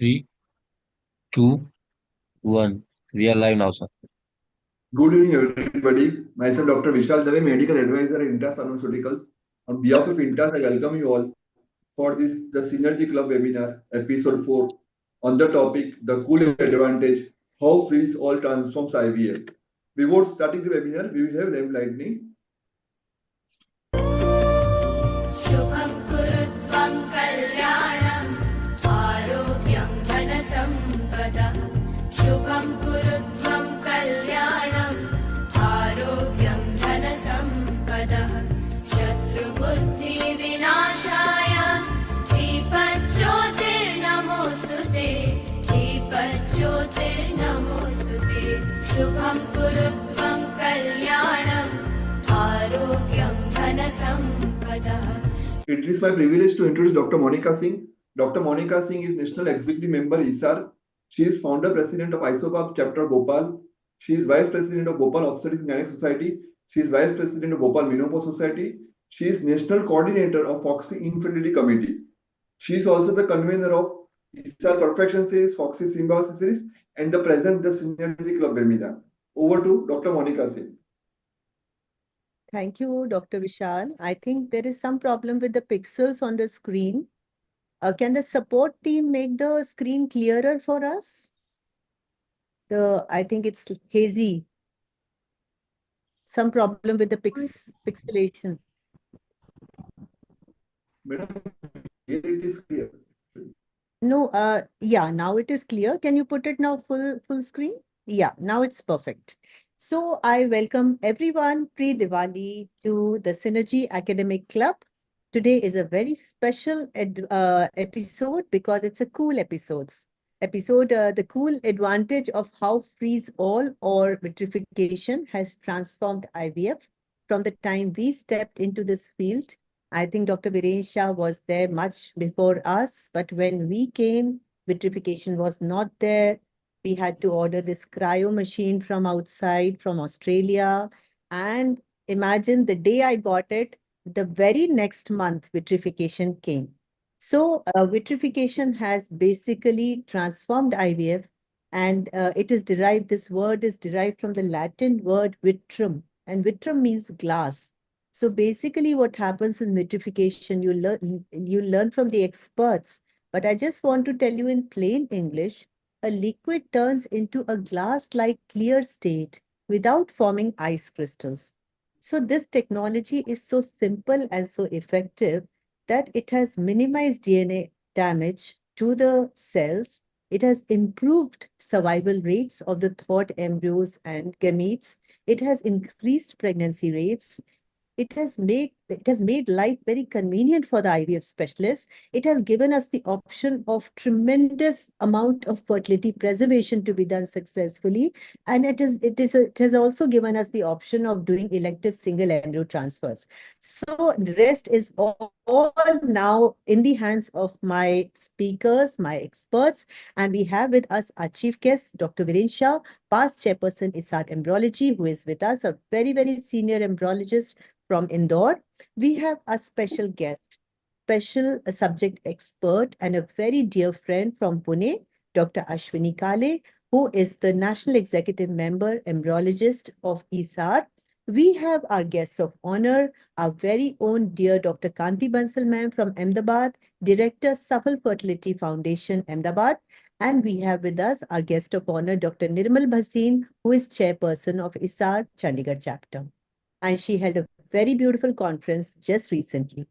Three, two, one. We are live now, sir. Good evening, everybody. Myself, Dr. Vishal Dave, Medical Advisor at Intas Pharmaceuticals. On behalf of Intas, I welcome you all for this the Synergy Club webinar, episode 4, on the topic the cool advantage, how freeze all transforms IVF. Before starting the webinar, we will have live lightning. शुभं कुरुत्वं कल्याणम् आरोग्यं धनसम्पदः शुभं कुरुत्वं कल्याणम् आरोग्यं धनसम्पदः शत्रुबुद्धिविनाशाय दीपज्योतिर्नमोऽस्तु ते दीपज्योतिर्नमोऽस्तु ते शुभं कुरुत्वं कल्याणम् आरोग्यं धनसम्पदः. It is my privilege to introduce Dr. Monica Singh. Dr. Monica Singh is National Executive Member ISAR. She is Founder President of ISOPAP Chapter Bhopal. She is Vice President of Bhopal Obstetrics and Gynec Society. She is Vice President of Bhopal Menopause Society. She is National Coordinator of Foxy Infertility Committee. She is also the convener of ISAR Perfection Series, Foxy Symbiosis Series, and the President of the Synergy Club webinar. Over to Dr. Monica Singh. Thank you, Dr. Vishal. I think there is some problem with the pixels on the screen. Can the support team make the screen clearer for us? I think it's hazy. Some problem with the pixelation. Madam, here it is clear. No, yeah, now it is clear. Can you put it now full screen? Yeah, now it's perfect. So I welcome everyone pre-Diwali to the Synergy Academic Club. Today is a very special episode because it's a cool episode. The cool advantage of how freeze all or vitrification has transformed IVF from the time we stepped into this field. I think Dr. Viren Shah was there much before us, but when we came, vitrification was not there. We had to order this cryo machine from outside, from Australia. And imagine the day I got it, the very next month, vitrification came. So vitrification has basically transformed IVF, and this word is derived from the Latin word vitrum, and vitrum means glass. So basically what happens in vitrification, you learn from the experts, but I just want to tell you in plain English, a liquid turns into a glass-like clear state without forming ice crystals. So this technology is so simple and so effective that it has minimized DNA damage to the cells. It has improved survival rates of the thawed embryos and gametes. It has increased pregnancy rates. It has made life very convenient for the IVF specialists. It has given us the option of tremendous amount of fertility preservation to be done successfully, and it has also given us the option of doing elective single embryo transfers. So the rest is all now in the hands of my speakers, my experts, and we have with us our chief guest, Dr. Viren Shah, past chairperson ISAR Embryology, who is with us, a very, very senior embryologist from Indore. We have a special guest, special subject expert and a very dear friend from Pune, Dr. Ashwini Kale, who is the National Executive Member Embryologist of ISAR. We have our guests of honor, our very own dear Dr. Kanti Bansal ma'am from Ahmedabad, Director, Safal Fertility Foundation, Ahmedabad. And we have with us our guest of honor, Dr. Nirmal Bhasin, who is chairperson of ISAR Chandigarh chapter. And she held a very beautiful conference just recently.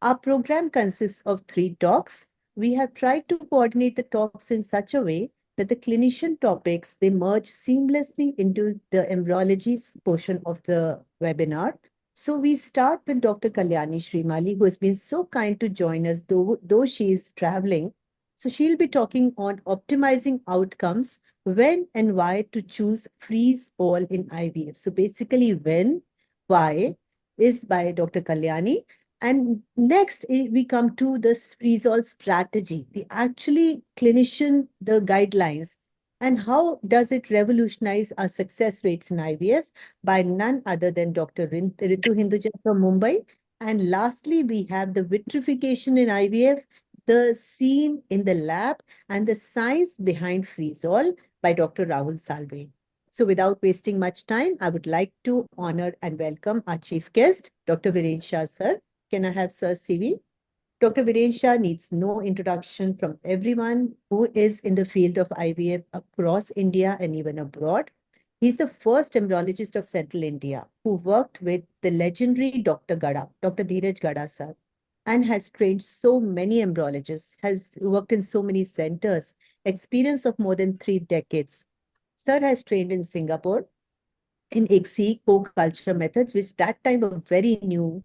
Our program consists of 3 talks. We have tried to coordinate the talks in such a way that the clinician topics, they merge seamlessly into the embryology portion of the webinar. So we start with Dr. Kalyani Srimali, who has been so kind to join us, though she is traveling. So she'll be talking on optimizing outcomes, when and why to choose freeze all in IVF. So basically when, why, is by Dr. Kalyani. And next, we come to the freeze-all strategy, the actually clinician, the guidelines, and how does it revolutionize our success rates in IVF by none other than Dr. Ritu Hinduja from Mumbai. And lastly, we have the vitrification in IVF the scene in the lab and the science behind freeze-all by Dr. Rahul Salve. So without wasting much time, I would like to honor and welcome our chief guest, Dr. Viren Shah, sir. Can I have Sir's CV? Dr. Viren Shah needs no introduction from everyone who is in the field of IVF across India and even abroad. He's the first embryologist of Central India who worked with the legendary Dr. Gada, Dr. Dheeraj Gada sir, and has trained so many embryologists, has worked in so many centers, experience of more than 3 decades. Sir has trained in Singapore in ICSI co-culture methods, which that time were very new.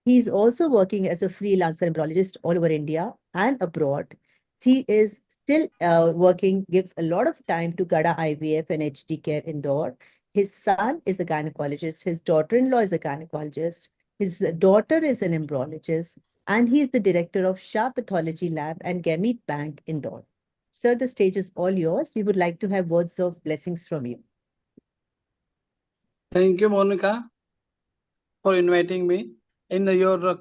He's also working as a freelancer embryologist all over India and abroad. He is still working, gives a lot of time to Gada IVF and HD Care Indore. His son is a gynecologist. His daughter-in-law is a gynecologist. His daughter is an embryologist. And he's the director of Shah Pathology Lab and Gamete Bank Indore. Sir, the stage is all yours. We would like to have words of blessings from you. Thank you, Monica, for inviting me in your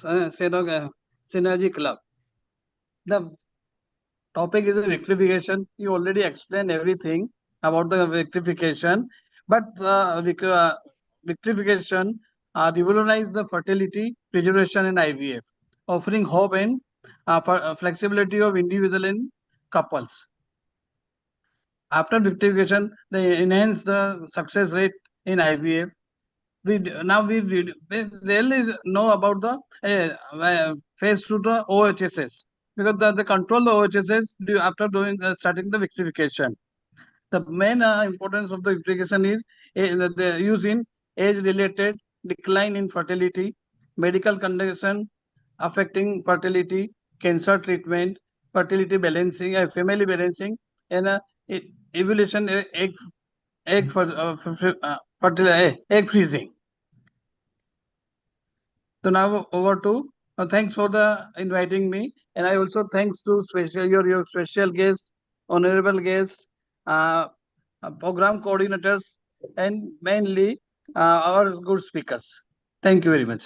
Synergy Club. The topic is rectification. You already explained everything about the rectification, but rectification revolutionize the fertility, preservation, and IVF, offering hope and flexibility of individual and couples. After rectification, they enhance the success rate in IVF. We rarely know about the phase through the OHSS, because the control the OHSS after starting the rectification. The main importance of the rectification is the use in age-related decline in fertility, medical condition affecting fertility, cancer treatment, fertility balancing, family balancing, and evolution egg freezing. So now over to thanks for the inviting me, and I also thanks to your special guest, honorable guest, program coordinators, and mainly our good speakers. Thank you very much.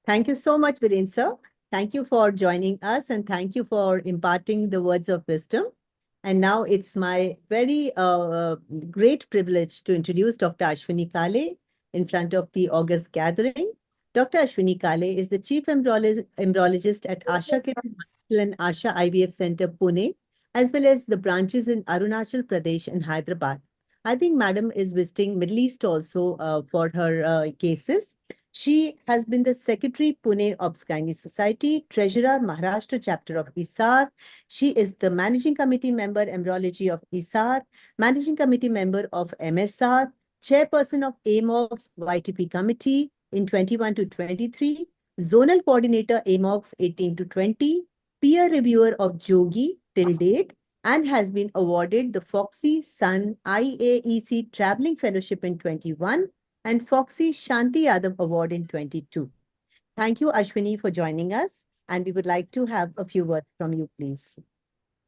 Thank you so much, Viren sir. Thank you for joining us and thank you for imparting the words of wisdom. And now it's my very great privilege to introduce Dr. Ashwini Kale in front of the August gathering. Dr. Ashwini Kale is the chief embryologist at Asha Kiran Hospital and Asha IVF Center, Pune, as well as the branches in Arunachal Pradesh and Hyderabad. I think Madam is visiting Middle East also for her cases. She has been the Secretary, Pune Obs-Gynae Society, Treasurer, Maharashtra Chapter of ISAR. She is the Managing Committee Member, Embryology of ISAR, Managing Committee Member of MSR, Chairperson of AMOGS YTP Committee in 21 to 23, Zonal Coordinator AMOGS 18 to 20, Peer Reviewer of Jogi till date, and has been awarded the Foxy Sun IAEC Traveling Fellowship in 21, and Foxy Shanti Yadav Award in 22. Thank you, Ashwini, for joining us. And we would like to have a few words from you, please.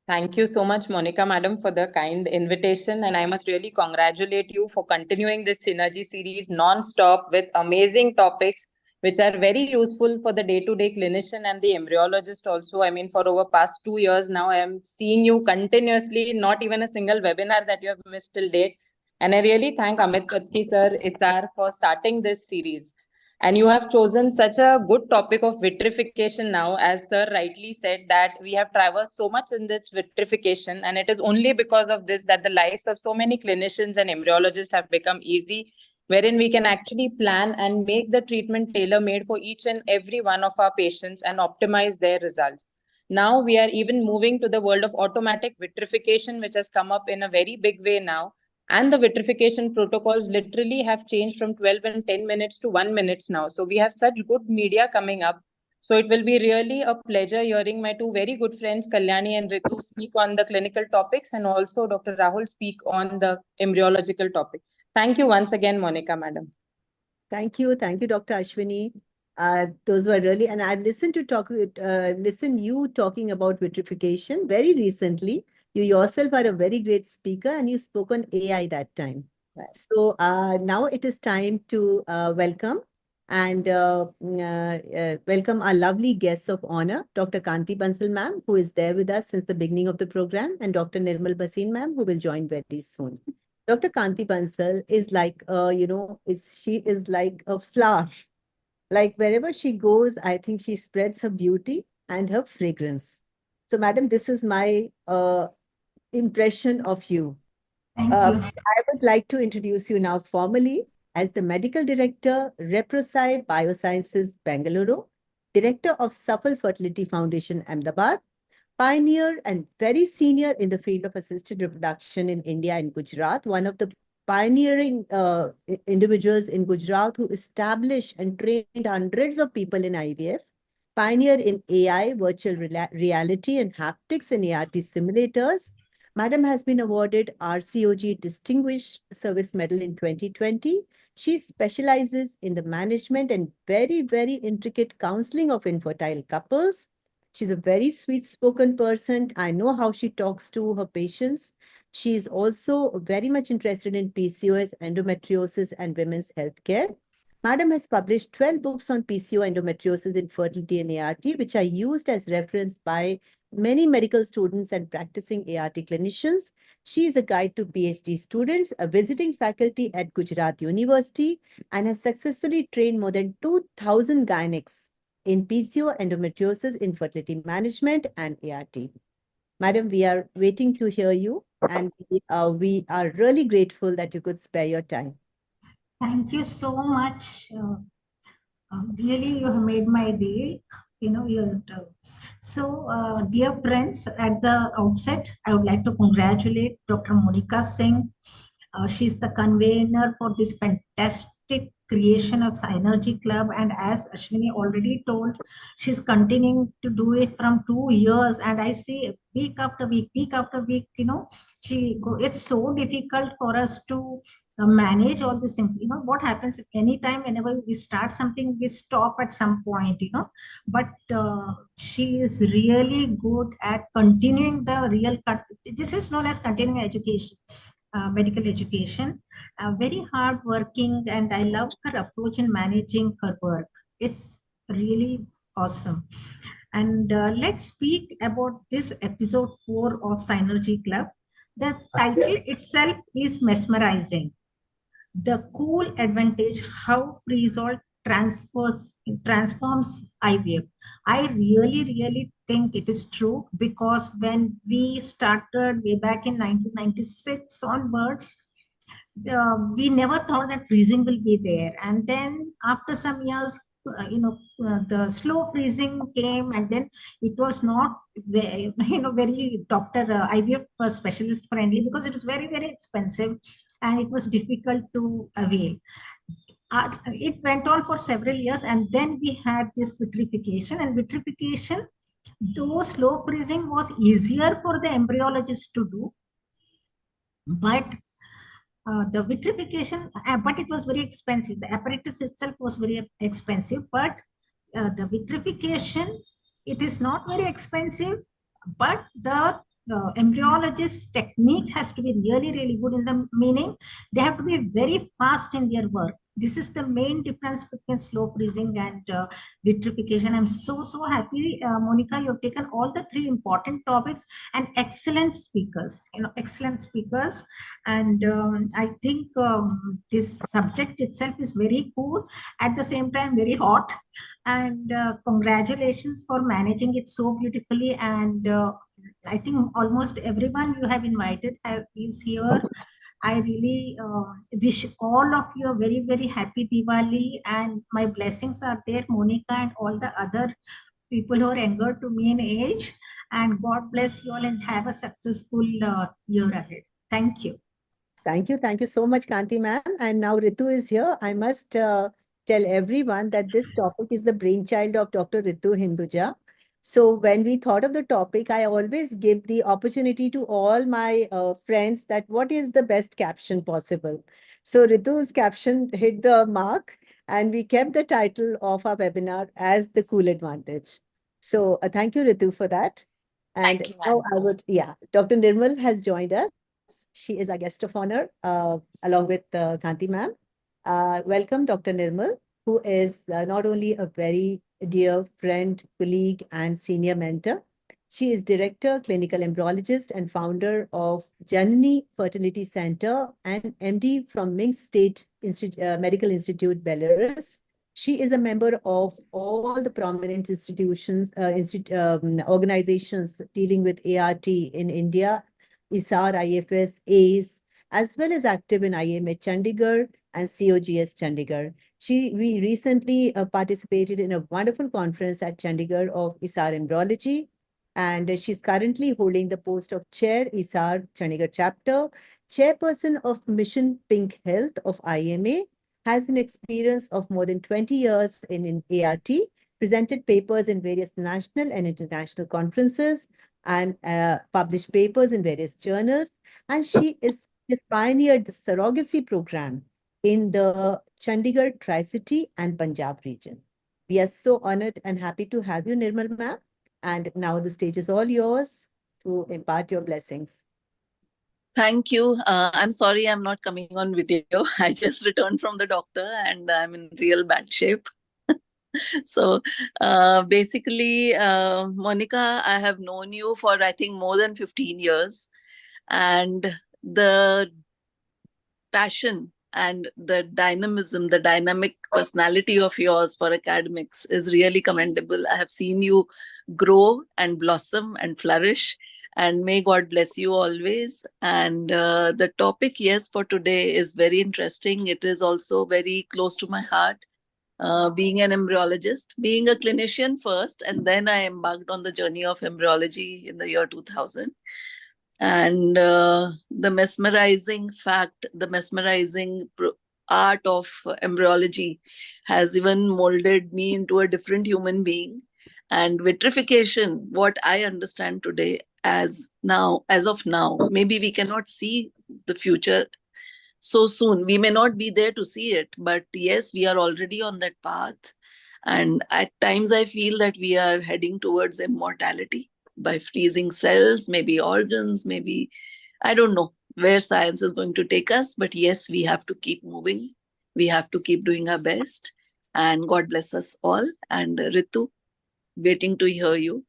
Thank you so much, Monica Madam, for the kind invitation. And I must really congratulate you for continuing this Synergy series non-stop with amazing topics, which are very useful for the day-to-day clinician and the embryologist also. I mean, for over past 2 years now, I am seeing you continuously, not even a single webinar that you have missed till date. And I really thank Amit Katki sir, ISAR, for starting this series. And you have chosen such a good topic of vitrification now, as sir rightly said, that we have traversed so much in this vitrification. And it is only because of this that the lives of so many clinicians and embryologists have become easy, wherein we can actually plan and make the treatment tailor-made for each and every one of our patients and optimize their results. Now we are even moving to the world of automatic vitrification, which has come up in a very big way now. And the vitrification protocols literally have changed from 12 and 10 minutes to 1 minute now. So we have such good media coming up. So it will be really a pleasure hearing my two very good friends, Kalyani and Ritu, speak on the clinical topics, and also Dr. Rahul speak on the embryological topic. Thank you once again, Monica Madam. Thank you, Dr. Ashwini. Those were really, and I've listened to you talking about vitrification very recently. You yourself are a very great speaker and you spoke on AI that time. Right. So now it is time to welcome And welcome our lovely guests of honor, Dr. Kanti Bansal ma'am, who is there with us since the beginning of the program, and Dr. Nirmal Bhasin ma'am, who will join very soon. Dr. Kanti Bansal is like, she is like a flower. Like wherever she goes, I think she spreads her beauty and her fragrance. So, madam, this is my impression of you. Thank I you. would like to introduce you now formally as the Medical Director, Reprosci Biosciences, Bengaluru, Director of Safal Fertility Foundation, Ahmedabad, pioneer and very senior in the field of assisted reproduction in India and Gujarat, one of the pioneering individuals in Gujarat who established and trained hundreds of people in IVF, pioneer in AI, virtual reality and haptics and ART simulators. Madam has been awarded RCOG Distinguished Service Medal in 2020. She specializes in the management and very, very intricate counseling of infertile couples. She's a very sweet-spoken person. I know how she talks to her patients. She is also very much interested in PCOS, endometriosis, and women's healthcare. Madam has published 12 books on PCO, endometriosis, infertility, and ART, which are used as reference by many medical students and practicing ART clinicians. She is a guide to PhD students, a visiting faculty at Gujarat University, and has successfully trained more than 2,000 gynecologists in PCO, endometriosis, infertility management, and ART. Madam, we are waiting to hear you, and we are really grateful that you could spare your time. Thank you so much. Really, you have made my day. Dear friends, at the outset, I would like to congratulate Dr. Monica Singh. She's the convener for this fantastic creation of Synergy Club, and as Ashwini already told, she's continuing to do it from 2 years, and I see week after week, it's so difficult for us to manage all these things. What happens anytime whenever we start something, we stop at some point, but she is really good at continuing the real cut. This is known as continuing education. Medical education, very hard working, and I love her approach in managing her work. It's really awesome. And let's speak about this episode 4 of Synergy Club. The title itself is mesmerizing. The cool advantage, how Freesolve transforms IVF. I really think it is true, because when we started way back in 1996 onwards, we never thought that freezing will be there. And then after some years, the slow freezing came, and then it was not very, very doctor IVF specialist friendly, because it was very expensive and it was difficult to avail. It went on for several years, and then we had this vitrification. And vitrification, though slow freezing was easier for the embryologist to do, but the vitrification, but it was very expensive. The apparatus itself was very expensive, but the vitrification, it is not very expensive, but the embryologist technique has to be really good, in the meaning they have to be very fast in their work. This is the main difference between slow freezing and vitrification. I'm so happy, Monica, you've taken all the 3 important topics, and excellent speakers, excellent speakers. And I think this subject itself is very cool, at the same time very hot, and congratulations for managing it so beautifully. And I think almost everyone you have invited is here. I really wish all of you a very happy Diwali, and my blessings are there, Monica, and all the other people who are younger to me in age. And God bless you all, and have a successful year ahead. Thank you. Thank you so much, Kanti ma'am. And now Ritu is here. I must tell everyone that this topic is the brainchild of Dr. Ritu Hinduja. So when we thought of the topic, I always give the opportunity to all my friends that what is the best caption possible. So Ritu's caption hit the mark, and we kept the title of our webinar as the cool advantage. So thank you, Ritu, for that. And Thank you, now ma'am. Dr. Nirmal has joined us. She is our guest of honor along with Kanti ma'am. Welcome, Dr. Nirmal. who is not only a very dear friend, colleague, and senior mentor. She is director, clinical embryologist, and founder of Janani Fertility Center and MD from Minsk State Medical Institute, Belarus. She is a member of all the prominent institutions, organizations dealing with ART in India, ISAR, IFS, ACE, as well as active in IMA Chandigarh and COGS Chandigarh. We recently participated in a wonderful conference at Chandigarh of ISAR Embryology, and she's currently holding the post of Chair ISAR Chandigarh Chapter, Chairperson of Mission Pink Health of IMA, has an experience of more than 20 years in ART, presented papers in various national and international conferences, and published papers in various journals. And she has pioneered the surrogacy program in the Chandigarh, Tri-City, and Punjab region. We are so honored and happy to have you, Nirmal ma'am. And now the stage is all yours to impart your blessings. Thank you. I'm sorry I'm not coming on video. I just returned from the doctor and I'm in real bad shape. So basically, Monica, I have known you for I think more than 15 years. And the passion and the dynamism, the dynamic personality of yours for academics is really commendable. I have seen you grow and blossom and flourish, and may God bless you always. And the topic, yes, for today is very interesting. It is also very close to my heart. Being an embryologist, being a clinician first, and then I embarked on the journey of embryology in the year 2000. And the mesmerizing fact, the mesmerizing art of embryology has even molded me into a different human being. And vitrification, what I understand today as of now, maybe we cannot see the future so soon. We may not be there to see it, but yes, we are already on that path. And at times I feel that we are heading towards immortality by freezing cells, maybe organs, maybe, I don't know where science is going to take us. But yes, we have to keep moving. We have to keep doing our best. And God bless us all. And Ritu, waiting to hear you.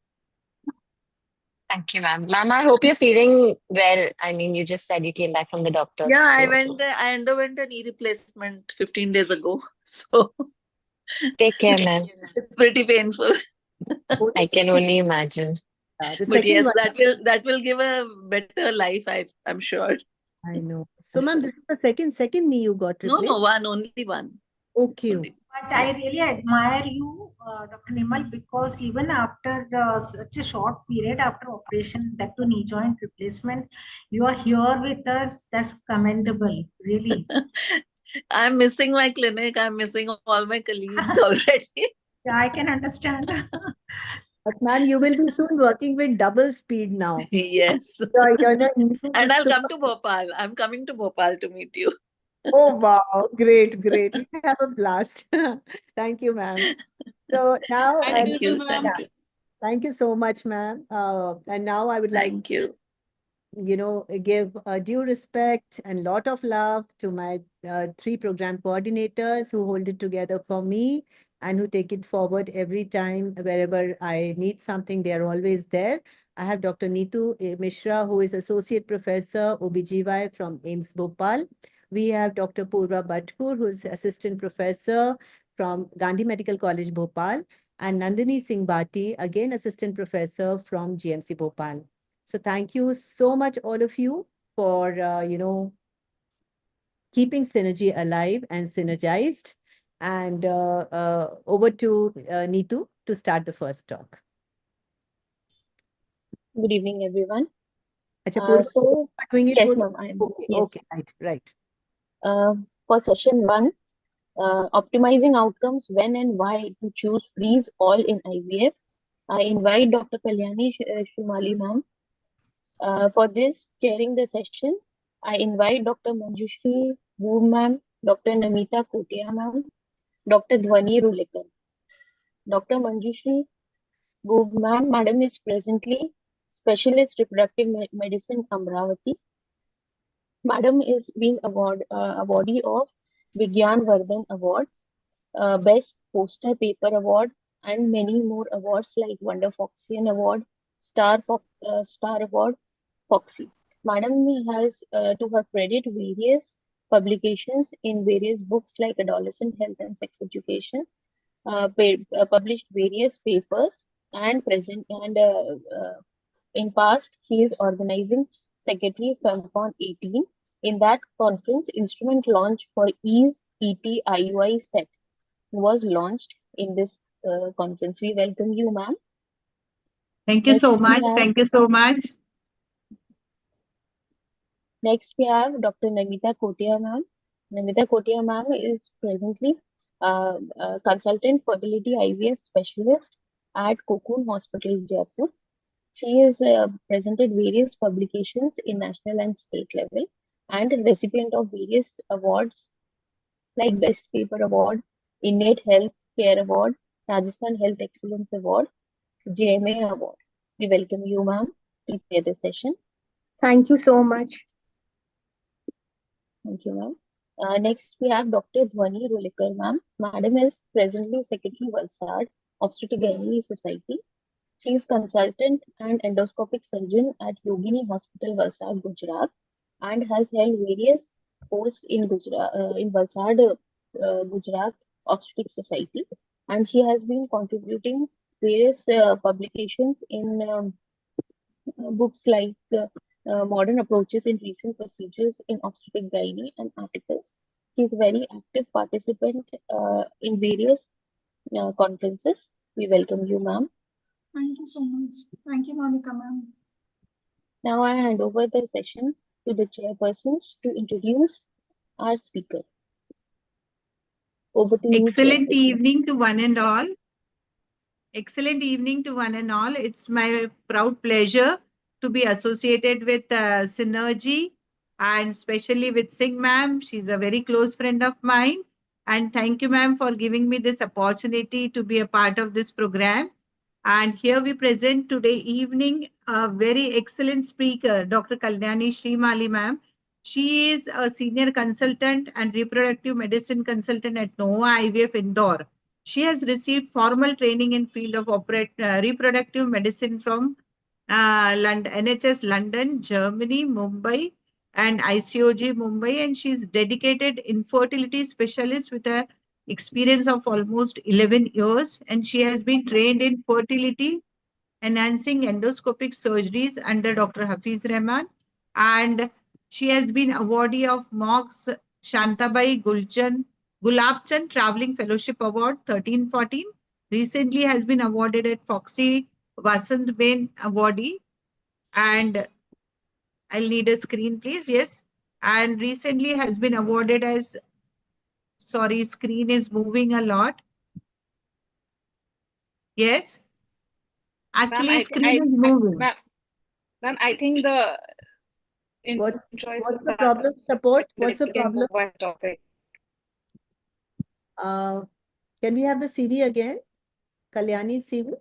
Thank you, ma'am. Ma'am, I hope you're feeling well. I mean, you just said you came back from the doctor. Yeah, so I underwent a knee replacement 15 days ago. So Take care, ma'am. it's pretty painful. I can only imagine. The But second yes, one, that will give a better life, I'm sure. I know. So, ma'am, this is the second knee you got No, replaced? only one. Okay. Only. But I really admire you, Dr. Nimal, because even after such a short period after operation, that to knee joint replacement, you are here with us. That's commendable, really. I'm missing my clinic. I'm missing all my colleagues already. Yeah, I can understand. But ma'am, you will be soon working with double speed now. Yes. And And I'll come to Bhopal. I'm coming to Bhopal to meet you. Oh, wow. Great, great. We have a blast. Thank you, ma'am. So now, Thank you. Thank you. thank you so much, ma'am. And now I would like Thank you. give due respect and lot of love to my 3 program coordinators who hold it together for me and who take it forward every time wherever I need something, they are always there. I have Dr. Neetu Mishra, who is Associate Professor OBGY from AIIMS Bhopal. We have Dr. Purva Bhatkur, who is Assistant Professor from Gandhi Medical College Bhopal, and Nandini Singh Bhati, again Assistant Professor from GMC Bhopal. So thank you so much, all of you, for, keeping Synergy alive and synergized. And over to Neetu to start the first talk. Good evening, everyone. Acha, Purva, So, you are doing it, yes, Purva? ma'am, I am. Okay, Yes. okay, right. For session 1, optimizing outcomes when and why to choose freeze all in IVF. I invite Dr. Kalyani Shumali ma'am. For this, chairing the session, I invite Dr. Manjushri Boob ma'am, Dr. Namita Kotia ma'am, Dr. Dhwani Rulekar. Dr. Manjushri Boob ma'am, madam is presently Specialist Reproductive Medicine, Amravati. Madam is being awardee of Vigyan Vardhan Award. Best Poster Paper Award, and many more awards like Wonder Foxian Award, Star Award, Foxy. Madam has, to her credit, various publications in various books like Adolescent Health and Sex Education, published various papers, and in past she is organizing secretary FEMCON 18. In that conference, instrument launch for EASE ET-IUI set was launched in this conference. We welcome you, ma'am. Thank you so Next, we much. have- Thank you so much. Next, we have Dr. Namita Kotia, ma'am. Namita Kotia, ma'am, is presently a consultant fertility IVF specialist at Cocoon Hospital, Jaipur. She has presented various publications in national and state level and recipient of various awards like Best Paper Award, Innate Health Care Award, Rajasthan Health Excellence Award, JMA Award. We welcome you, ma'am, to chair the session. Thank you so much. Thank you, ma'am. Next, we have Dr. Dhwani Rolikar, ma'am. Madam is presently Secretary Valsad, Obstetric Gynecology Society. She is consultant and endoscopic surgeon at Yogini Hospital, Valsad, Gujarat, and has held various posts in Valsad, Gujarat Obstetric Society. And she has been contributing various publications in books like Modern Approaches in Recent Procedures in Obstetric Gynae and articles. She is a very active participant in various conferences. We welcome you, ma'am. Thank you so much. Thank you, Monica, ma'am. Now I hand over the session to the chairpersons to introduce our speaker. Over to you. Excellent chairpersons. evening to one and all. Excellent evening to one and all. It's my proud pleasure to be associated with Synergy and especially with Singh ma'am. She's a very close friend of mine. And thank you, ma'am, for giving me this opportunity to be a part of this program. And here we present today evening a very excellent speaker, Dr. Kalyani Srimali, ma'am. She is a senior consultant and reproductive medicine consultant at Nova IVF Indore. She has received formal training in field of reproductive medicine from NHS London, Germany, Mumbai, and ICOG Mumbai, and she is dedicated infertility specialist with a experience of almost 11 years, and she has been trained in fertility enhancing endoscopic surgeries under Dr. Hafiz Rahman, and she has been awardee of MOGS Shantabai Gulabchand Traveling Fellowship Award 13-14. Recently has been awarded at Foxy Vasant Bain Awardee, and I'll need a screen, please. Yes. And recently has been awarded as, sorry, screen is moving a lot. Yes. Actually, screen is moving. Ma'am, I think the What's the problem? Support? What's the problem? Can we have the CV again? Kalyani CV?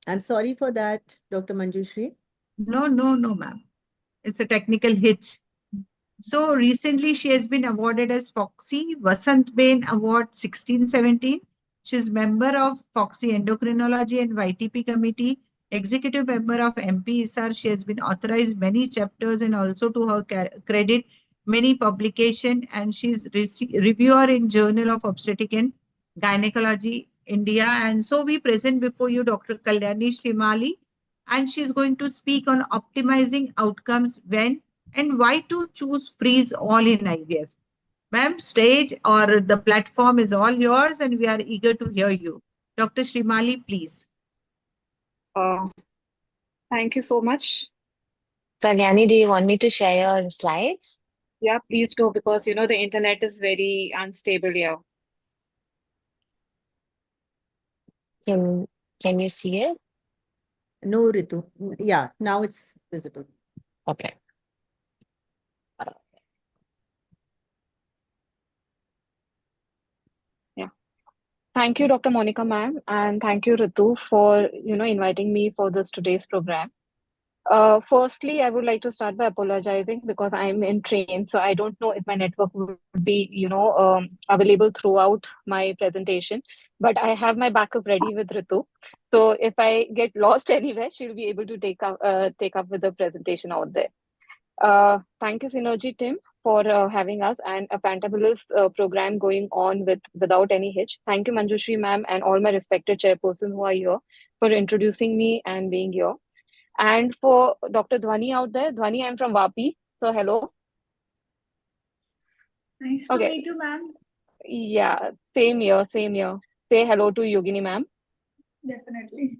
I'm sorry for that, Dr. Manjushri. No, ma'am. It's a technical hitch. So recently she has been awarded as Foxy Vasant Bain Award 16-17. She's member of Foxy Endocrinology and YTP Committee, executive member of MP ISAR. She has been authorized many chapters and also to her credit many publication, and she's reviewer in Journal of Obstetric and Gynecology India. And so we present before you Dr. Kalyani Srimali, and she's going to speak on optimizing outcomes when and why to choose freeze all in IVF. Ma'am, stage or the platform is all yours and we are eager to hear you. Dr. Srimali, please. Thank you so much. Kalyani, do you want me to share your slides? Yeah, please do, because the internet is very unstable here. Can you see it? No, Ritu. Yeah, now it's visible. Okay. Yeah. Thank you, Dr. Monica ma'am, and thank you, Ritu, for inviting me for this today's program. Firstly, I would like to start by apologizing because I'm in train, so I don't know if my network would be, available throughout my presentation. But I have my backup ready with Ritu. So if I get lost anywhere, she'll be able to take up with the presentation out there. Thank you, Synergy Tim, for having us and a fantabulous program going on without any hitch. Thank you, Manjushri ma'am, and all my respected chairpersons who are here for introducing me and being here. And for Dr. Dhwani out there, Dhwani, I'm from Vapi. So hello. Nice to Okay. meet you, ma'am. Yeah, same here, same here. Say hello to Yogini ma'am. Definitely.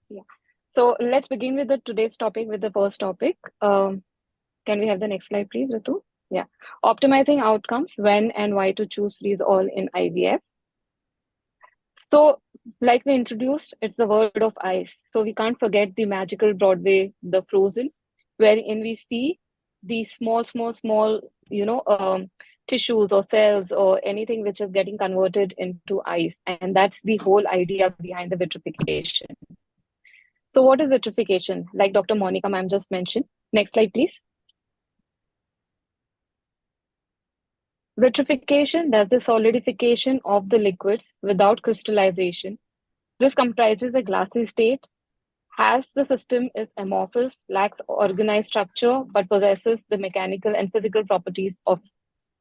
Yeah. So let's begin with today's topic with the first topic. Can we have the next slide, please, Ritu? Yeah. Optimizing outcomes, when and why to choose freeze all in IVF. So, like we introduced, it's the world of ice. So we can't forget the magical Broadway, the Frozen, wherein we see these small, tissues or cells or anything which is getting converted into ice. And that's the whole idea behind the vitrification. So what is vitrification? Like Dr. Monica ma'am just mentioned. Next slide, please. Vitrification, that's the solidification of the liquids without crystallization. This comprises a glassy state, as the system is amorphous, lacks organized structure, but possesses the mechanical and physical properties of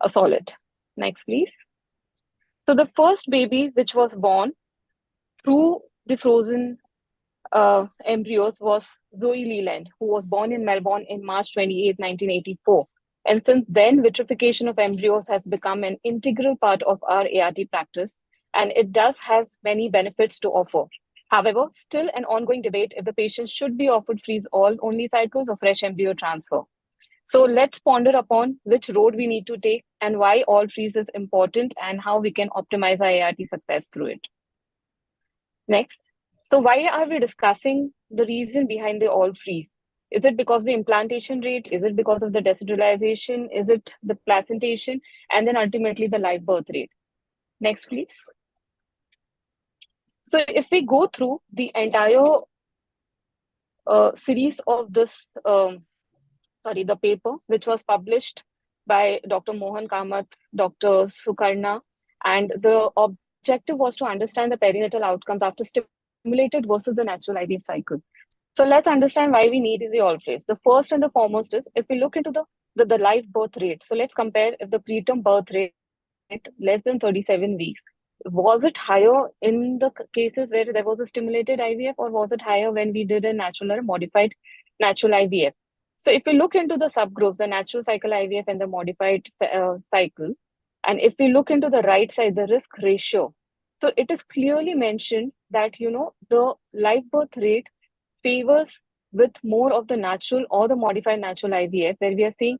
a solid. Next, please. So the first baby which was born through the frozen embryos was Zoe Leland, who was born in Melbourne in March 28, 1984. And since then, vitrification of embryos has become an integral part of our ART practice, and it has many benefits to offer. However, still an ongoing debate if the patient should be offered freeze all only cycles or fresh embryo transfer. So let's ponder upon which road we need to take and why all freeze is important and how we can optimize our ART success through it. Next. So why are we discussing the reason behind the all freeze? Is it because of the implantation rate? Is it because of the decellularization? Is it the placentation? And then ultimately the live birth rate. Next, please. So if we go through the entire series of this, the paper, which was published by Dr. Mohan Kamath, Dr. Sukarna, and the objective was to understand the perinatal outcomes after stimulated versus the natural IVF cycle. So let's understand why we need the all freeze. The first and the foremost is if we look into the live birth rate. So let's compare if the preterm birth rate less than 37 weeks. Was it higher in the cases where there was a stimulated IVF, or was it higher when we did a natural or modified natural IVF? So if we look into the subgroups, the natural cycle IVF and the modified cycle, and if we look into the right side, the risk ratio, so it is clearly mentioned that, the live birth rate favors with more of the natural or the modified natural IVF, where we are seeing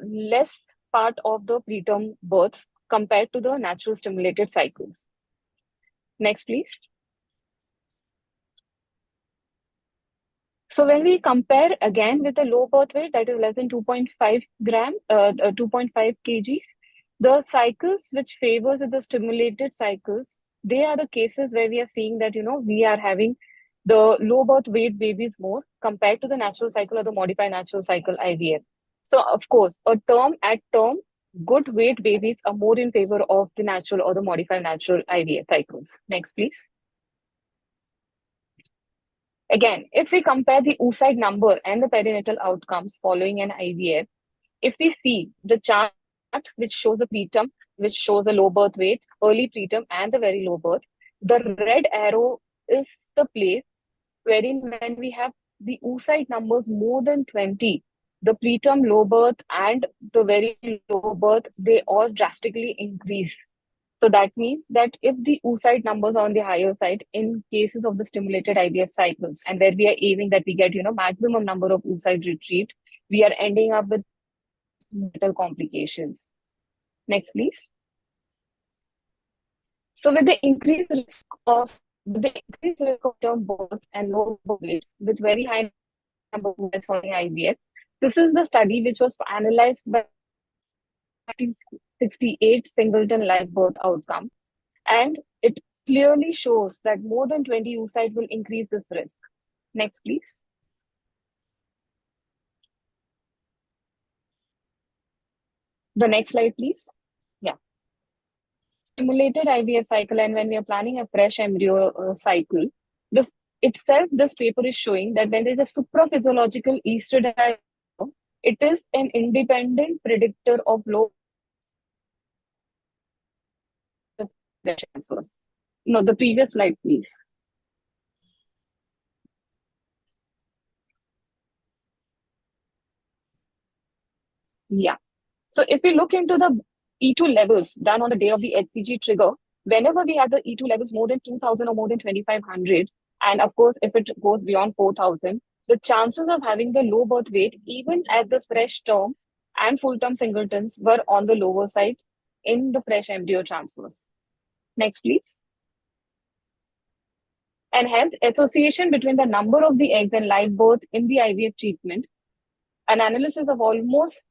less part of the preterm births compared to the natural stimulated cycles. Next, please. So when we compare again with the low birth weight, that is less than 2.5 kgs, the cycles which favors the stimulated cycles, they are the cases where we are seeing that, we are having the low birth weight babies more compared to the natural cycle or the modified natural cycle IVF. So of course, at term, good weight babies are more in favor of the natural or the modified natural IVF cycles. Next, please. Again, if we compare the oocyte number and the perinatal outcomes following an IVF, if we see the chart which shows the preterm, which shows the low birth weight, early preterm, and the very low birth, the red arrow is the place wherein when we have the oocyte numbers more than 20, the preterm, low birth, and the very low birth, they all drastically increase. So that means that if the oocyte numbers are on the higher side, in cases of the stimulated IVF cycles, and where we are aiming that we get, maximum number of oocyte retrieved, we are ending up with mental complications. Next, please. So with the increased risk of term birth and low birth weight with very high number of women following IVF, this is the study which was analyzed by 68 singleton live birth outcome, and it clearly shows that more than 20 oocyte will increase this risk. Next, please. The next slide, please. Yeah. Stimulated IVF cycle, and when we are planning a fresh embryo cycle, this paper is showing that when there is a supraphysiological estradiol, it is an independent predictor of low transfers. No, the previous slide, please. Yeah. So if we look into the E2 levels done on the day of the HCG trigger, whenever we have the E2 levels more than 2000 or more than 2500, and of course, if it goes beyond 4000, the chances of having the low birth weight, even at the fresh term and full term singletons, were on the lower side in the fresh embryo transfers. Next, please. And hence, association between the number of the eggs and live birth in the IVF treatment, an analysis of almost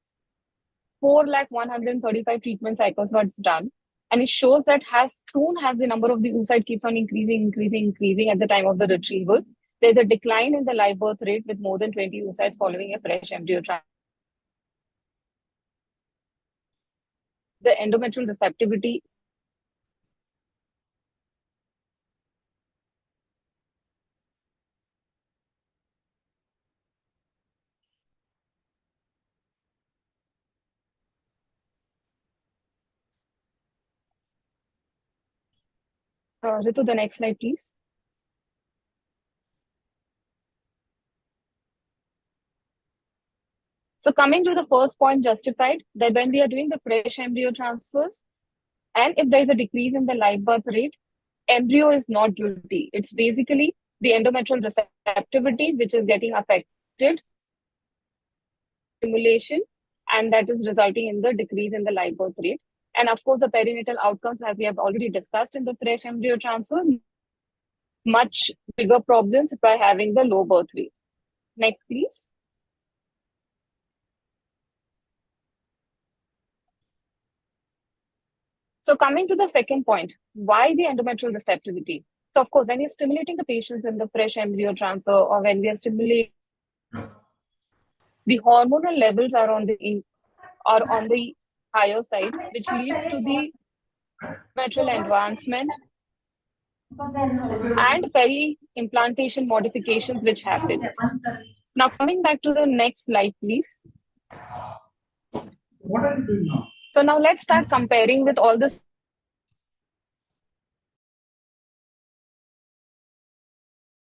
4,135 treatment cycles was done, and it shows that as soon as the number of the oocyte keeps on increasing at the time of the retrieval, there's a decline in the live birth rate with more than 20 oocytes following a fresh embryo transfer. The endometrial receptivity Ritu, the next slide, please. So coming to the first point, justified, that when we are doing the fresh embryo transfers, and if there is a decrease in the live birth rate, embryo is not guilty. It's basically the endometrial receptivity which is getting affected, stimulation, and that is resulting in the decrease in the live birth rate. And of course, the perinatal outcomes, as we have already discussed in the fresh embryo transfer, much bigger problems by having the low birth rate. Next, please. So coming to the second point, why the endometrial receptivity? So of course, when you're stimulating the patients in the fresh embryo transfer, or when we are stimulating, the hormonal levels are on the higher side, which leads to the endometrial advancement and peri-implantation modifications which happens. Now coming back to the next slide, please. What are you doing now? So now let's start comparing with all this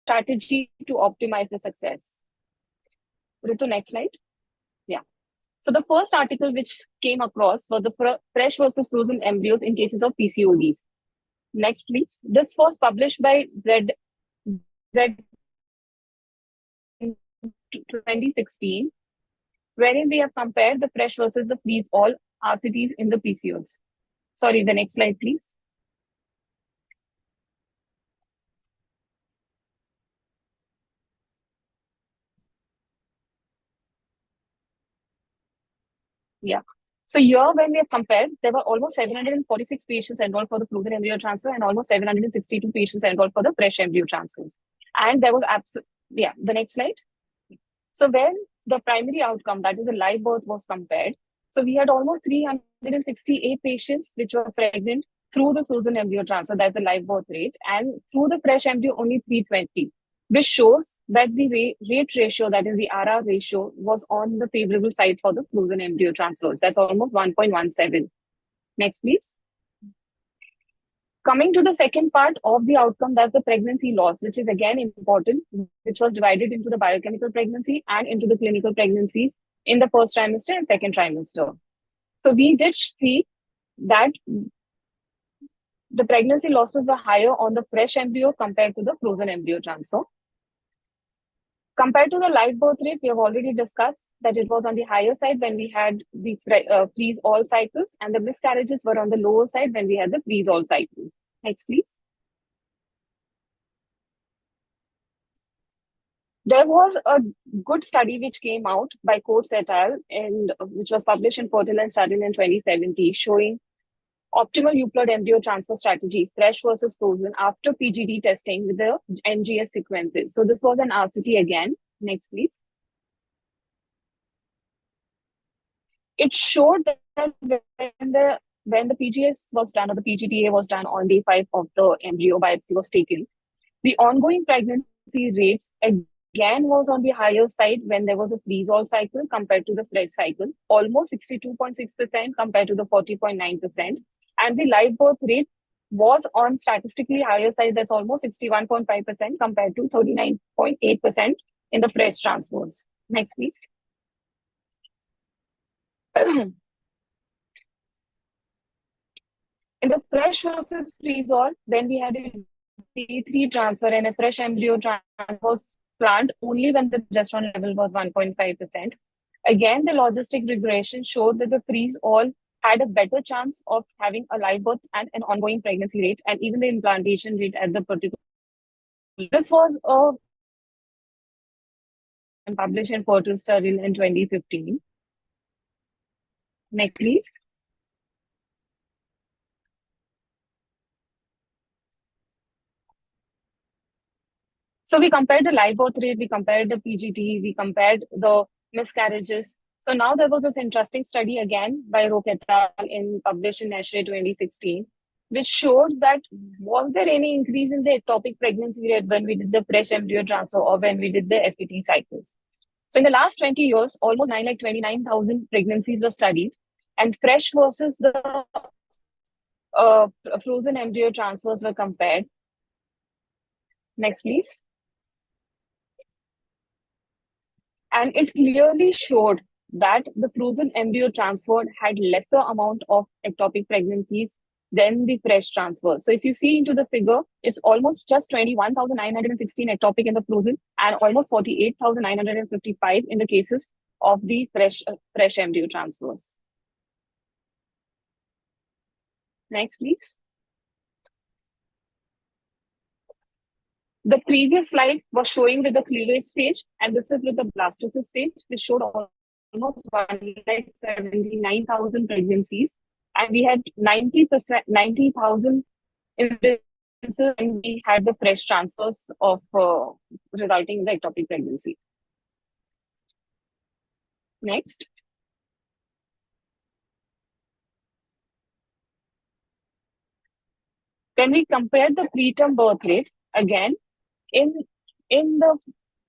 strategy to optimize the success. Ritu, next slide. Yeah. So the first article which came across was the fresh versus frozen embryos in cases of PCODs. Next, please. This was published by Z in 2016, wherein we have compared the fresh versus the freeze all RCTs in the PCOS. Sorry, the next slide, please. Yeah. So here, when we have compared, there were almost 746 patients enrolled for the frozen embryo transfer and almost 762 patients enrolled for the fresh embryo transfers. And there was the next slide. So when the primary outcome, that is the live birth, was compared, so we had almost 368 patients which were pregnant through the frozen embryo transfer, that's the live birth rate, and through the fresh embryo only 320, which shows that the rate ratio, that is the RR ratio, was on the favorable side for the frozen embryo transfer. That's almost 1.17. Next, please. Coming to the second part of the outcome, that's the pregnancy loss, which is again important, which was divided into the biochemical pregnancy and into the clinical pregnancies in the first trimester and second trimester. So we did see that the pregnancy losses were higher on the fresh embryo compared to the frozen embryo transfer. Compared to the live birth rate, we have already discussed that it was on the higher side when we had the freeze all cycles, and the miscarriages were on the lower side when we had the freeze all cycles. Next, please. There was a good study which came out by Coates et al., and which was published in Fertile and Studin in 2017, showing optimal euploid embryo transfer strategy, fresh versus frozen, after PGD testing with the NGS sequences. So this was an RCT again. Next, please. It showed that when the PGS was done or the PGTA was done on day 5 of the embryo biopsy was taken, the ongoing pregnancy rates again was on the higher side when there was a freeze-all cycle compared to the fresh cycle, almost 62.6% compared to the 40.9%. And the live birth rate was on statistically higher side, that's almost 61.5% compared to 39.8% in the fresh transfers. Next, please. In the fresh versus freeze-all, then we had a D3 transfer and a fresh embryo transfer was planned only when the progesterone level was 1.5%. Again, the logistic regression showed that the freeze-all had a better chance of having a live birth and an ongoing pregnancy rate, and even the implantation rate at the particular. This was published in Fertile Sterile in 2015. Next, please. So we compared the live birth rate, we compared the PGT, we compared the miscarriages. So now there was this interesting study again by Roque et al. Published in Nature 2016, which showed that was there any increase in the ectopic pregnancy rate when we did the fresh embryo transfer or when we did the FET cycles. So in the last 20 years, almost 29,000 pregnancies were studied, and fresh versus the frozen embryo transfers were compared. Next, please. And it clearly showed that the frozen embryo transfer had lesser amount of ectopic pregnancies than the fresh transfer. So if you see into the figure, it's almost just 21,916 ectopic in the frozen and almost 48,955 in the cases of the fresh embryo transfers. Next, please. The previous slide was showing with the cleavage stage, and this is with the blastocyst stage, which showed almost 179,000 pregnancies, and we had 90,000 instances when we had the fresh transfers of resulting in the ectopic pregnancy. Next. When we compared the preterm birth rate, again, in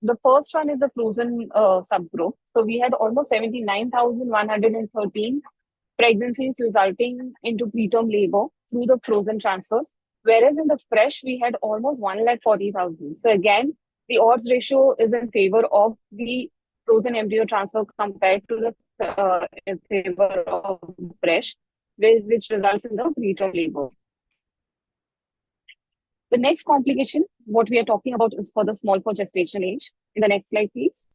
the first one is the frozen subgroup. So we had almost 79,113 pregnancies resulting into preterm labor through the frozen transfers, whereas in the fresh we had almost 140,000. So again, the odds ratio is in favor of the frozen embryo transfer compared to the in favor of fresh, which results in the preterm labor. The next complication, what we are talking about, is for the small for gestation age. In the next slide, please.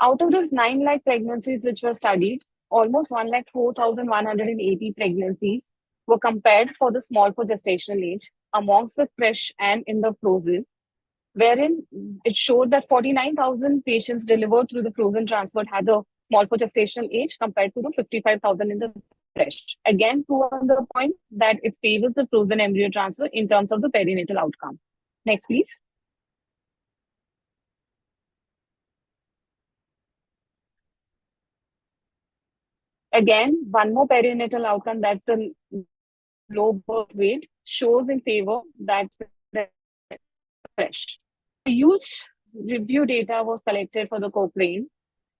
Out of these 9 lakh pregnancies which were studied, almost 104,180 pregnancies were compared for the small for gestational age amongst the fresh and in the frozen, wherein it showed that 49,000 patients delivered through the frozen transfer had a small for gestational age compared to the 55,000 in the fresh. Again, prove the point that it favors the frozen embryo transfer in terms of the perinatal outcome. Next, please. Again, one more perinatal outcome, that's the low birth weight, shows in favor that fresh. A huge review data was collected for the Cochrane,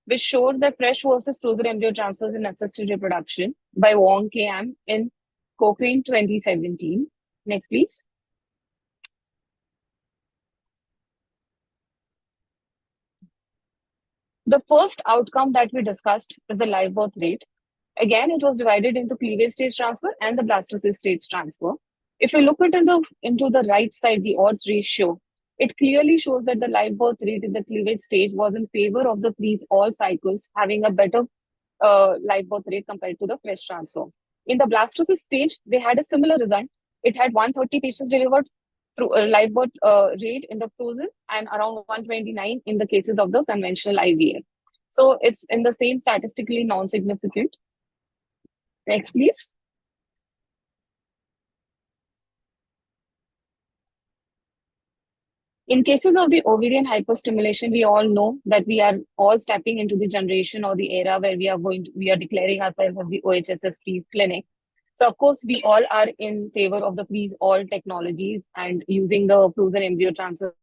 which showed that fresh versus frozen embryo transfers in assisted reproduction by Wong K.M. in Cochrane 2017. Next, please. The first outcome that we discussed is the live birth rate. Again, it was divided into cleavage stage transfer and the blastocyst stage transfer. If we look into the right side, the odds ratio, it clearly shows that the live birth rate in the cleavage stage was in favor of the freeze-all cycles, having a better live birth rate compared to the fresh transfer. In the blastocyst stage, they had a similar result. It had 130 patients delivered through a live birth rate in the frozen and around 129 in the cases of the conventional IVF. So it's in the same statistically non-significant. Next, please. In cases of the ovarian hyperstimulation, we all know that we are all stepping into the generation or the era where we are declaring ourselves as the OHSS free clinic. So of course, we all are in favor of the freeze all technologies and using the frozen embryo transfers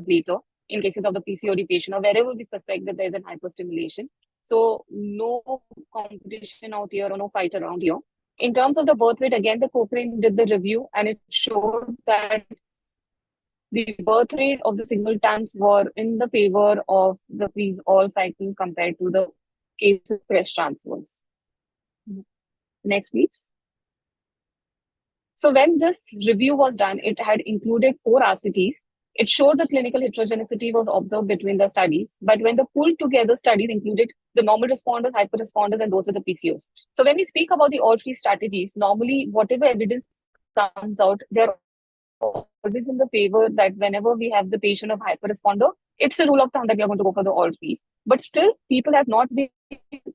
later in cases of the PCOD patient or wherever we suspect that there is an hyperstimulation. So no competition out here or no fight around here. In terms of the birth weight, again, the Cochrane did the review and it showed that the birth rate of the singletons were in the favor of the freeze all cycles compared to the case of fresh transfers. Next, please. So when this review was done, it had included 4 RCTs. It showed the clinical heterogeneity was observed between the studies, but when the pulled together studies included the normal responders, hyper responders, and those with the PCOs. So when we speak about the all 3 strategies, normally whatever evidence comes out, they're always in the favor that whenever we have the patient of hyper responder, it's a rule of thumb that we are going to go for the all 3s. But still, people have not been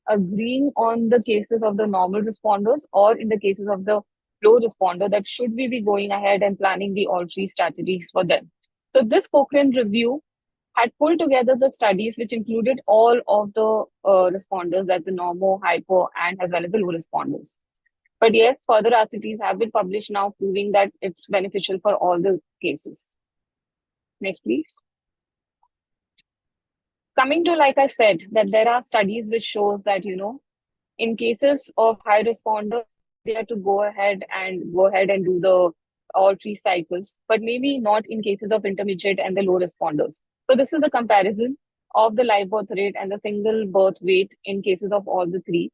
agreeing on the cases of the normal responders or in the cases of the low responder that should we be going ahead and planning the all 3 strategies for them. So this Cochrane review had pulled together the studies which included all of the responders, that's the normal, hypo, and as well as the low responders. But yes, further RCTs have been published now proving that it's beneficial for all the cases. Next, please. Coming to, like I said, that there are studies which shows that, in cases of high responders, they have to go ahead and do the all 3 cycles, but maybe not in cases of intermediate and the low responders. So this is the comparison of the live birth rate and the single birth weight in cases of all the 3.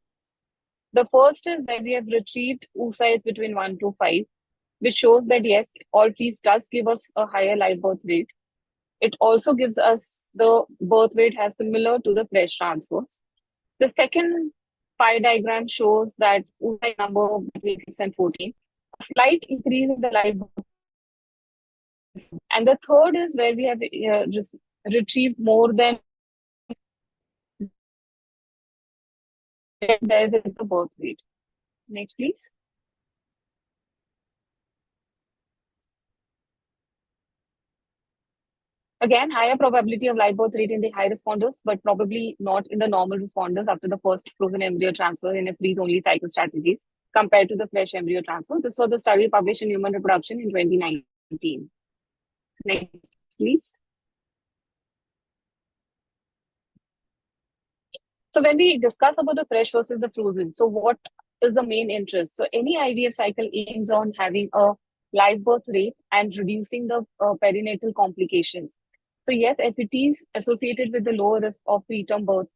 The first is that we have retrieved oocytes between 1 to 5, which shows that yes, all 3 does give us a higher live birth rate. It also gives us the birth weight has similar to the fresh transfers. The second pie diagram shows that oocyte number between 6 and 14, a slight increase in the live birth. And the third is where we have retrieved more than there is the birth weight. Next, please. Again, higher probability of live birth rate in the high responders, but probably not in the normal responders after the first frozen embryo transfer in a freeze-only cycle strategies compared to the fresh embryo transfer. This was the study published in Human Reproduction in 2019. Next, please. So when we discuss about the fresh versus the frozen, so what is the main interest? So any IVF cycle aims on having a live birth rate and reducing the perinatal complications. So yes, if it is associated with the lower risk of preterm birth,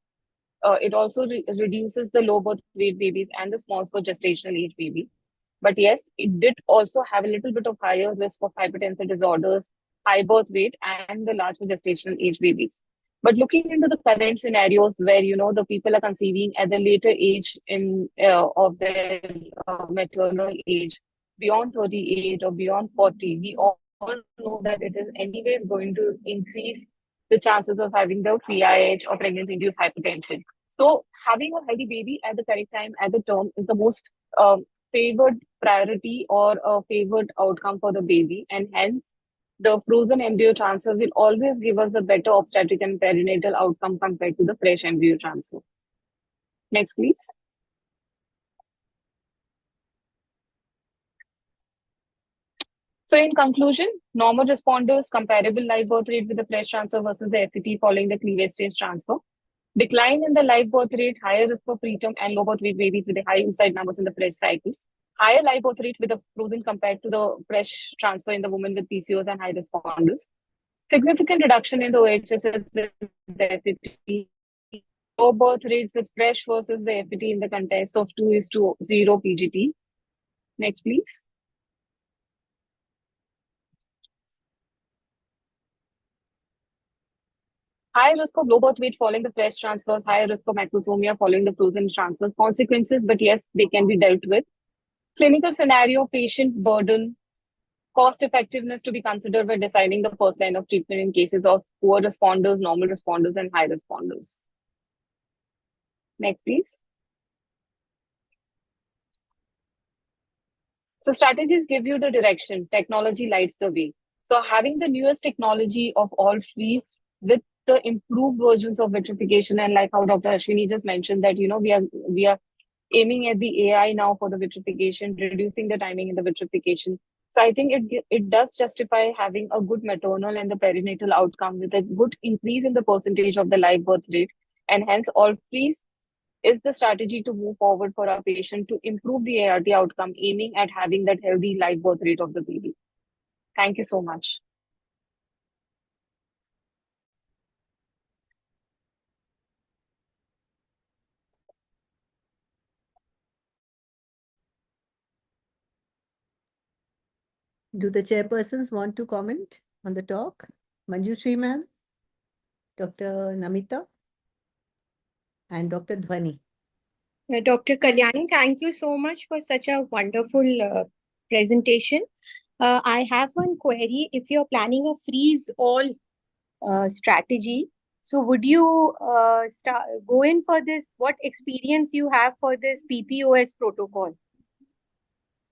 it also reduces the low birth weight babies and the smalls for gestational age baby. But yes, it did also have a little bit of higher risk of hypertensive disorders, high birth weight, and the large for gestational age babies. But looking into the current scenarios where, the people are conceiving at the later age of their maternal age, beyond 38 or beyond 40, we all know that it is anyways going to increase the chances of having the PIH or pregnancy-induced hypertension. So having a healthy baby at the correct time at the term is the most favored priority or a favored outcome for the baby, and hence the frozen embryo transfer will always give us a better obstetric and perinatal outcome compared to the fresh embryo transfer. Next, please. So in conclusion, normal responders, comparable live birth rate with the fresh transfer versus the FET following the cleavage stage transfer. Decline in the live birth rate, higher risk for preterm and low birth weight babies with the high oocyte numbers in the fresh cycles. Higher live birth rate with the frozen compared to the fresh transfer in the women with PCOS and high responders. Significant reduction in the OHSS with the FET. Low birth rate with fresh versus the FET in the context of 2:0 PGT. Next, please. High risk of low birth weight following the fresh transfers, higher risk of macrosomia following the frozen transfers. Consequences, but yes, they can be dealt with. Clinical scenario, patient burden, cost effectiveness to be considered when deciding the first line of treatment in cases of poor responders, normal responders, and high responders. Next, please. So strategies give you the direction. Technology lights the way. So having the newest technology of all freeze with the improved versions of vitrification, and like how Dr. Ashwini just mentioned that, we are aiming at the AI now for the vitrification, reducing the timing in the vitrification. So I think it does justify having a good maternal and the perinatal outcome with a good increase in the percentage of the live birth rate, and hence all freeze is the strategy to move forward for our patient to improve the ART outcome, aiming at having that healthy live birth rate of the baby. Thank you so much. Do the chairpersons want to comment on the talk? Manjushri ma'am, Dr. Namita, and Dr. Dhwani. Dr. Kalyani, thank you so much for such a wonderful presentation. I have one query. If you're planning a freeze all strategy, so would you go in for this? What experience you have for this PPOS protocol?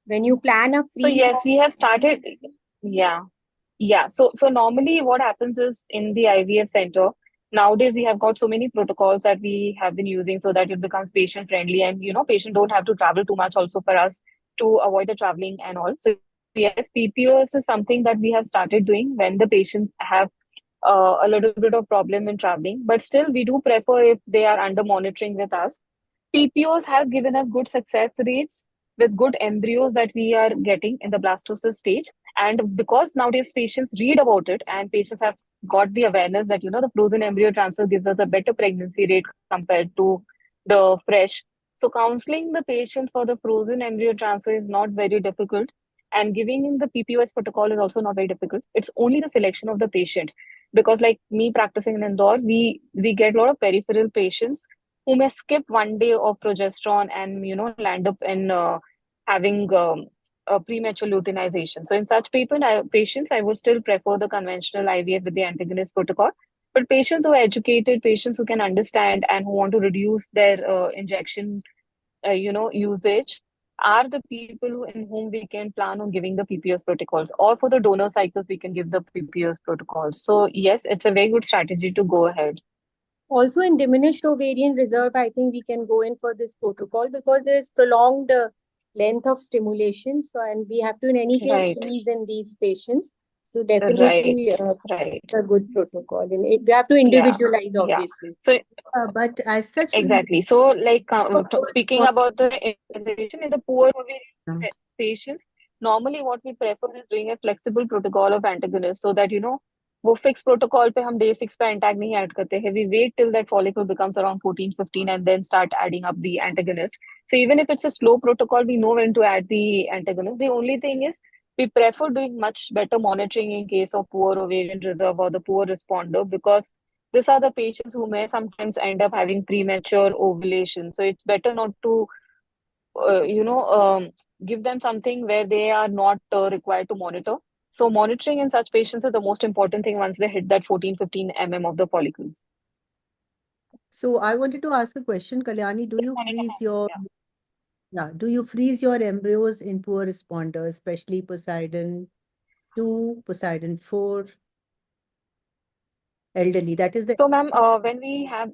When you plan a freeze? So yes, we have started. Yeah. So normally what happens is in the IVF center, nowadays we have got so many protocols that we have been using so that it becomes patient friendly, and patient don't have to travel too much also for us to avoid the traveling and all. So yes, PPOS is something that we have started doing when the patients have a little bit of problem in traveling, but still we do prefer if they are under monitoring with us. PPOs have given us good success rates with good embryos that we are getting in the blastocyst stage. And because nowadays patients read about it and patients have got the awareness that, the frozen embryo transfer gives us a better pregnancy rate compared to the fresh. So counseling the patients for the frozen embryo transfer is not very difficult. And giving in the PPOS protocol is also not very difficult. It's only the selection of the patient. Because like me practicing in Indore, we get a lot of peripheral patients who may skip one day of progesterone and land up in having a premature luteinization. So in such patients, I would still prefer the conventional IVF with the antagonist protocol. But patients who are educated, patients who can understand and who want to reduce their injection, usage, are the people in whom we can plan on giving the PPOS protocols, or for the donor cycles, we can give the PPOS protocols. So yes, it's a very good strategy to go ahead. Also in diminished ovarian reserve, I think we can go in for this protocol because there is prolonged length of stimulation. So, and we have to in any case Right. freeze in these patients. So definitely Right. a good protocol. And we have to individualize, Yeah. obviously. So But as such, exactly. So like speaking about the integration in the poor ovarian patients, normally what we prefer is doing a flexible protocol of antagonist so that वो fixed protocol पे हम day 6 पे antag नहीं add करते हैं. We wait till that follicle becomes around 14, 15 and then start adding up the antagonist. So even if it's a slow protocol, we know when to add the antagonist. The only thing is we prefer doing much better monitoring in case of poor ovarian reserve or the poor responder, because these are the patients who may sometimes end up having premature ovulation. So it's better not to, give them something where they are not required to monitor. So monitoring in such patients is the most important thing once they hit that 14, 15 mm of the follicles. So I wanted to ask a question, Kalyani. Do you freeze your embryos in poor responders, especially Poseidon 2, Poseidon 4, elderly? That is the So ma'am, when we have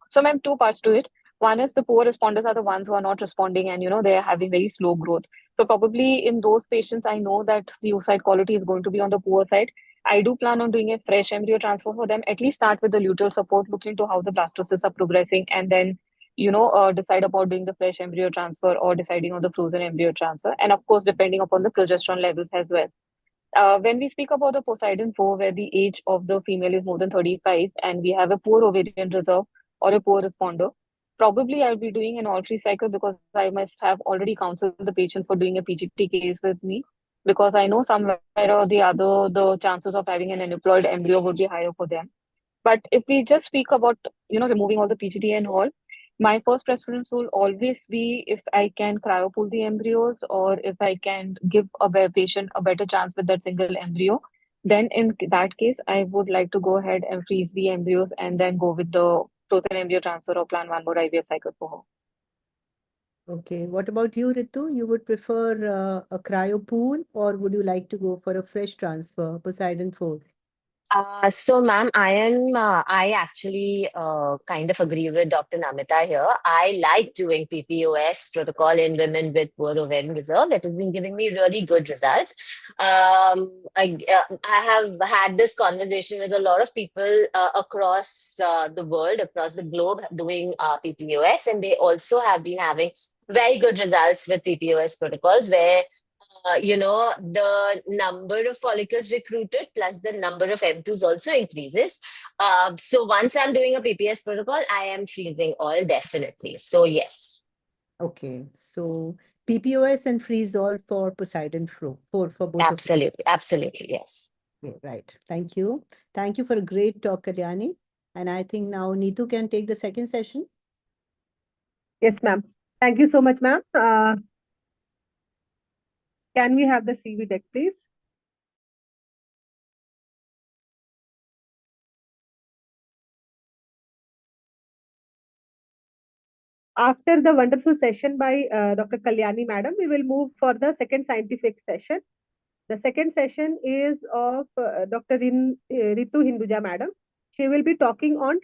so ma'am, two parts to it. One is the poor responders are the ones who are not responding and they are having very slow growth. So probably in those patients, I know that the oocyte quality is going to be on the poor side. I do plan on doing a fresh embryo transfer for them. At least start with the luteal support, look into how the blastocysts are progressing, and then decide about doing the fresh embryo transfer or deciding on the frozen embryo transfer. And of course, depending upon the progesterone levels as well. When we speak about the Poseidon 4, where the age of the female is more than 35 and we have a poor ovarian reserve or a poor responder, probably I'll be doing an all-free cycle because I must have already counseled the patient for doing a PGT case with me, because I know somewhere or the other, the chances of having an aneuploid embryo would be higher for them. But if we just speak about, removing all the PGT and all, my first preference will always be if I can cryopool the embryos or if I can give a patient a better chance with that single embryo. Then in that case, I would like to go ahead and freeze the embryos and then go with the frozen embryo transfer or plan one more IVF cycle for her. Okay, what about you, Ritu? You would prefer a cryo pool or would you like to go for a fresh transfer, Poseidon 4? So, ma'am, I actually kind of agree with Dr. Namita here. I like doing PPOS protocol in women with poor ovarian reserve. It has been giving me really good results. I have had this conversation with a lot of people across the world, across the globe, doing PPOS, and they also have been having very good results with PPOS protocols where the number of follicles recruited plus the number of M2s also increases. So once I'm doing a PPS protocol, I am freezing all definitely. So yes. Okay, so PPOS and freeze all for Poseidon 4 for both of you. Absolutely, absolutely, yes. Okay, right. Thank you. Thank you for a great talk, Kalyani. And I think now Neetu can take the second session. Yes, ma'am. Thank you so much, ma'am. Can we have the CV deck, please? After the wonderful session by Dr. Kalyani madam, we will move for the second scientific session. The second session is of Dr. Ritu Hinduja madam. She will be talking on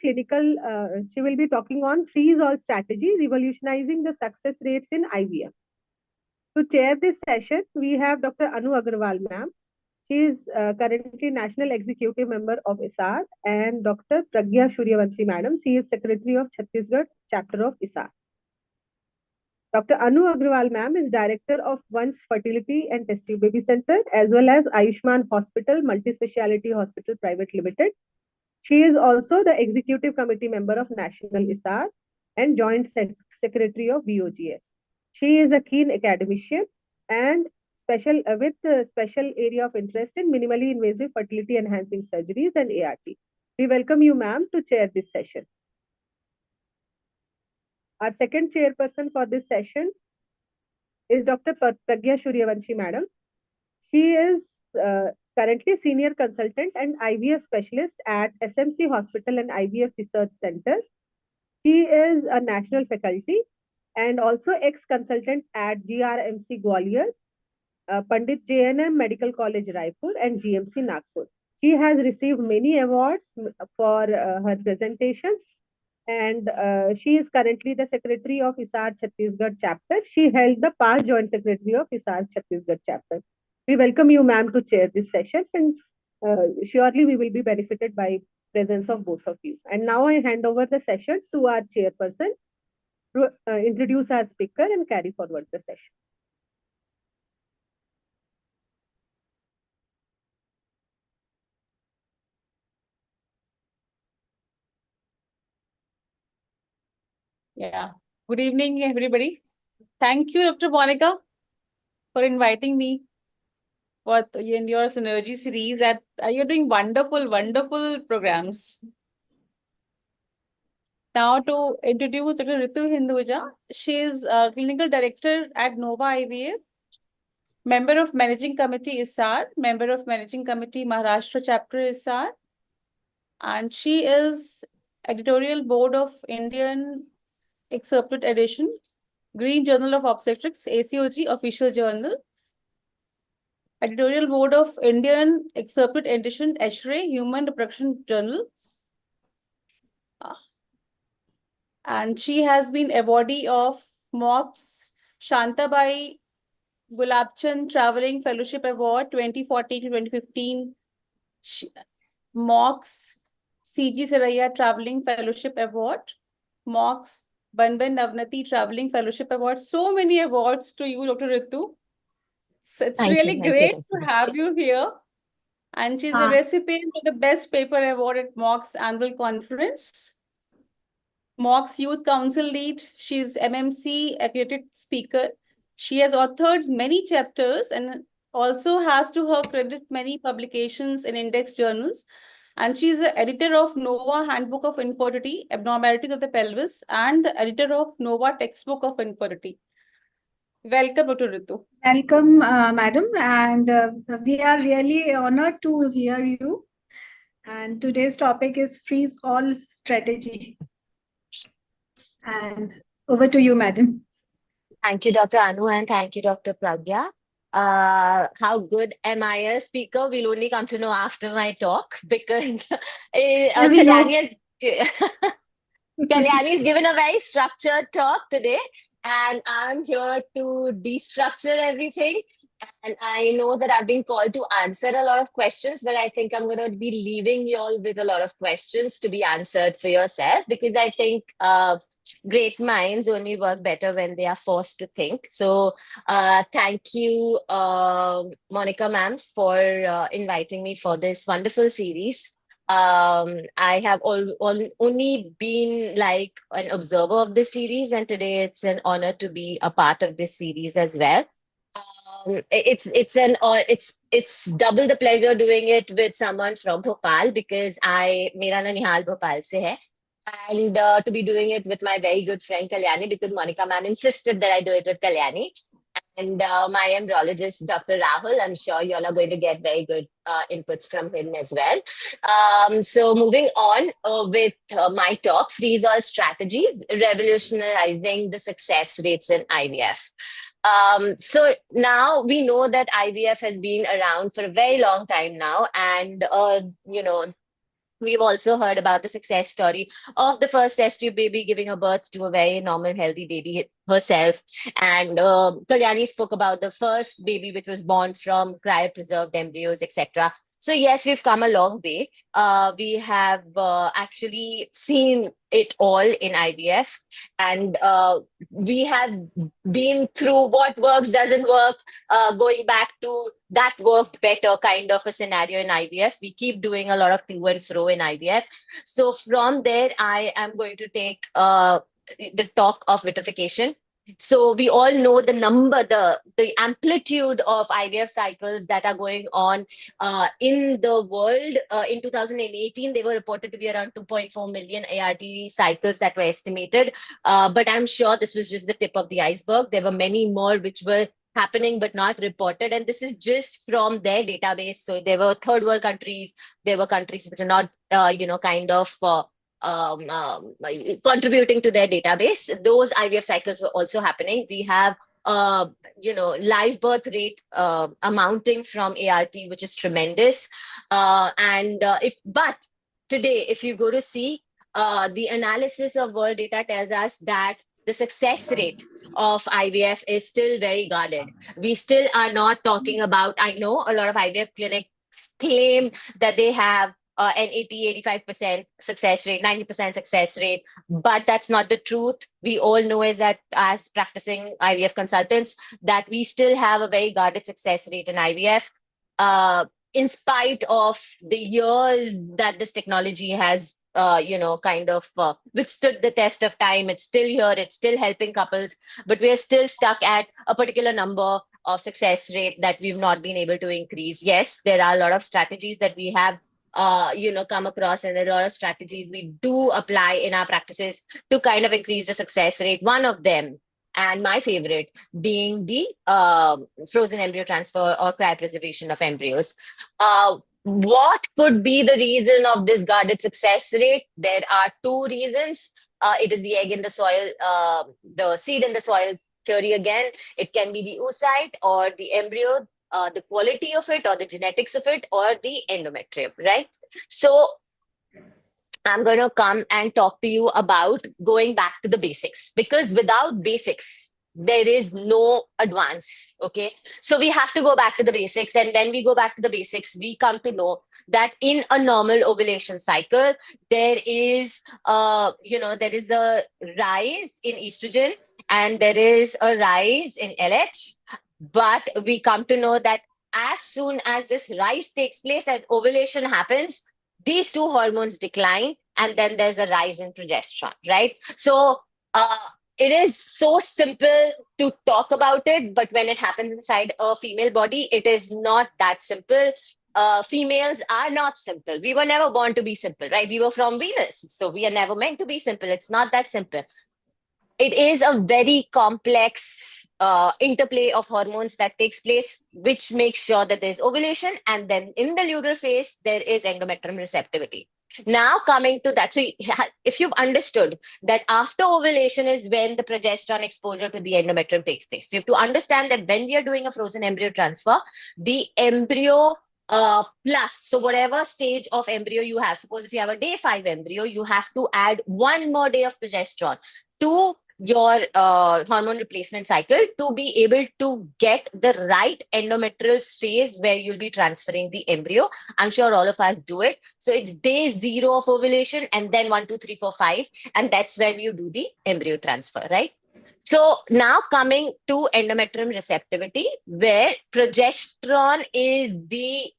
freeze-all strategy, revolutionizing the success rates in IVF. To chair this session, we have Dr. Anu Agarwal ma'am. She is currently National Executive Member of ISAR, and Dr. Pragya Suryavanshi madam. She is Secretary of Chhattisgarh Chapter of ISAR. Dr. Anu Agarwal ma'am is Director of Vansh Fertility and Test Tube Baby Center as well as Ayushman Hospital, Multi-Speciality Hospital Private Limited. She is also the Executive Committee Member of National ISAR and Joint Secretary of VOGS. She is a keen academician and special area of interest in minimally invasive fertility enhancing surgeries and ART. We welcome you, ma'am, to chair this session. Our second chairperson for this session is Dr. Pragya Suryavanshi madam. She is currently Senior Consultant and IVF Specialist at SMC Hospital and IVF Research Center. She is a national faculty and also ex-consultant at GRMC Gwalior, Pandit JNM Medical College Raipur and GMC Nagpur. She has received many awards for her presentations, and she is currently the Secretary of ISAR Chhattisgarh Chapter. She held the past Joint Secretary of ISAR Chhattisgarh Chapter. We welcome you, ma'am, to chair this session, and surely we will be benefited by presence of both of you. And now I hand over the session to our chairperson to introduce our speaker and carry forward the session. Yeah. Good evening, everybody. Thank you, Dr. Monica, for inviting me in your Synergy series. That you're doing wonderful, wonderful programs. Now to introduce Dr. Ritu Hinduja. She is a clinical director at Nova IVF, member of Managing Committee ISAR, member of Managing Committee Maharashtra Chapter ISAR, and she is editorial board of Indian Excerpted Edition, Green Journal of Obstetrics, ACOG official journal, editorial board of Indian Excerpted Edition, ESHRE, Human Reproduction Journal. And she has been awardee of MOX Shantabai Gulabchand Traveling Fellowship Award 2014 to 2015, MOX CG Saraiya Traveling Fellowship Award, MOX Banban Navnati Traveling Fellowship Award. So many awards to you, Dr. Ritu. So it's really great to have you here. And she's a recipient of the Best Paper Award at MOX Annual Conference. MOX Youth Council Lead. She's MMC accredited speaker. She has authored many chapters and also has to her credit many publications in index journals. And she's the editor of Nova Handbook of Infertility, Abnormalities of the Pelvis, and the editor of Nova Textbook of Infertility. Welcome, Dr. Ritu. Welcome, madam. And we are really honored to hear you. And today's topic is freeze all strategy. And over to you, madam. Thank you, Dr. Anu, and thank you, Dr. Pragya. How good am I a speaker? We'll only come to know after my talk because we know. Kalyani's given a very structured talk today, and I'm here to destructure everything. And I know that I've been called to answer a lot of questions, but I think I'm going to be leaving you all with a lot of questions to be answered for yourself, because I think great minds only work better when they are forced to think. So thank you, Monica ma'am, for inviting me for this wonderful series. I have only been like an observer of this series, and today it's an honor to be a part of this series as well. It's double the pleasure doing it with someone from Bhopal, because mera na Nihal Bhopal se hai, and to be doing it with my very good friend Kalyani, because Monica ma'am insisted that I do it with Kalyani. And my embryologist, Dr. Rahul, I'm sure you all are going to get very good inputs from him as well. So moving on with my talk, Freeze All Strategies, Revolutionizing the Success Rates in IVF. So now we know that IVF has been around for a very long time now, and we've also heard about the success story of the first test tube baby giving a birth to a very normal, healthy baby herself. And Kalyani spoke about the first baby which was born from cryopreserved embryos, etc. So yes, we've come a long way. We have actually seen it all in IVF, and we have been through what works, doesn't work, going back to that worked better kind of a scenario in IVF. We keep doing a lot of to and fro in IVF. So from there, I am going to take the talk of vitrification. So we all know the number, the amplitude of IVF cycles that are going on in the world. In 2018, they were reported to be around 2.4 million ART cycles that were estimated. But I'm sure this was just the tip of the iceberg. There were many more which were happening but not reported, and this is just from their database. So there were third world countries, there were countries which are not contributing to their database. Those IVF cycles were also happening. We have live birth rate amounting from ART, which is tremendous. But today, if you go to see the analysis of world data tells us that the success rate of IVF is still very guarded. We still are not talking about, I know a lot of IVF clinics claim that they have an 80-85% success rate, 90% success rate, but that's not the truth. We all know is that as practicing IVF consultants, that we still have a very guarded success rate in IVF, in spite of the years that this technology has withstood the test of time. It's still here, it's still helping couples, but we're still stuck at a particular number of success rate that we've not been able to increase. Yes, there are a lot of strategies that we have come across, and there are a lot of strategies we do apply in our practices to kind of increase the success rate. One of them, and my favorite, being the frozen embryo transfer or cryopreservation of embryos. What could be the reason of this guarded success rate? There are two reasons. It is the egg in the soil, the seed in the soil theory again. It can be the oocyte or the embryo, the quality of it or the genetics of it, or the endometrium, right? So I'm going to come and talk to you about going back to the basics, because without basics, there is no advance, okay? So we have to go back to the basics, and when we go back to the basics, we come to know that in a normal ovulation cycle, there is a rise in estrogen and there is a rise in LH. But we come to know that as soon as this rise takes place and ovulation happens, these two hormones decline, and then there's a rise in progesterone, right? So it is so simple to talk about it, but when it happens inside a female body, it is not that simple. Females are not simple. We were never born to be simple, right? We were from Venus, so we are never meant to be simple. It's not that simple. It is a very complex interplay of hormones that takes place, which makes sure that there's ovulation, and then in the luteal phase, there is endometrium receptivity. Now coming to that, so if you've understood that after ovulation is when the progesterone exposure to the endometrium takes place. So you have to understand that when we are doing a frozen embryo transfer, the embryo plus, so whatever stage of embryo you have, suppose if you have a day 5 embryo, you have to add 1 more day of progesterone to your hormone replacement cycle to be able to get the right endometrial phase where you'll be transferring the embryo. I'm sure all of us do it. So it's day 0 of ovulation and then 1, 2, 3, 4, 5. And that's when you do the embryo transfer, right? So now coming to endometrium receptivity, where progesterone is the,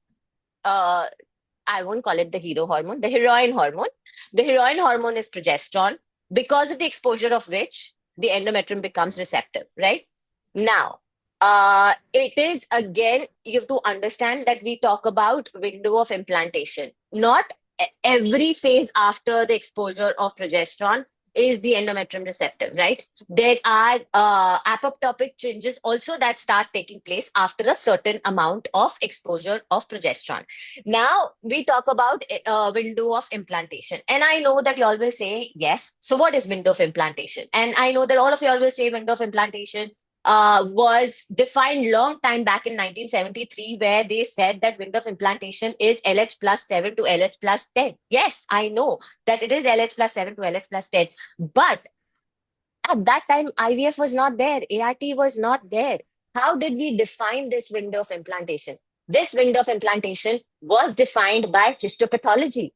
I won't call it the hero hormone, the heroine hormone. The heroine hormone is progesterone, because of the exposure of which the endometrium becomes receptive, right? Now, it is again, you have to understand that we talk about window of implantation. Not every phase after the exposure of progesterone is the endometrium receptive, right? There are apoptotic changes also that start taking place after a certain amount of exposure of progesterone. Now we talk about window of implantation, and I know that you all will say yes. So what is window of implantation? And I know that all of you all will say window of implantation was defined long time back in 1973, where they said that window of implantation is LH plus 7 to LH plus 10. Yes, I know that it is LH plus 7 to LH plus 10. But at that time, IVF was not there. ART was not there. How did we define this window of implantation? This window of implantation was defined by histopathology.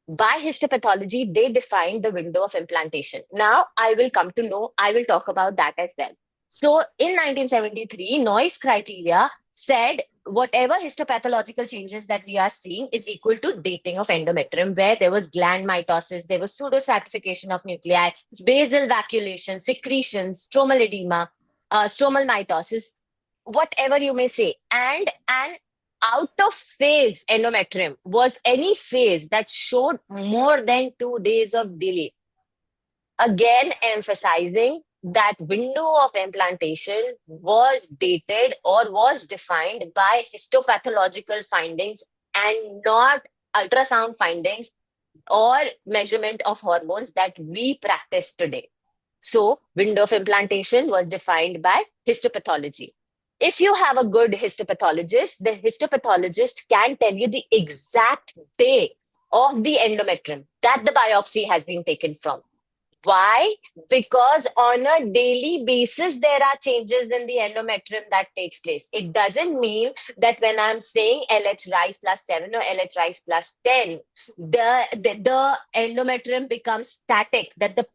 By histopathology, they defined the window of implantation. Now, I will talk about that as well. So in 1973, Noyes criteria said whatever histopathological changes that we are seeing is equal to dating of endometrium, where there was gland mitosis, there was pseudostratification of nuclei, basal vacuolation, secretions, stromal edema, stromal mitosis, whatever you may say. And an out of phase endometrium was any phase that showed more than 2 days of delay. Again, emphasizing that window of implantation was dated or was defined by histopathological findings and not ultrasound findings or measurement of hormones that we practice today. So, window of implantation was defined by histopathology. If you have a good histopathologist, the histopathologist can tell you the exact day of the endometrium that the biopsy has been taken from. Why? Because on a daily basis, there are changes in the endometrium that takes place. It doesn't mean that when I'm saying LH rise plus 7 or LH rise plus 10, the endometrium becomes static, that the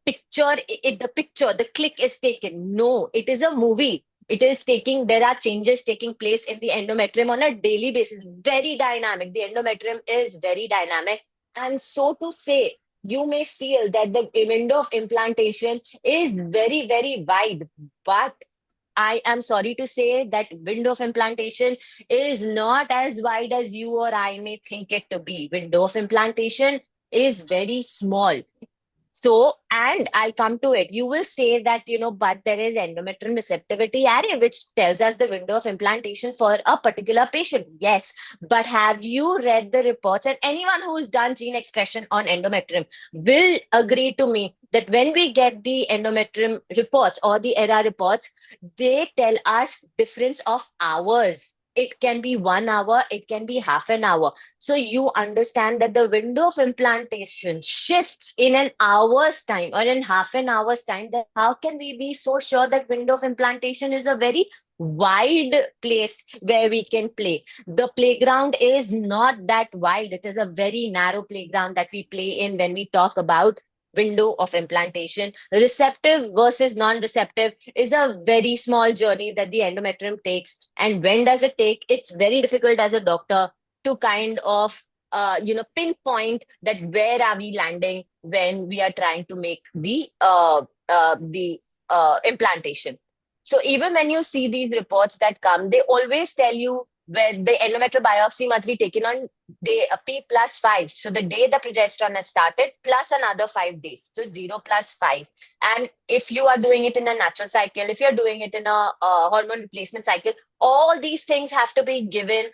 click is taken. No, it is a movie. There are changes taking place in the endometrium on a daily basis. Very dynamic. The endometrium is very dynamic. And so to say, you may feel that the window of implantation is very, very wide, but I am sorry to say that window of implantation is not as wide as you or I may think it to be. Window of implantation is very small. So, and I'll come to it. You will say that, but there is endometrium receptivity array, which tells us the window of implantation for a particular patient. Yes, but have you read the reports? And anyone who's done gene expression on endometrium will agree to me that when we get the endometrium reports or the ERA reports, they tell us difference of hours. It can be 1 hour, it can be half an hour. So you understand that the window of implantation shifts in an hour's time or in half an hour's time. Then how can we be so sure that window of implantation is a very wide place where we can play? The playground is not that wide. It is a very narrow playground that we play in when we talk about window of implantation. Receptive versus non-receptive is a very small journey that the endometrium takes. And when does it take? It's very difficult as a doctor to kind of pinpoint that where are we landing when we are trying to make the implantation. So even when you see these reports that come, they always tell you where the endometrial biopsy must be taken on day P plus 5. So the day the progesterone has started plus another 5 days. So 0 plus 5. And if you are doing it in a natural cycle, if you're doing it in a hormone replacement cycle, all these things have to be given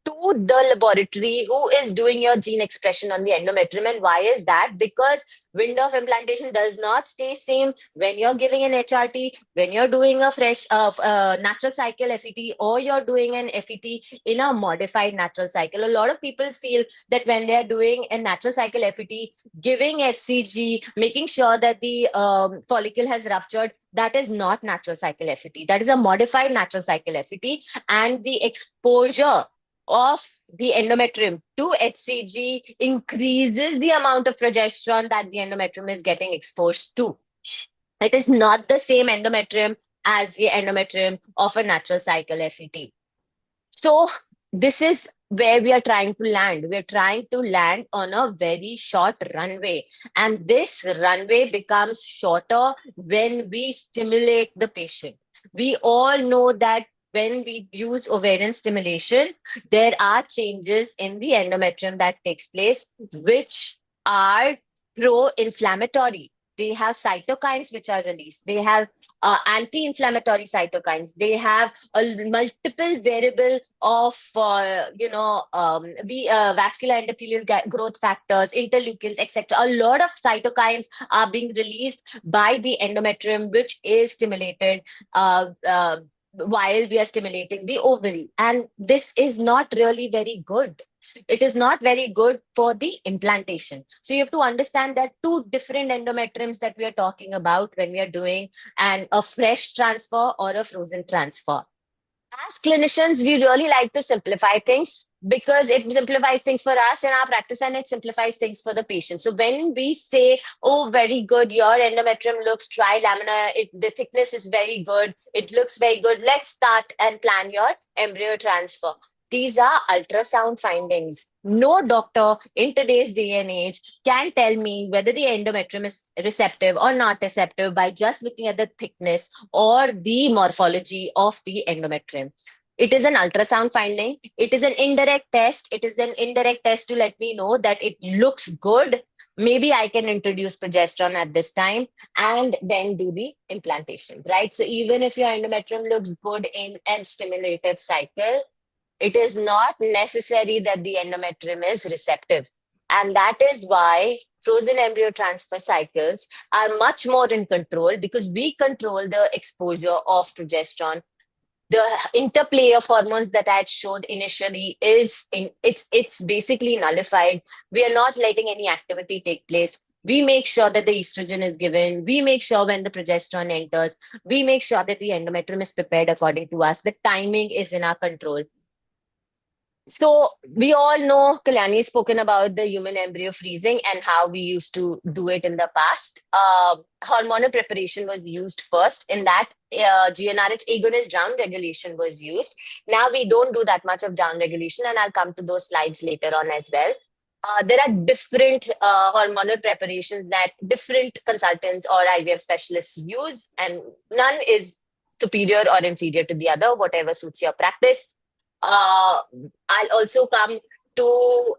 to the laboratory who is doing your gene expression on the endometrium. And why is that? Because window of implantation does not stay same when you're giving an HRT, when you're doing a fresh natural cycle FET, or you're doing an FET in a modified natural cycle. A lot of people feel that when they're doing a natural cycle FET, giving HCG, making sure that the follicle has ruptured, that is not natural cycle FET. That is a modified natural cycle FET, and the exposure of the endometrium to HCG increases the amount of progesterone that the endometrium is getting exposed to. It is not the same endometrium as the endometrium of a natural cycle FET. So this is where we are trying to land. We're trying to land on a very short runway. And this runway becomes shorter when we stimulate the patient. We all know that when we use ovarian stimulation, there are changes in the endometrium that takes place, which are pro-inflammatory. They have cytokines which are released. They have anti-inflammatory cytokines. They have a multiple variable of, vascular endothelial growth factors, interleukins, etc. A lot of cytokines are being released by the endometrium, which is stimulated while we are stimulating the ovary. And this is not really very good. It is not very good for the implantation. So you have to understand that two different endometriums that we are talking about when we are doing a fresh transfer or a frozen transfer. As clinicians, we really like to simplify things because it simplifies things for us in our practice and it simplifies things for the patient. So when we say, oh, very good, your endometrium looks trilaminar, the thickness is very good, it looks very good, let's start and plan your embryo transfer. These are ultrasound findings. No doctor in today's day and age can tell me whether the endometrium is receptive or not receptive by just looking at the thickness or the morphology of the endometrium. It is an ultrasound finding. It is an indirect test. It is an indirect test to let me know that it looks good. Maybe I can introduce progesterone at this time and then do the implantation, right? So even if your endometrium looks good in a stimulated cycle, it is not necessary that the endometrium is receptive. And that is why frozen embryo transfer cycles are much more in control because we control the exposure of progesterone. The interplay of hormones that I had showed initially it's basically nullified. We are not letting any activity take place. We make sure that the estrogen is given. We make sure when the progesterone enters, we make sure that the endometrium is prepared according to us. The timing is in our control. So we all know Kalyani has spoken about the human embryo freezing and how we used to do it in the past. Hormonal preparation was used first. In that, GnRH agonist down regulation was used. Now we don't do that much of down regulation, and I'll come to those slides later on as well. There are different hormonal preparations that different consultants or IVF specialists use, and none is superior or inferior to the other, whatever suits your practice. I'll also come to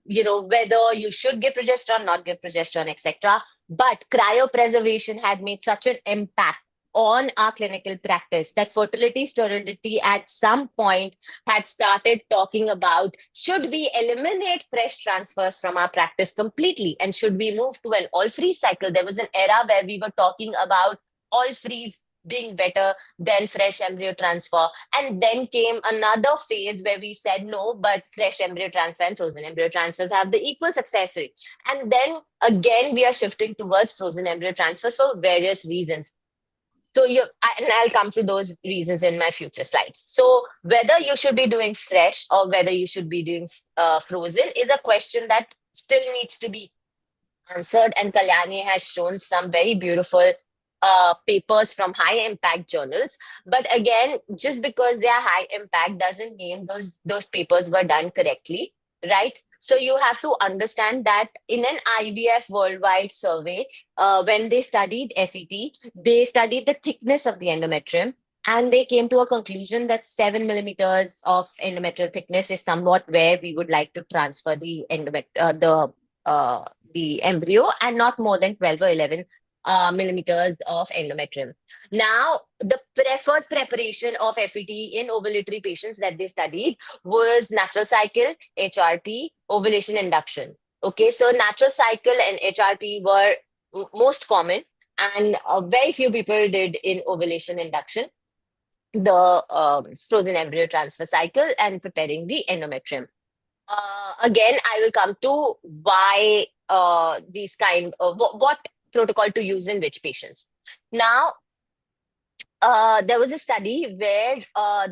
whether you should give progesterone, not give progesterone, etc. But cryopreservation had made such an impact on our clinical practice that fertility sterility at some point had started talking about, should we eliminate fresh transfers from our practice completely and should we move to an all-freeze cycle? There was an era where we were talking about all-freeze being better than fresh embryo transfer. And then came another phase where we said, no, but fresh embryo transfer and frozen embryo transfers have the equal success rate. And then again, we are shifting towards frozen embryo transfers for various reasons. So I'll come to those reasons in my future slides. So whether you should be doing fresh or whether you should be doing frozen is a question that still needs to be answered. And Kalyani has shown some very beautiful papers from high impact journals. But again, just because they are high impact doesn't mean those papers were done correctly, right? So you have to understand that in an IVF worldwide survey, when they studied FET, they studied the thickness of the endometrium, and they came to a conclusion that 7 millimeters of endometrial thickness is somewhat where we would like to transfer the embryo, and not more than 12 or 11 millimeters of endometrium. Now, the preferred preparation of FET in ovulatory patients that they studied was natural cycle, HRT, ovulation induction. Okay, so natural cycle and HRT were most common, and very few people did in ovulation induction, the frozen embryo transfer cycle, and preparing the endometrium. Again, I will come to why these kind of what protocol to use in which patients. Now, there was a study where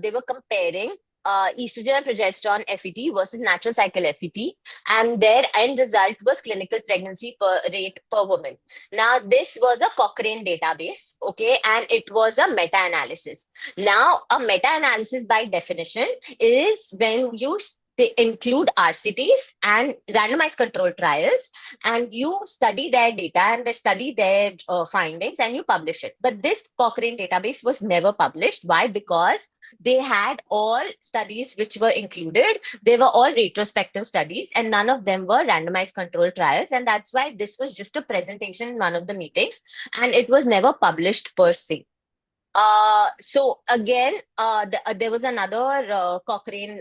they were comparing estrogen and progesterone FET versus natural cycle FET, and their end result was clinical pregnancy rate per woman. Now, this was a Cochrane database, okay, and it was a meta-analysis. Now, a meta-analysis by definition is when you they include RCTs and randomized control trials, and you study their data and they study their findings and you publish it. But this Cochrane database was never published. Why? Because they had all studies which were included. They were all retrospective studies and none of them were randomized control trials. And that's why this was just a presentation in one of the meetings and it was never published per se. So again, there was another Cochrane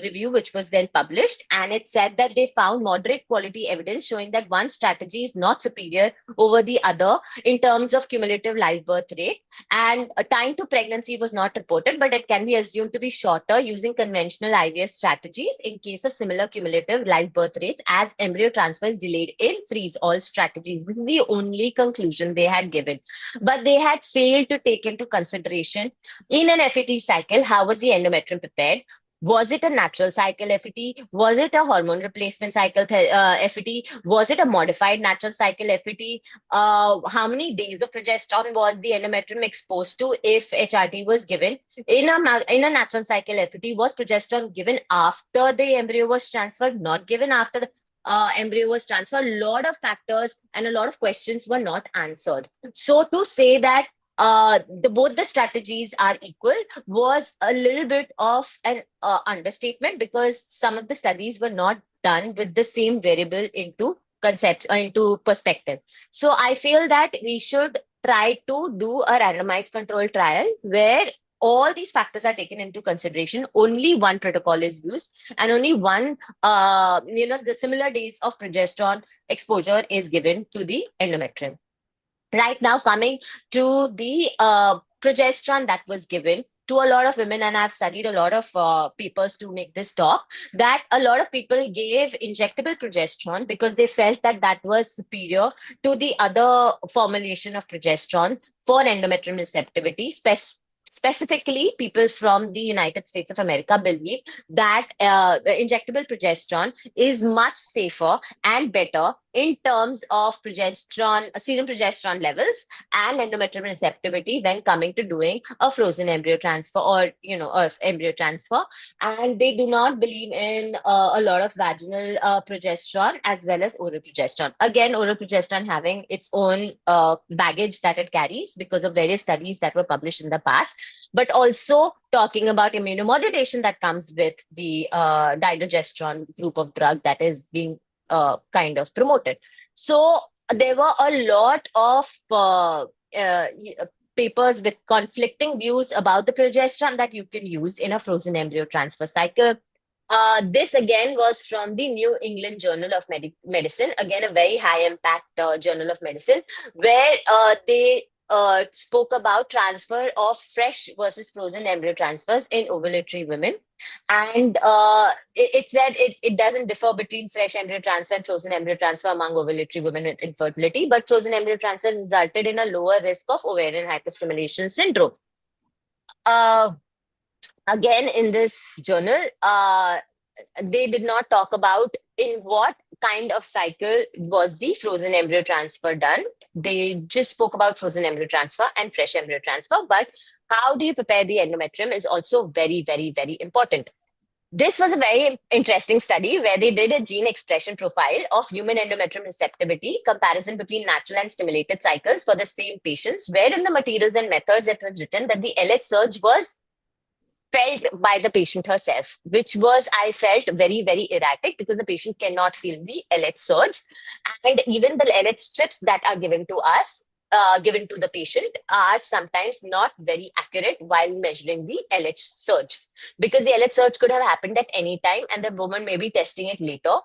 review which was then published, and it said that they found moderate quality evidence showing that one strategy is not superior over the other in terms of cumulative live birth rate, and a time to pregnancy was not reported, but it can be assumed to be shorter using conventional IVF strategies in case of similar cumulative live birth rates as embryo transfer is delayed in freeze-all strategies. This is the only conclusion they had given, but they had failed to take into consideration in an FET cycle, how was the endometrium prepared? Was it a natural cycle FET? Was it a hormone replacement cycle FET? Was it a modified natural cycle FET? How many days of progesterone was the endometrium exposed to if HRT was given? In a natural cycle FET, was progesterone given after the embryo was transferred, not given after the embryo was transferred? A lot of factors and a lot of questions were not answered. So to say that both the strategies are equal was a little bit of an understatement, because some of the studies were not done with the same variable into perspective. So I feel that we should try to do a randomized control trial where all these factors are taken into consideration. Only one protocol is used and only one, the similar days of progesterone exposure is given to the endometrium. Right now, coming to the progesterone that was given to a lot of women, and I've studied a lot of papers to make this talk, that a lot of people gave injectable progesterone because they felt that that was superior to the other formulation of progesterone for endometrium receptivity. Specifically, people from the United States of America believe that injectable progesterone is much safer and better in terms of progesterone, serum progesterone levels and endometrium receptivity when coming to doing a frozen embryo transfer or, embryo transfer. And they do not believe in a lot of vaginal progesterone as well as oral progesterone. Again, oral progesterone having its own baggage that it carries because of various studies that were published in the past, but also talking about immunomodulation that comes with the dydrogesterone group of drug that is being kind of promoted. So there were a lot of papers with conflicting views about the progesterone that you can use in a frozen embryo transfer cycle. This again was from the New England Journal of Medicine, again a very high impact journal of medicine, where they spoke about transfer of fresh versus frozen embryo transfers in ovulatory women. And it said it doesn't differ between fresh embryo transfer and frozen embryo transfer among ovulatory women with infertility, but frozen embryo transfer resulted in a lower risk of ovarian hyperstimulation syndrome. Again, in this journal, they did not talk about in what kind of cycle was the frozen embryo transfer done. They just spoke about frozen embryo transfer and fresh embryo transfer, but how do you prepare the endometrium is also very, very, very important. This was a very interesting study where they did a gene expression profile of human endometrium receptivity, comparison between natural and stimulated cycles for the same patients, where in the materials and methods it was written that the LH surge was felt by the patient herself, which was, I felt, very, very erratic because the patient cannot feel the LH surge. And even the LH strips that are given to us given to the patient are sometimes not very accurate while measuring the LH surge, because the LH surge could have happened at any time and the woman may be testing it later.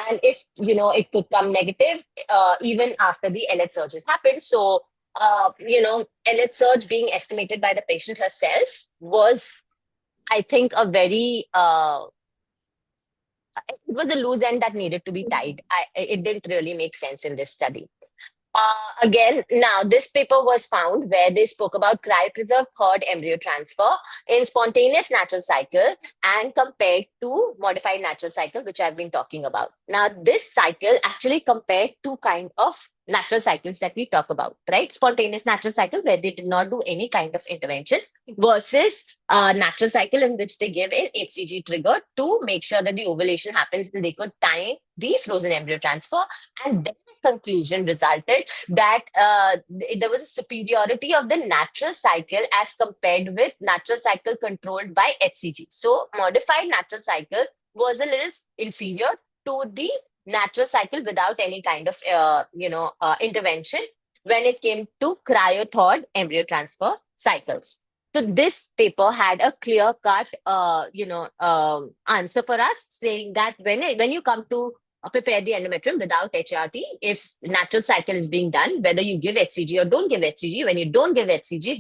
And if, it could come negative even after the LH surge has happened. So, LH surge being estimated by the patient herself was, I think, it was a loose end that needed to be tied. It didn't really make sense in this study. Again, now this paper was found where they spoke about cryopreserved cord embryo transfer in spontaneous natural cycle and compared to modified natural cycle, which I've been talking about. Now, this cycle actually compared two kind of natural cycles that we talk about, right? Spontaneous natural cycle where they did not do any kind of intervention versus natural cycle in which they give an HCG trigger to make sure that the ovulation happens and they could time the frozen embryo transfer. And then the conclusion resulted that there was a superiority of the natural cycle as compared with natural cycle controlled by HCG. So modified natural cycle was a little inferior to the natural cycle without any kind of intervention when it came to cryo-thawed embryo transfer cycles. So this paper had a clear-cut answer for us, saying that when you come to prepare the endometrium without HRT, if natural cycle is being done, whether you give HCG or don't give HCG, when you don't give HCG,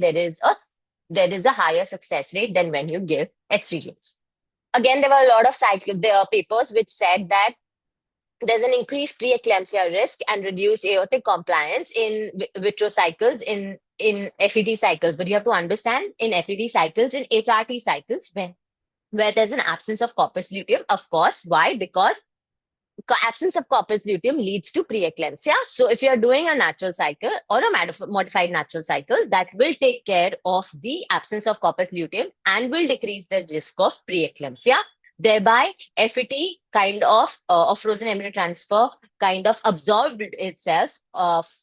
there is a higher success rate than when you give HCG. Again, there were a lot of papers which said that there's an increased preeclampsia risk and reduced aortic compliance in vitro cycles, in FET cycles. But you have to understand, in FET cycles, in HRT cycles, where there's an absence of corpus luteum, of course. Why? Because absence of corpus luteum leads to preeclampsia. So if you're doing a natural cycle or a modified natural cycle, that will take care of the absence of corpus luteum and will decrease the risk of preeclampsia. Thereby, FET kind of frozen embryo transfer kind of absorbed itself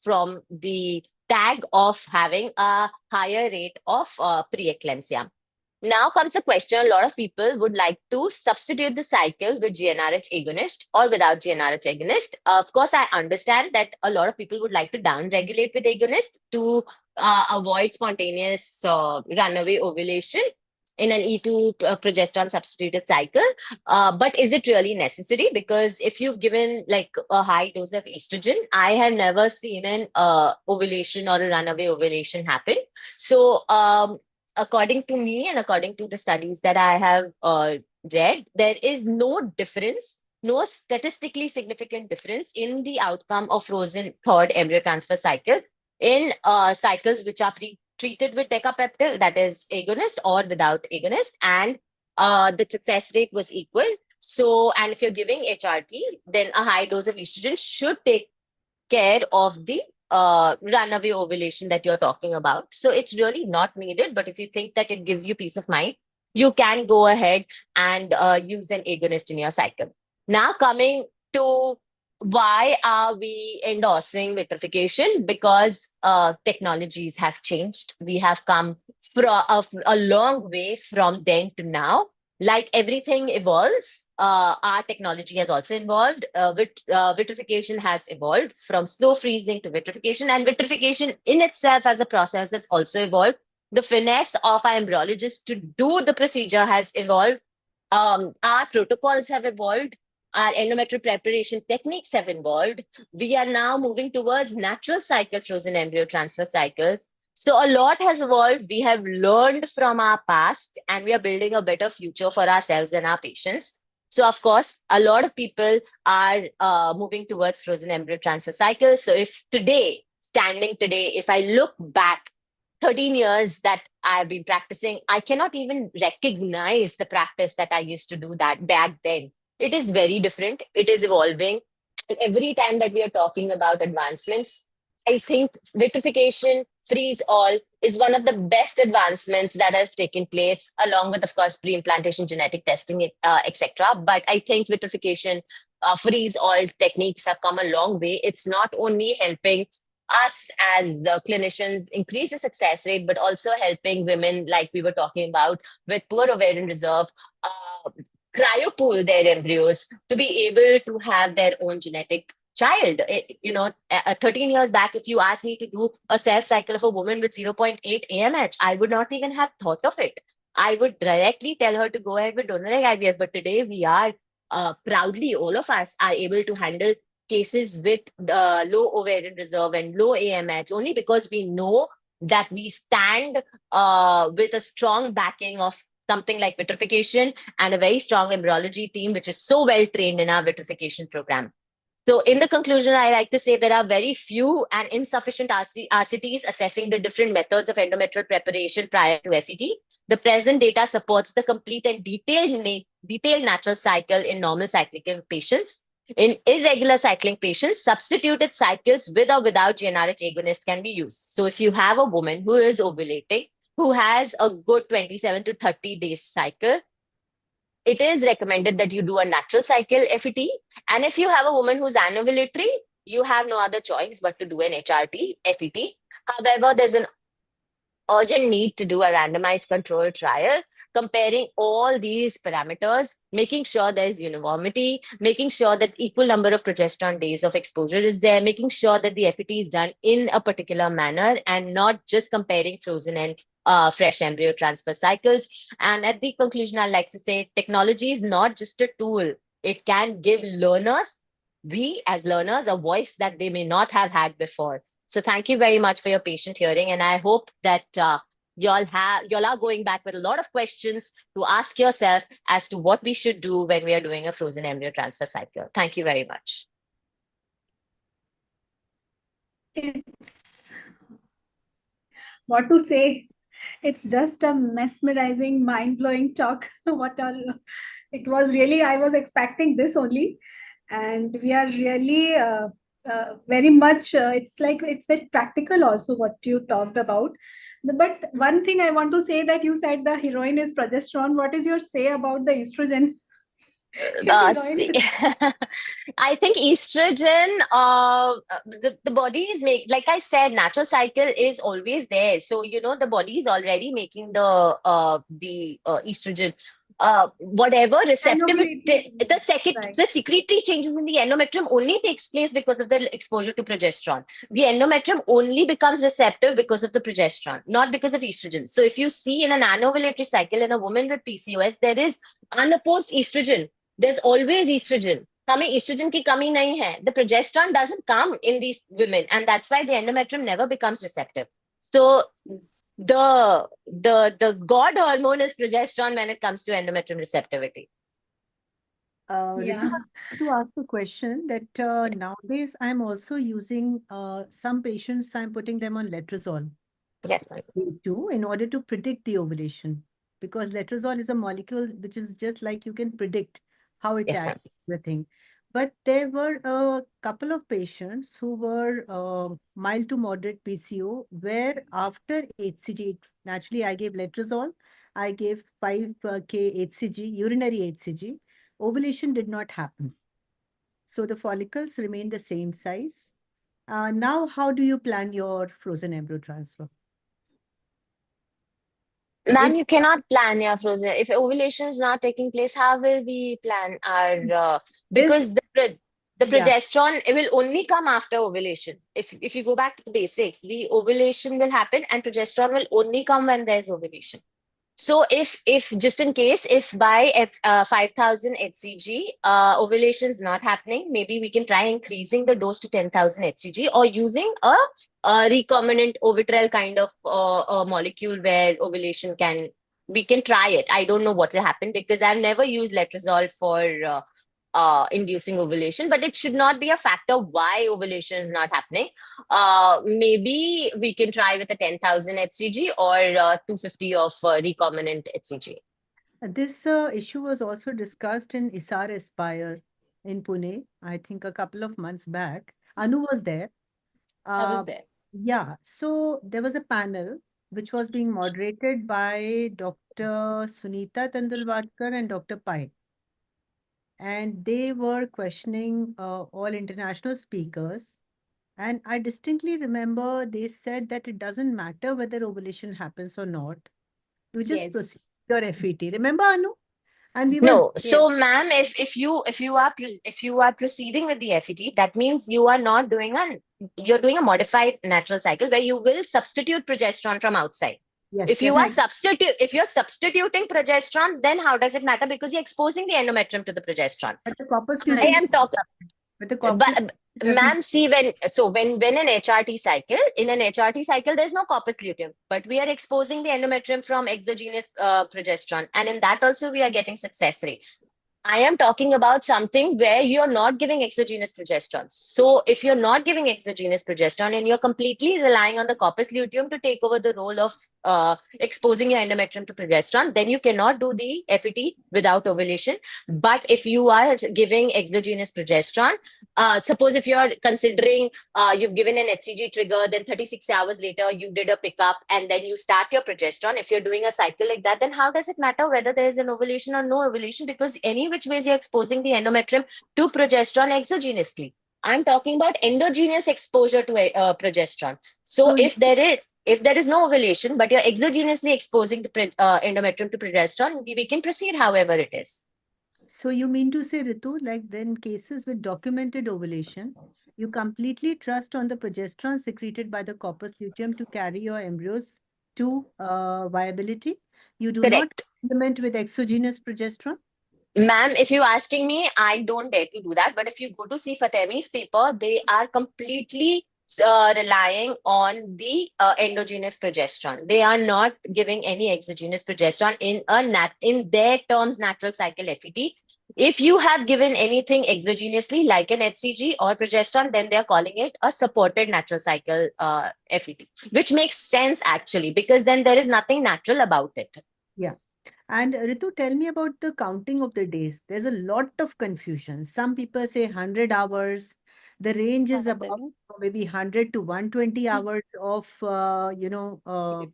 from the tag of having a higher rate of preeclampsia. Now comes the question, a lot of people would like to substitute the cycle with GnRH agonist or without GnRH agonist. Of course, I understand that a lot of people would like to down-regulate with agonist to avoid spontaneous runaway ovulation in an E2 progesterone substituted cycle. But is it really necessary? Because if you've given like a high dose of estrogen, I have never seen an ovulation or a runaway ovulation happen. So according to me and according to the studies that I have read, there is no difference, no statistically significant difference in the outcome of frozen thawed embryo transfer cycle in cycles which are treated with decapeptyl, that is agonist, or without agonist, and the success rate was equal. So, and if you're giving HRT, then a high dose of estrogen should take care of the runaway ovulation that you're talking about. So it's really not needed, but if you think that it gives you peace of mind, you can go ahead and use an agonist in your cycle. Now coming to why are we endorsing vitrification? Because technologies have changed. We have come from a long way from then to now. Like everything evolves, our technology has also evolved. Vitrification has evolved from slow freezing to vitrification, and vitrification in itself as a process has also evolved. The finesse of our embryologists to do the procedure has evolved. Our protocols have evolved. Our endometrial preparation techniques have evolved. We are now moving towards natural cycle frozen embryo transfer cycles. So a lot has evolved. We have learned from our past and we are building a better future for ourselves and our patients. So of course, a lot of people are moving towards frozen embryo transfer cycles. So if today, standing today, if I look back 13 years that I've been practicing, I cannot even recognize the practice that I used to do that back then. It is very different. It is evolving. And every time that we are talking about advancements, I think vitrification, freeze all is one of the best advancements that has taken place, along with, of course, pre-implantation genetic testing, etc. But I think vitrification, freeze all techniques have come a long way. It's not only helping us as the clinicians increase the success rate, but also helping women, like we were talking about, with poor ovarian reserve, cryopool their embryos to be able to have their own genetic child. 13 years back, if you asked me to do a self cycle of a woman with 0.8 AMH, I would not even have thought of it. I would directly tell her to go ahead with donor egg IVF. But today we are proudly, all of us are able to handle cases with low ovarian reserve and low AMH only because we know that we stand with a strong backing of something like vitrification and a very strong embryology team, which is so well trained in our vitrification program. So in the conclusion, I like to say there are very few and insufficient RCTs assessing the different methods of endometrial preparation prior to FET. The present data supports the complete and detailed natural cycle in normal cyclical patients. In irregular cycling patients, substituted cycles with or without GnRH agonist can be used. So if you have a woman who is ovulating, who has a good 27 to 30 days cycle, it is recommended that you do a natural cycle FET. And if you have a woman who's anovulatory, you have no other choice but to do an HRT FET. However, there's an urgent need to do a randomized control trial comparing all these parameters, making sure there is uniformity, making sure that equal number of progesterone days of exposure is there, making sure that the FET is done in a particular manner and not just comparing frozen and fresh embryo transfer cycles. And at the conclusion, I'd like to say technology is not just a tool. It can give learners, we as learners, a voice that they may not have had before. So thank you very much for your patient hearing. And I hope that y'all are going back with a lot of questions to ask yourself as to what we should do when we are doing a frozen embryo transfer cycle. Thank you very much. It's what to say. It's just a mesmerizing, mind-blowing talk. It was really, I was expecting this only. And we are really very much, it's very practical also what you talked about. But one thing I want to say that you said the heroine is progesterone. What is your say about the estrogen? I think estrogen, the body is like I said, natural cycle is always there. So, the body is already making the estrogen. Whatever receptivity, the secretory changes in the endometrium only takes place because of the exposure to progesterone. The endometrium only becomes receptive because of the progesterone, not because of estrogen. So if you see in an anovulatory cycle in a woman with PCOS, there is unopposed estrogen. There's always estrogen. हमें estrogen की कमी नहीं है. The progesterone doesn't come in these women, and that's why the endometrium never becomes receptive. So the god hormone is progesterone when it comes to endometrium receptivity. Ritu, I want to ask a question that nowadays I'm also using some patients, I'm putting them on letrozole. Yes, too, in order to predict the ovulation, because letrozole is a molecule which is just like you can predict how it acts, everything. But there were a couple of patients who were mild to moderate PCO, where after HCG, naturally I gave letrozole, I gave 5K HCG, urinary HCG, ovulation did not happen. So the follicles remain the same size. Now, how do you plan your frozen embryo transfer? Ma'am, you cannot plan your frozen. If ovulation is not taking place, how will we plan our because the progesterone, it will only come after ovulation. If you go back to the basics, the ovulation will happen and progesterone will only come when there's ovulation. So if just in case, if by 5,000 HCG, ovulation is not happening, maybe we can try increasing the dose to 10,000 HCG or using a recombinant Ovitrel kind of molecule where ovulation we can try it. I don't know what will happen because I've never used letrozole for inducing ovulation, but it should not be a factor why ovulation is not happening. Maybe we can try with a 10,000 HCG or 250 of recombinant HCG. This issue was also discussed in ISAR Aspire in Pune, I think a couple of months back. Anu was there. I was there. Yeah, so there was a panel which was being moderated by Dr. Sunita Tandulwadkar and Dr. Pai. And they were questioning all international speakers. And I distinctly remember they said that it doesn't matter whether ovulation happens or not. You just proceed your FET. Remember, Anu? And we No, was so yes. ma'am, if you are proceeding with the FET, that means you are not doing you're doing a modified natural cycle where you will substitute progesterone from outside. Yes, If you yes. are if you're substituting progesterone, then how does it matter? Because you're exposing the endometrium to the progesterone. But the corpus I luteum. am talking. But the corpus doesn't- Ma'am, see, when an HRT cycle, in an HRT cycle, there's no corpus luteum, but we are exposing the endometrium from exogenous progesterone, and in that also we are getting success rate. I am talking about something where you're not giving exogenous progesterone. So if you're not giving exogenous progesterone and you're completely relying on the corpus luteum to take over the role of exposing your endometrium to progesterone, then you cannot do the FET without ovulation. But if you are giving exogenous progesterone, suppose if you're considering you've given an HCG trigger, then 36 hours later you did a pickup and then you start your progesterone. If you're doing a cycle like that, then how does it matter whether there is an ovulation or no ovulation? Because any which ways you're exposing the endometrium to progesterone exogenously. I'm talking about endogenous exposure to progesterone. So if there is no ovulation, but you're exogenously exposing the endometrium to progesterone, we can proceed however it is. So you mean to say, Ritu, like then cases with documented ovulation, you completely trust on the progesterone secreted by the corpus luteum to carry your embryos to viability? You do not supplement with exogenous progesterone? Ma'am, if you're asking me, I don't dare to do that. But if you go to see Fatemi's paper, they are completely relying on the endogenous progesterone. They are not giving any exogenous progesterone in their terms natural cycle FET. If you have given anything exogenously like an HCG or progesterone, then they're calling it a supported natural cycle FET, which makes sense actually, because then there is nothing natural about it. Yeah. And Ritu, tell me about the counting of the days. There's a lot of confusion. Some people say 100 hours. The range is about maybe 100 to 120 hours of,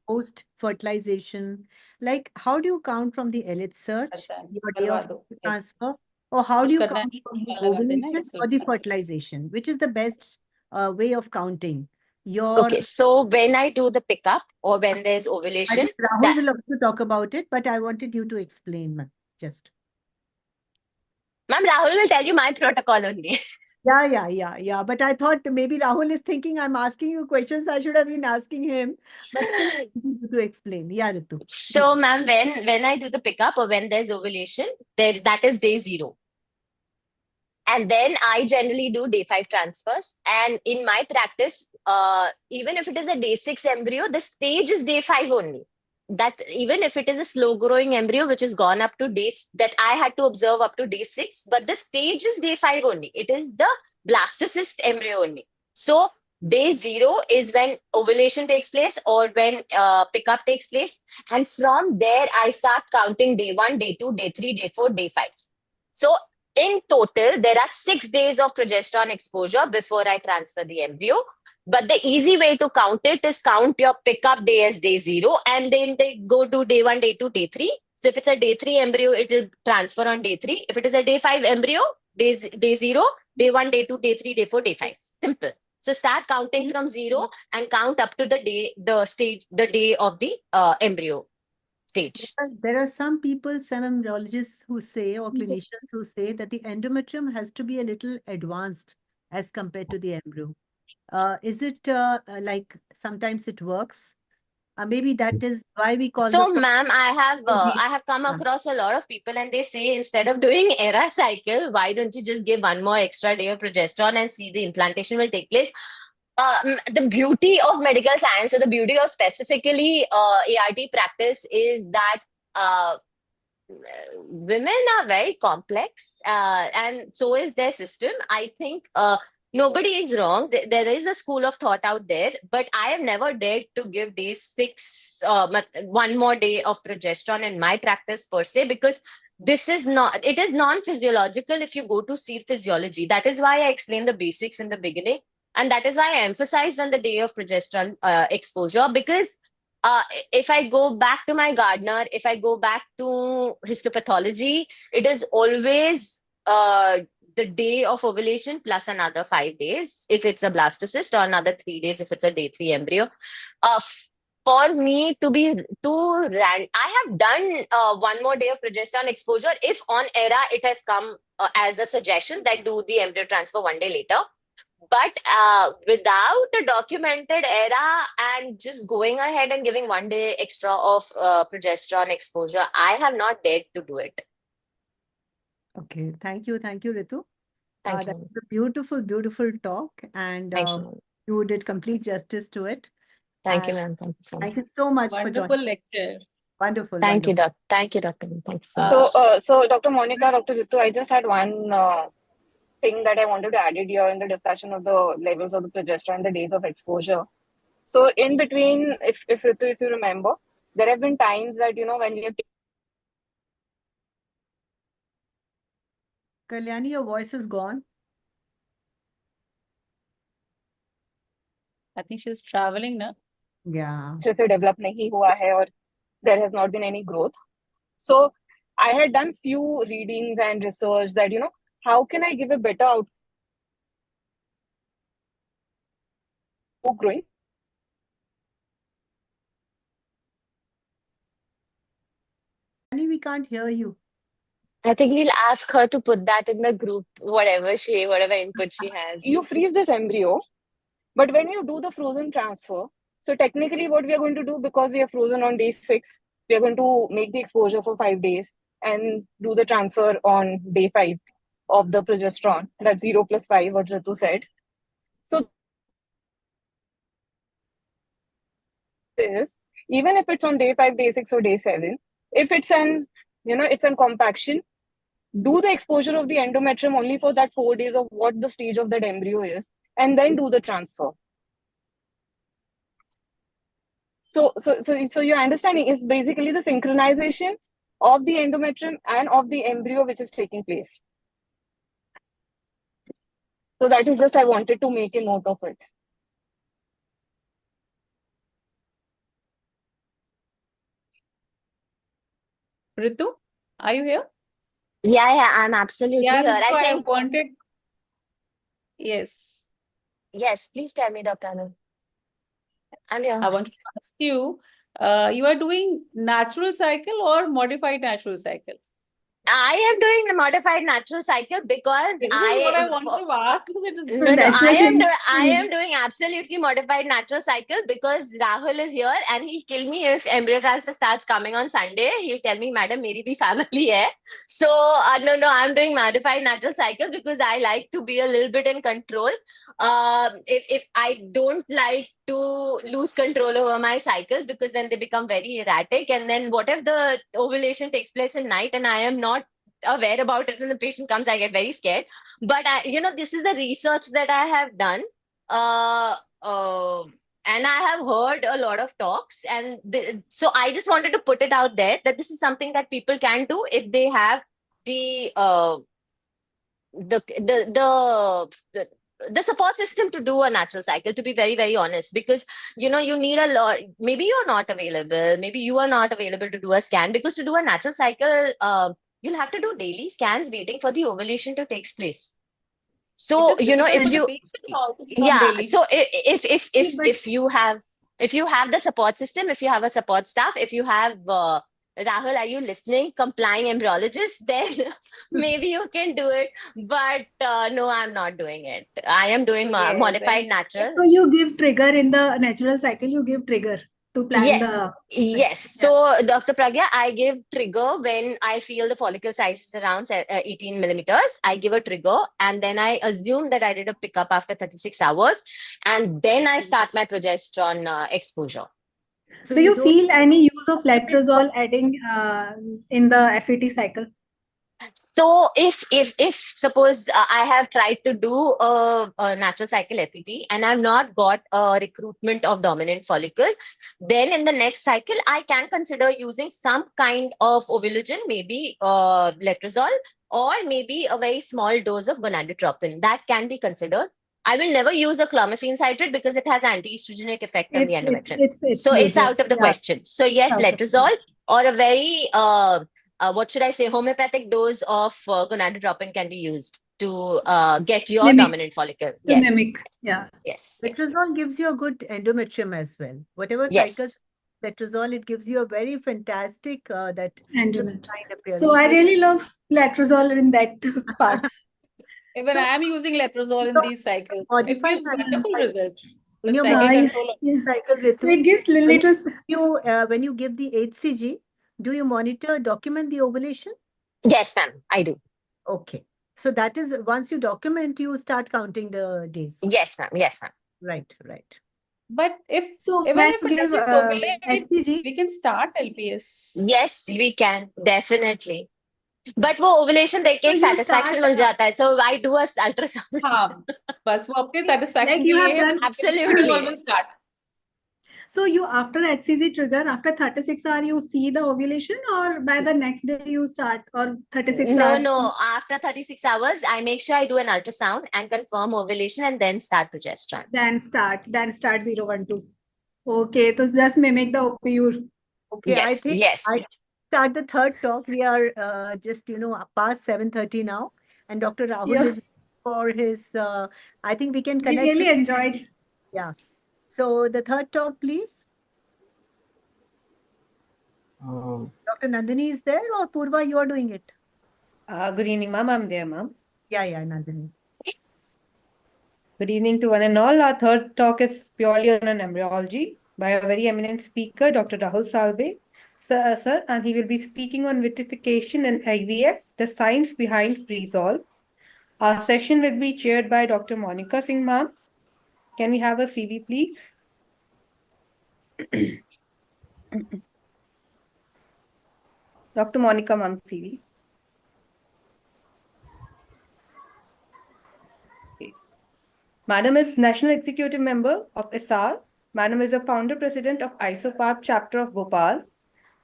post-fertilization. Like, how do you count from the LH search, your day of transfer? Or how do you count from the ovulation or the fertilization? Which is the best way of counting? Okay, so when I do the pickup or when there's ovulation, I think Rahul will also talk about it, but I wanted you to explain, ma'am, just. Ma'am, Rahul will tell you my protocol only. Yeah. But I thought maybe Rahul is thinking I'm asking you questions. I should have been asking him, but still I need you to explain. Yeah, Ritu. So, ma'am, when I do the pickup or when there's ovulation, that is day 0. And then I generally do day 5 transfers. And in my practice, even if it is a day 6 embryo, the stage is day 5 only. That even if it is a slow growing embryo, which has gone up to days that I had to observe up to day 6, but the stage is day 5 only. It is the blastocyst embryo only. So day 0 is when ovulation takes place or when pickup takes place. And from there, I start counting day 1, day 2, day 3, day 4, day 5. So in total, there are 6 days of progesterone exposure before I transfer the embryo. But the easy way to count it is count your pickup day as day 0 and then they go to day 1, day 2, day 3. So if it's a day 3 embryo, it will transfer on day 3. If it is a day 5 embryo, day 0, day 1, day 2, day 3, day 4, day 5. Simple. So start counting from 0 and count up to the day of the embryo stage. There are some people, some embryologists who say, or clinicians who say that the endometrium has to be a little advanced as compared to the embryo. Is it like sometimes it works? Maybe that is why we call So, ma'am, I have come across a lot of people and they say instead of doing ERA cycle, why don't you just give one more extra day of progesterone and see the implantation will take place? The beauty of medical science or the beauty of specifically ART practice is that women are very complex and so is their system. I think nobody is wrong. There is a school of thought out there, but I have never dared to give day 6, one more day of progesterone in my practice per se, because it is non-physiological if you go to see physiology. That is why I explained the basics in the beginning. And that is why I emphasized on the day of progesterone exposure, because if I go back to my Gardner, if I go back to histopathology, it is always the day of ovulation plus another 5 days if it's a blastocyst, or another 3 days if it's a day 3 embryo. for me to be too I have done one more day of progesterone exposure if on ERA it has come as a suggestion that do the embryo transfer one day later. But without a documented ERA and just going ahead and giving one day extra of progesterone exposure, I have not dared to do it. Okay, thank you, Ritu. Thank That you. was a beautiful, beautiful talk, and Thank you. you did complete justice to it. Thank you, And ma'am. Thank you so much. thank you so much for Wonderful joining. lecture. Wonderful, Thank you, wonderful. Doctor. Thank you, Doctor. Thank you so Uh, much. So Dr. Monica, Dr. Ritu, I just had one thing that I wanted to add it here in the discussion of the levels of the progesterone and the days of exposure. So in between, if Ritu, if you remember, there have been times that, when we have Kalyani, your voice is gone. I think she's traveling now. Yeah. अच्छे से develop नहीं हुआ है or there has not been any growth. So I had done few readings and research that, how can I give a better outcome growing? Kalyani, we can't hear you. I think we'll ask her to put that in the group, whatever input she has. You freeze this embryo, but when you do the frozen transfer, so technically what we are going to do, because we are frozen on day 6, we are going to make the exposure for 5 days and do the transfer on day 5 of the progesterone. That's 0 + 5, what Ritu said. So is even if it's on day 5, day 6, or day 7, if it's it's an compaction, do the exposure of the endometrium only for that 4 days of what the stage of that embryo is, and then do the transfer. So your understanding is basically the synchronization of the endometrium and of the embryo which is taking place. So that is just I wanted to make a note of it. Ritu, are you here? Yeah, I'm absolutely Yeah, here. Ritu, I I think. wanted. Yes. Yes, please tell me, Dr. Anand. I'm here. I wanted to ask you, you are doing natural cycle or modified natural cycles? I am doing a modified natural cycle because This is what I wanted to ask because it is No, very I am doing absolutely modified natural cycle because Rahul is here and he'll kill me if embryo transfer starts coming on Sunday. He'll tell me, Madam, meri bhi family hai. So, no, I'm doing modified natural cycle because I like to be a little bit in control. If I don't like to lose control over my cycles because then they become very erratic. And then what if the ovulation takes place in night and I am not aware about it and the patient comes, I get very scared. But this is the research that I have done. And I have heard a lot of talks. And so I just wanted to put it out there that this is something that people can do if they have the support system to do a natural cycle, to be very, very honest, because you need a lot. Maybe you're not available, maybe you are not available to do a scan, because to do a natural cycle, you'll have to do daily scans waiting for the ovulation to take place. So if you so if you have the support system, if you have a support staff, if you have Rahul, are you listening? Complying embryologist, then maybe you can do it. But no, I'm not doing it. I am doing modified natural. So you give trigger in the natural cycle, you give trigger to plan the. Yes. So, Dr. Pragya, I give trigger when I feel the follicle size is around 18 millimeters. I give a trigger and then I assume that I did a pickup after 36 hours. And then I start my progesterone exposure. So do you feel any use of letrozole adding in the FET cycle? So if suppose I have tried to do a natural cycle FET and I've not got a recruitment of dominant follicle, then in the next cycle, I can consider using some kind of ovulation, maybe letrozole, or maybe a very small dose of gonadotropin. That can be considered. I will never use a clomiphene citrate because it has anti-estrogenic effect on the endometrium. It's out of the question. So yes, letrozole or a very what should I say, homeopathic dose of gonadotropin can be used to get your dominant follicle. Yes. Mimic. Yeah. Yes. Letrozole gives you a good endometrium as well. Whatever cycles letrozole, it gives you a very fantastic that Andromet. kind appearance. So I really love letrozole in that part. Even I am using letrozole in these cycles. It Modify gives that wonderful cycle. results. In The your cycle I- control. yeah. cycle, Ritu, So it gives little. when you give the HCG, do you document the ovulation? Yes, ma'am, I do. Okay. So that is once you document, you start counting the days. Yes, ma'am. Yes, ma'am. Right, right. But if So even when if you it give doesn't ovulate, HCG, we can start LPS. Yes, we can definitely. But वो ovulation देख के So एक you satisfaction start, मिल जाता है. So I do a ultrasound. हाँ, बस वो अपने satisfaction like you के have लिए done. Absolutely. always start. So you after HCG trigger, after 36 hours, you see the ovulation, or by the next day you start, or 36 No, hours? no. After 36 hours, I make sure I do an ultrasound and confirm ovulation and then start progesterone. Then start 012. Okay, so just mimic the OPU. Okay, I Yes, think yes. I start the third talk. We are just, past 7:30 now. And Dr. Rahul Yeah. is for his, I think we can We connect. really enjoyed. Yeah. So the third talk, please. Dr. Nandini is there or Purva, you are doing it? Good evening, ma'am. I'm there, ma'am. Yeah, Nandini. Good evening to one and all. Our third talk is purely on an embryology by a very eminent speaker, Dr. Rahul Salve, sir, and he will be speaking on vitrification and IVF, the science behind freeze-all. Our session will be chaired by Dr. Monica Singh, ma'am. Can we have a CV, please? Dr. Monica, ma'am, CV. Madam is National Executive Member of ISAR. Madam is the Founder President of ISOPAP Chapter of Bhopal.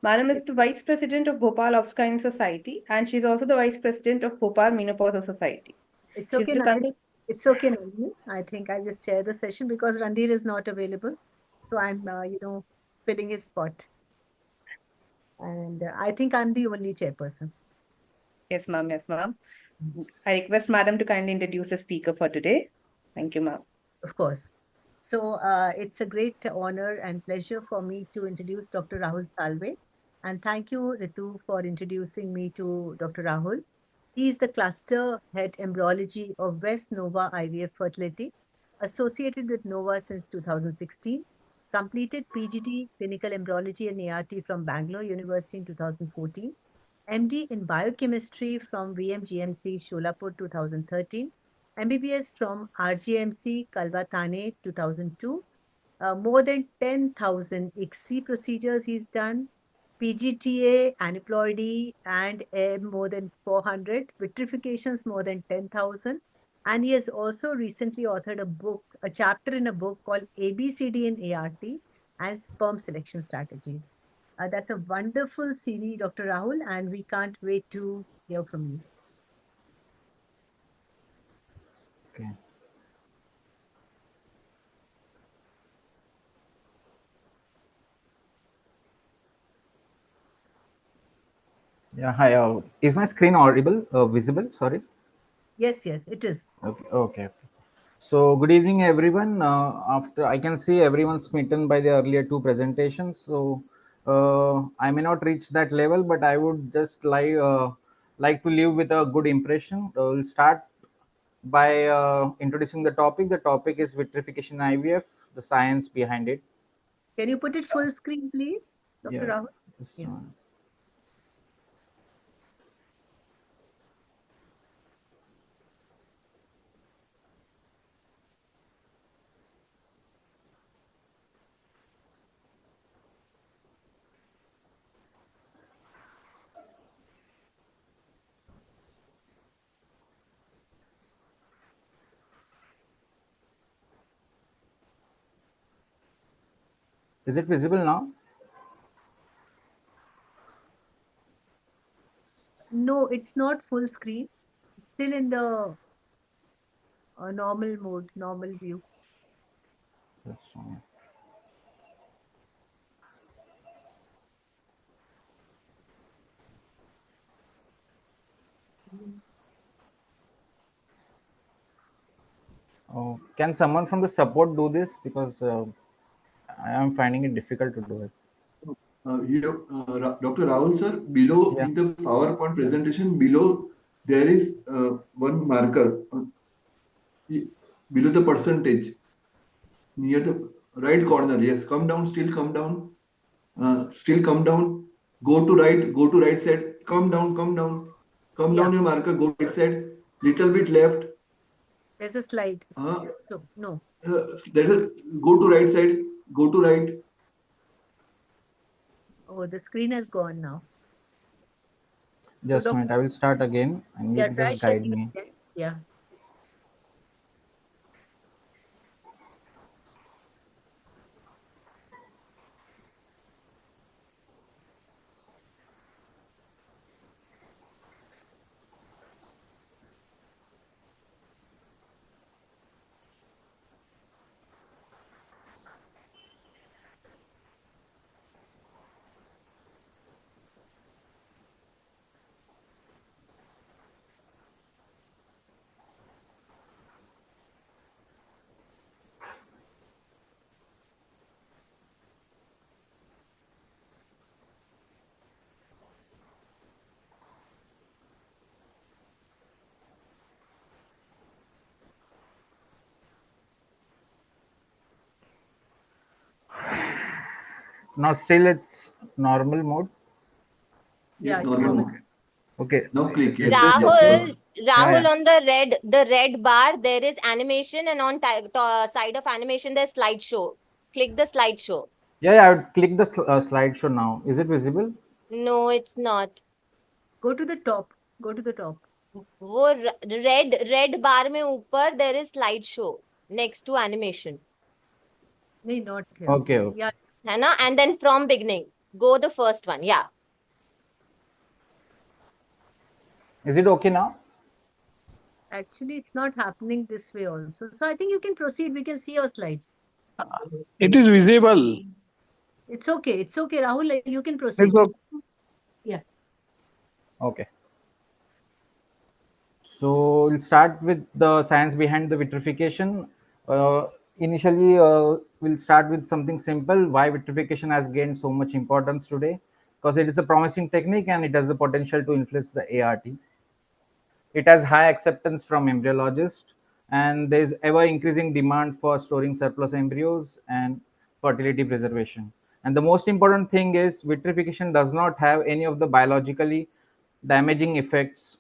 Madam is the Vice President of Bhopal Obskyne Society, and she's also the Vice President of Bhopal Menopausal Society. It's She's okay, the Nandini. It's okay, Nandini. I think I'll just share the session because Randhir is not available. So I'm, filling his spot. And I think I'm the only chairperson. Yes, ma'am. Yes, ma'am. I request Madam to kindly introduce the speaker for today. Thank you, ma'am. Of course. So it's a great honor and pleasure for me to introduce Dr. Rahul Salve. And thank you, Ritu, for introducing me to Dr. Rahul. He is the cluster head embryology of West Nova IVF Fertility, associated with Nova since 2016, completed PGD Clinical Embryology and ART from Bangalore University in 2014, MD in Biochemistry from VMGMC Sholapur 2013, MBBS from RGMC Kalwa Thane 2002, more than 10,000 ICSI procedures he's done, PGTA, aneuploidy, and more than 400, vitrifications more than 10,000. And he has also recently authored a chapter in a book called ABCD in ART and sperm selection strategies. That's a wonderful CV, Dr. Rahul, and we can't wait to hear from you. Okay. Yeah, hi. Is my screen audible, visible? Sorry. Yes, it is. Okay. So good evening, everyone. After I can see everyone smitten by the earlier two presentations. So I may not reach that level, but I would just like to leave with a good impression. We'll start by introducing the topic. The topic is vitrification IVF, the science behind it. Can you put it full screen, please, Dr. Yeah. Rahul? Yes, Yeah. Is it visible now? No, it's not full screen. It's still in the normal mode, normal view. That's fine. Oh, can someone from the support do this? Because I am finding it difficult to do it. Dr. Rahul sir, below Yeah. in the PowerPoint presentation, below there is one marker below the percentage near the right corner. Yes, come down, still come down, still come down. Go to right side. Come down, come down, come Yeah. down your marker. Go right side, little bit left. There's a slide. Uh, No. that is go to right side. Go to right. Oh, the screen has gone now. Just a doc- minute, I will start again and you Yeah, can try just guide sharing me. again. Yeah. Now still it's normal mode. Yes, Yeah, normal mode. Okay. Now click. Is Yes, this yes, Rahul, Yeah, Rahul, yeah. on the red bar, there is animation, and on side of animation, there's slideshow. Click the slideshow. Yeah, I would click the slideshow now. Is it visible? No, it's not. Go to the top. Go to the top. वो red bar में ऊपर there is slideshow next to animation. No, not here. Okay, okay. Yeah. है ना? And then from beginning, go the first one. Yeah. Is it okay now? Actually, it's not happening this way also. So I think you can proceed. We can see your slides. It is visible. It's okay. It's okay, Rahul. You can proceed. It's okay. Yeah. Okay. So we'll start with the science behind the vitrification. Initially, we'll start with something simple. Why vitrification has gained so much importance today? Because it is a promising technique and it has the potential to influence the ART. It has high acceptance from embryologists, and there is ever increasing demand for storing surplus embryos and fertility preservation. And the most important thing is vitrification does not have any of the biologically damaging effects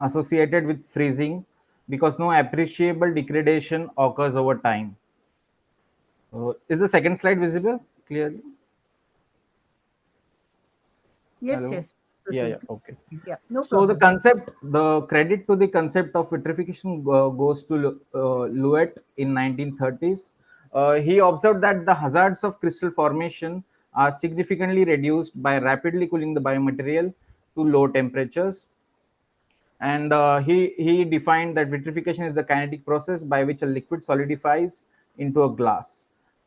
associated with freezing because no appreciable degradation occurs over time. Is the second slide visible clearly? Yes, Hello? yes. Yeah, okay. Yeah, no So the problem. concept, the credit to the concept of vitrification goes to Louet in 1930s. He observed that the hazards of crystal formation are significantly reduced by rapidly cooling the biomaterial to low temperatures. And he defined that vitrification is the kinetic process by which a liquid solidifies into a glass.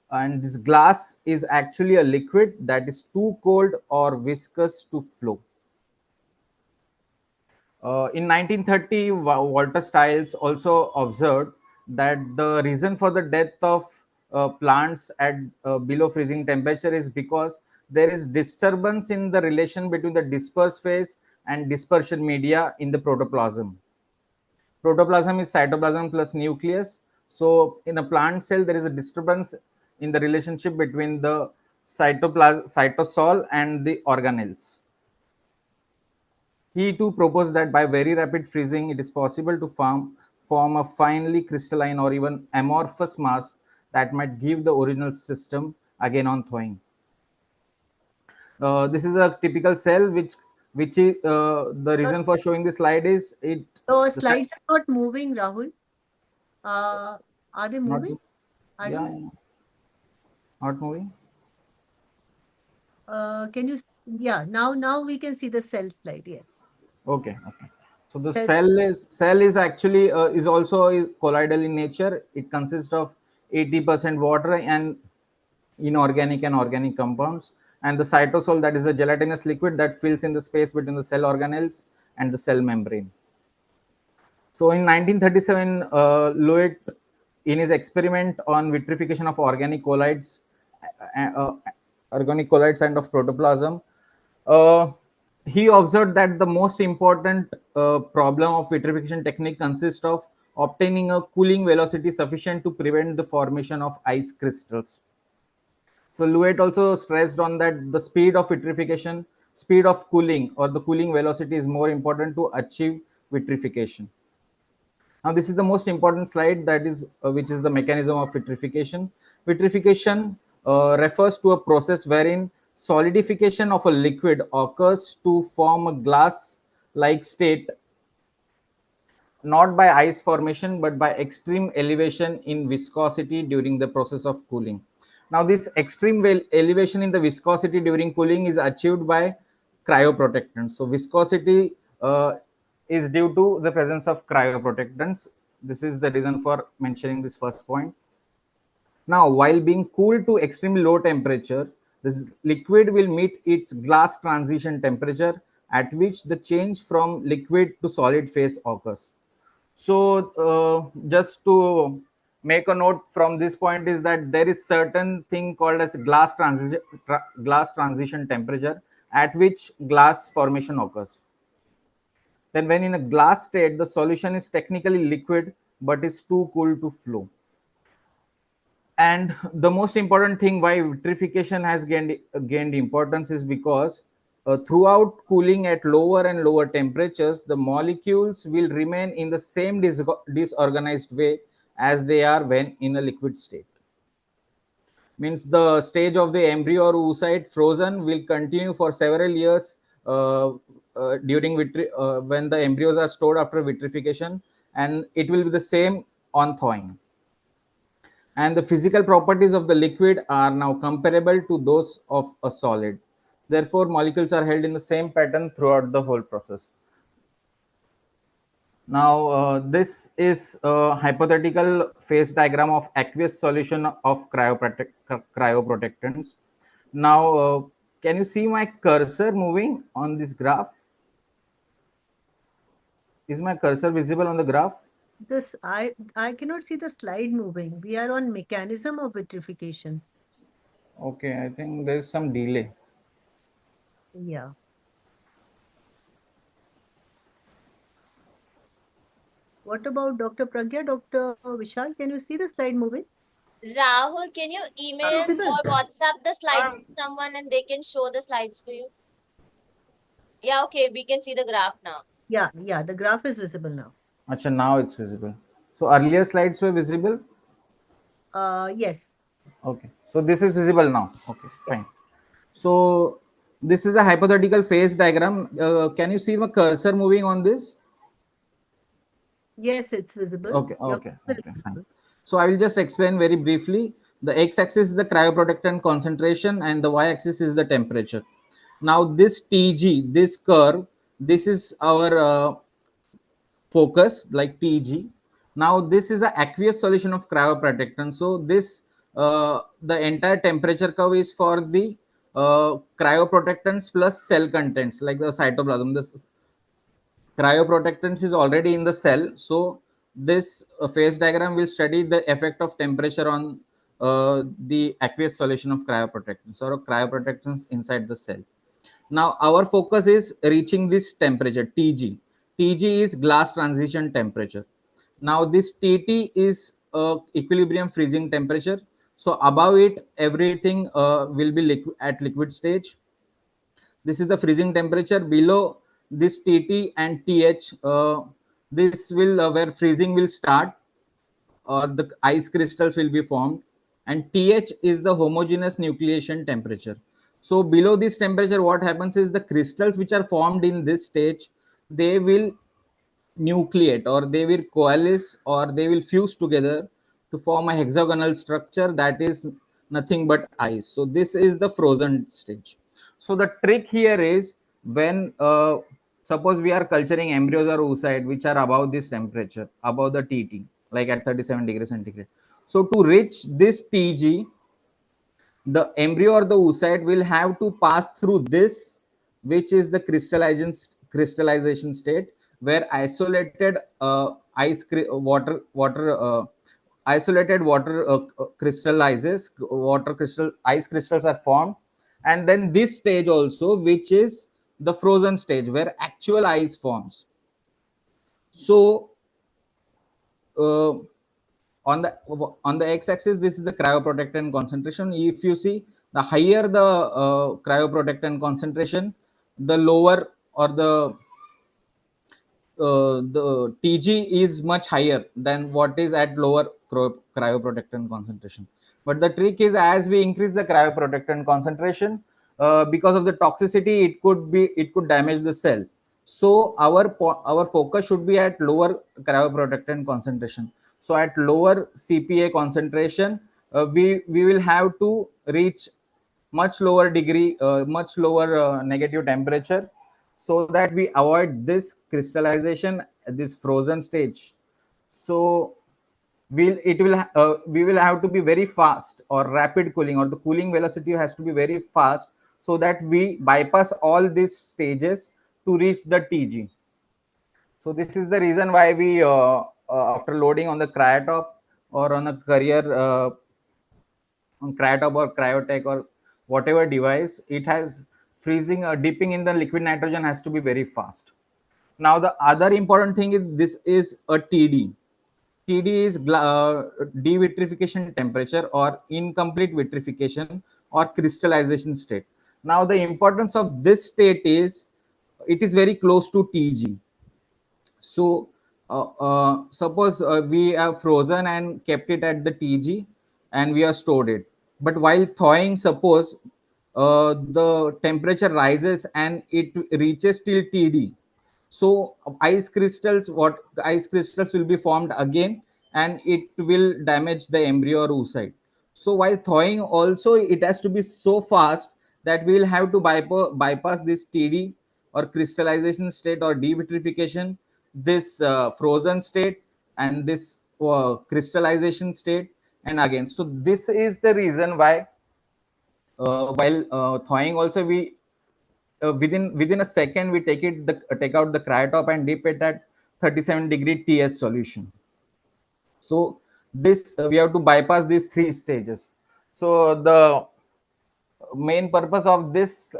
And this glass is actually a liquid that is too cold or viscous to flow. In 1930, Walter Stiles also observed that the reason for the death of plants at below freezing temperature is because there is disturbance in the relation between the disperse phase and dispersion media in the protoplasm. Protoplasm is cytoplasm plus nucleus. So in a plant cell, there is a disturbance in the relationship between the cytosol and the organelles. He too proposed that by very rapid freezing, it is possible to form a finely crystalline or even amorphous mass that might give the original system again on thawing. This is a typical cell, which is the reason for showing this slide is it. So slides are not moving, Rahul. Are they moving? Yeah, not moving. Can you? Yeah. Now we can see the cell slide. Yes. Okay. So the cell is actually is also colloidal in nature. It consists of 80% water and inorganic and organic compounds, and the cytosol, that is a gelatinous liquid that fills in the space between the cell organelles and the cell membrane. So in 1937, Louet, in his experiment on vitrification of organic colloids, organic colloids and of protoplasm. Uh, he observed that the most important problem of vitrification technique consists of obtaining a cooling velocity sufficient to prevent the formation of ice crystals. So Lewitt also stressed on that the speed of vitrification, speed of cooling or the cooling velocity is more important to achieve vitrification. Now this is the most important slide, that is which is the mechanism of vitrification. Vitrification refers to a process wherein solidification of a liquid occurs to form a glass like state, not by ice formation but by extreme elevation in viscosity during the process of cooling. Now this extreme elevation in the viscosity during cooling is achieved by cryoprotectants. So viscosity is due to the presence of cryoprotectants. This is the reason for mentioning this first point. Now, while being cooled to extremely low temperature, this liquid will meet its glass transition temperature, at which the change from liquid to solid phase occurs. So just to make a note from this point is that there is certain thing called as glass transition temperature at which glass formation occurs. Then when in a glass state, the solution is technically liquid but is too cool to flow. And the most important thing why vitrification has gained importance is because throughout cooling at lower and lower temperatures, the molecules will remain in the same disorganized way as they are when in a liquid state. Means the stage of the embryo or oocyte frozen will continue for several years during when the embryos are stored after vitrification, and it will be the same on thawing. And the physical properties of the liquid are now comparable to those of a solid. Therefore, molecules are held in the same pattern throughout the whole process. Now, this is a hypothetical phase diagram of aqueous solution of cryoprotectants. Now, can you see my cursor moving on this graph? Is my cursor visible on the graph? This I cannot see the slide moving. We are on mechanism of vitrification. Okay, I think there's some delay. Yeah. What about Dr. Pragya? Dr. Vishal, can you see the slide moving? Rahul, can you email Visible. or WhatsApp the slides to someone and they can show the slides for you? Yeah, okay, we can see the graph now. Yeah, the graph is visible now. Achha, now it's visible. So earlier slides were visible? Yes. Okay, so this is visible now. Okay, fine. So this is a hypothetical phase diagram. Can you see my cursor moving on this? Yes, it's visible. Okay, fine. So I will just explain very briefly. The x-axis is the cryoprotectant concentration and the y-axis is the temperature. Now this TG, this curve, this is our focus like TG. Now this is an aqueous solution of cryoprotectant. So this the entire temperature curve is for the cryoprotectants plus cell contents like the cytoplasm. This cryoprotectants is already in the cell. So this phase diagram will study the effect of temperature on the aqueous solution of cryoprotectants or cryoprotectants inside the cell. Now our focus is reaching this temperature TG. TG is glass transition temperature. Now this TT is equilibrium freezing temperature. So above it, everything will be at liquid stage. This is the freezing temperature. Below this TT and TH, this will where freezing will start, or the ice crystals will be formed, and TH is the homogeneous nucleation temperature. So below this temperature, what happens is the crystals which are formed in this stage, they will nucleate or they will coalesce or they will fuse together to form a hexagonal structure that is nothing but ice. So this is the frozen stage. So the trick here is when suppose we are culturing embryos or oocyte which are above this temperature, above the TT, like at 37 degrees centigrade. So to reach this TG, the embryo or the oocyte will have to pass through this, which is the crystallization state, where isolated isolated water crystallizes, ice crystals are formed, and then this stage also, which is the frozen stage where actual ice forms. So on the x-axis, this is the cryoprotectant concentration. If you see, the higher the cryoprotectant concentration, the lower, or the Tg is much higher than what is at lower cryoprotectant concentration. But the trick is, as we increase the cryoprotectant concentration, because of the toxicity, it could damage the cell. So our focus should be at lower cryoprotectant concentration. So at lower CPA concentration, we will have to reach much lower degree, much lower negative temperature, so that we avoid this crystallization at this frozen stage. So we will have to be very fast, or rapid cooling, or the cooling velocity has to be very fast, so that we bypass all these stages to reach the Tg. So this is the reason why we after loading on the cryotop or on a carrier, on cryotop or cryotech or whatever device, it has freezing or dipping in the liquid nitrogen has to be very fast. Now the other important thing is, this is a TD. TD is devitrification temperature, or incomplete vitrification, or crystallization state. Now the importance of this state is, it is very close to Tg. So suppose we have frozen and kept it at the Tg, and we have stored it. But while thawing, suppose the temperature rises and it reaches till Td. So ice crystals will be formed again, and it will damage the embryo or oocyte. So while thawing also, it has to be so fast that we will have to bypass this TD, or crystallization state, or devitrification, this frozen state, and this crystallization state, and again. So this is the reason why while thawing also, we within a second we take out the cryotop and dip it at 37-degree TS solution. So this we have to bypass these three stages. So the main purpose of this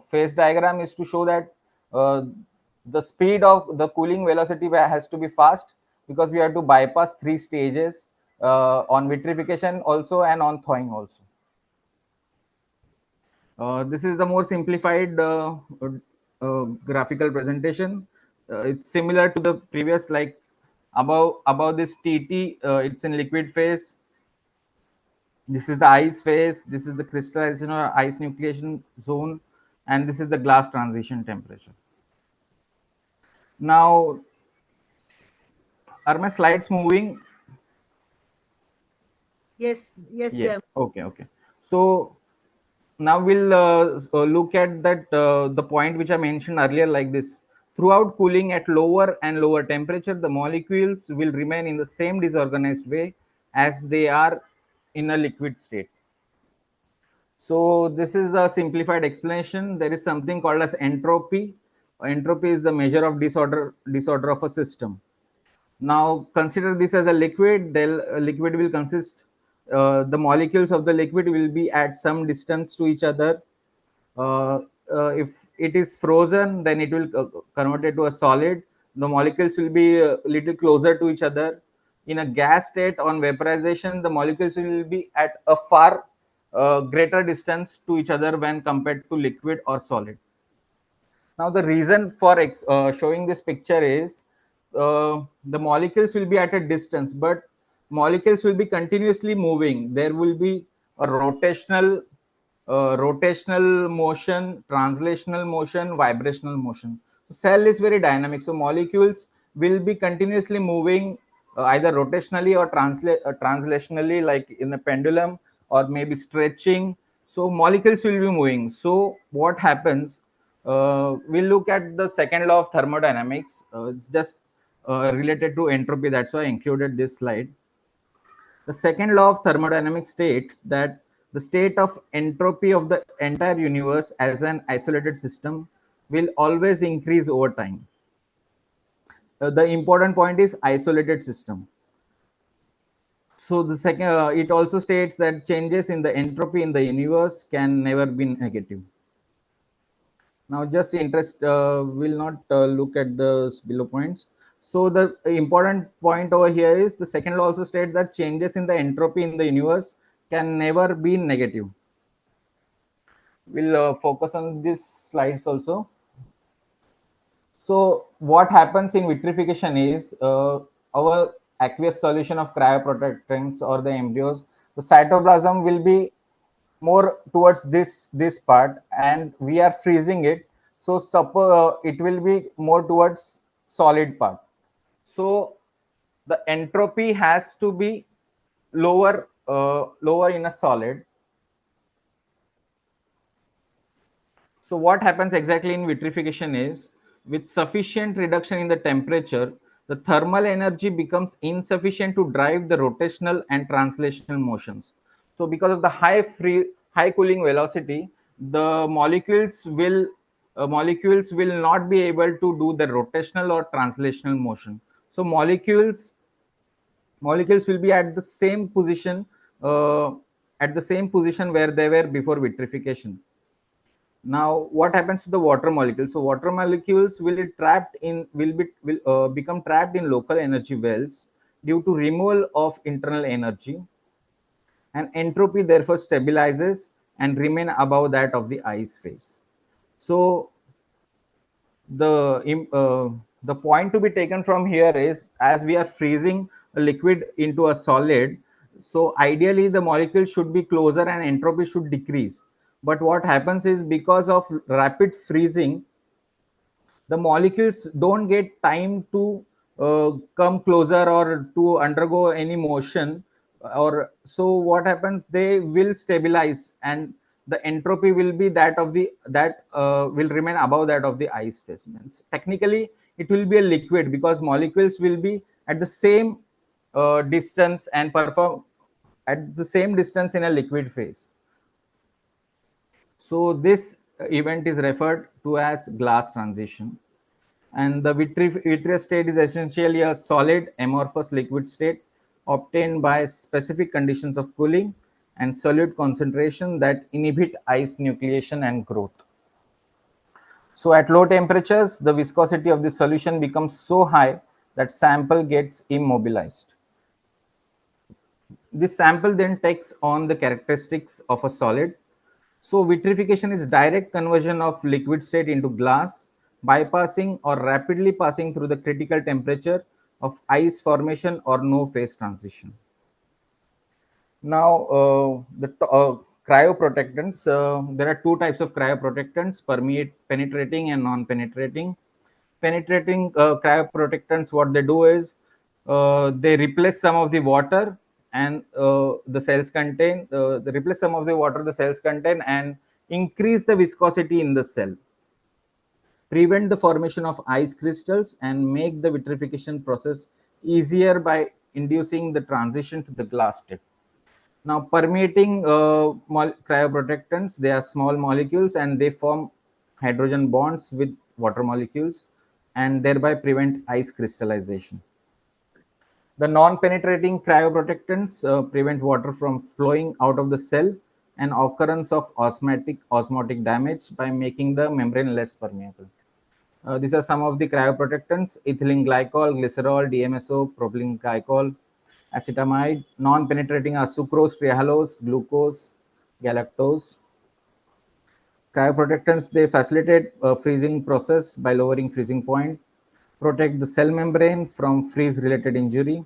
phase diagram is to show that the speed of the cooling velocity has to be fast, because we have to bypass three stages on vitrification also and on thawing also. This is the more simplified graphical presentation. It's similar to the previous, like above this TT, it's in liquid phase. This is the ice phase. This is the crystallization or ice nucleation zone, and this is the glass transition temperature. Now, are my slides moving? Yes, Yes. Okay. So now we'll look at that the point which I mentioned earlier, like this. Throughout cooling at lower and lower temperature, the molecules will remain in the same disorganized way as they are in a liquid state. So this is a simplified explanation. There is something called as entropy. Entropy is the measure of disorder of a system. Now consider this as a liquid. The liquid will consist, the molecules of the liquid will be at some distance to each other. If it is frozen, then it will convert it to a solid. The molecules will be a little closer to each other. In a gas state, on vaporization, the molecules will be at a far greater distance to each other when compared to liquid or solid. Now the reason for showing this picture is, the molecules will be at a distance, but molecules will be continuously moving. There will be a rotational motion, translational motion, vibrational motion. So cell is very dynamic. So molecules will be continuously moving, either rotationally or translationally, like in a pendulum, or maybe stretching. So molecules will be moving. So what happens? We'll look at the second law of thermodynamics. It's just related to entropy. That's why I included this slide. The second law of thermodynamics states that the state of entropy of the entire universe as an isolated system will always increase over time. The important point is isolated system. So the second, it also states that changes in the entropy in the universe can never be negative. Now, just interest, will not look at the below points. So the important point over here is the second law also states that changes in the entropy in the universe can never be negative. We'll focus on these slides also. So what happens in vitrification is our aqueous solution of cryoprotectants or the embryos, the cytoplasm will be more towards this part, and we are freezing it. So suppose it will be more towards solid part. So the entropy has to be lower in a solid. So what happens exactly in vitrification is, with sufficient reduction in the temperature, the thermal energy becomes insufficient to drive the rotational and translational motions. So because of the high cooling velocity, the molecules will not be able to do the rotational or translational motion. So molecules will be at the same position where they were before vitrification. Now, what happens to the water molecules? So, water molecules will become trapped in local energy wells due to removal of internal energy, and entropy therefore stabilizes and remain above that of the ice phase. So, the point to be taken from here is, as we are freezing a liquid into a solid, so ideally the molecule should be closer and entropy should decrease. But what happens is, because of rapid freezing, the molecules don't get time to come closer or to undergo any motion, or so what happens, they will stabilize and the entropy will be that of the will remain above that of the ice phase. Technically it will be a liquid because molecules will be at the same distance and perform at the same distance in a liquid phase. So this event is referred to as glass transition. And the vitreous state is essentially a solid amorphous liquid state obtained by specific conditions of cooling and solute concentration that inhibit ice nucleation and growth. So at low temperatures, the viscosity of the solution becomes so high that sample gets immobilized. This sample then takes on the characteristics of a solid. So vitrification is direct conversion of liquid state into glass, bypassing or rapidly passing through the critical temperature of ice formation or no phase transition. Now, the cryoprotectants, there are two types of cryoprotectants: penetrating and non-penetrating. Penetrating cryoprotectants, what they do is, they replace some of the water and the cells contain, they replace some of the water the cells contain and increase the viscosity in the cell, prevent the formation of ice crystals, and make the vitrification process easier by inducing the transition to the glass state. Now, permeating cryoprotectants, they are small molecules and they form hydrogen bonds with water molecules and thereby prevent ice crystallization. The non-penetrating cryoprotectants prevent water from flowing out of the cell and occurrence of osmotic damage by making the membrane less permeable. These are some of the cryoprotectants: ethylene glycol, glycerol, DMSO, propylene glycol, acetamide. Non-penetrating are sucrose, trehalose, glucose, galactose. Cryoprotectants, they facilitate freezing process by lowering freezing point, protect the cell membrane from freeze-related injury,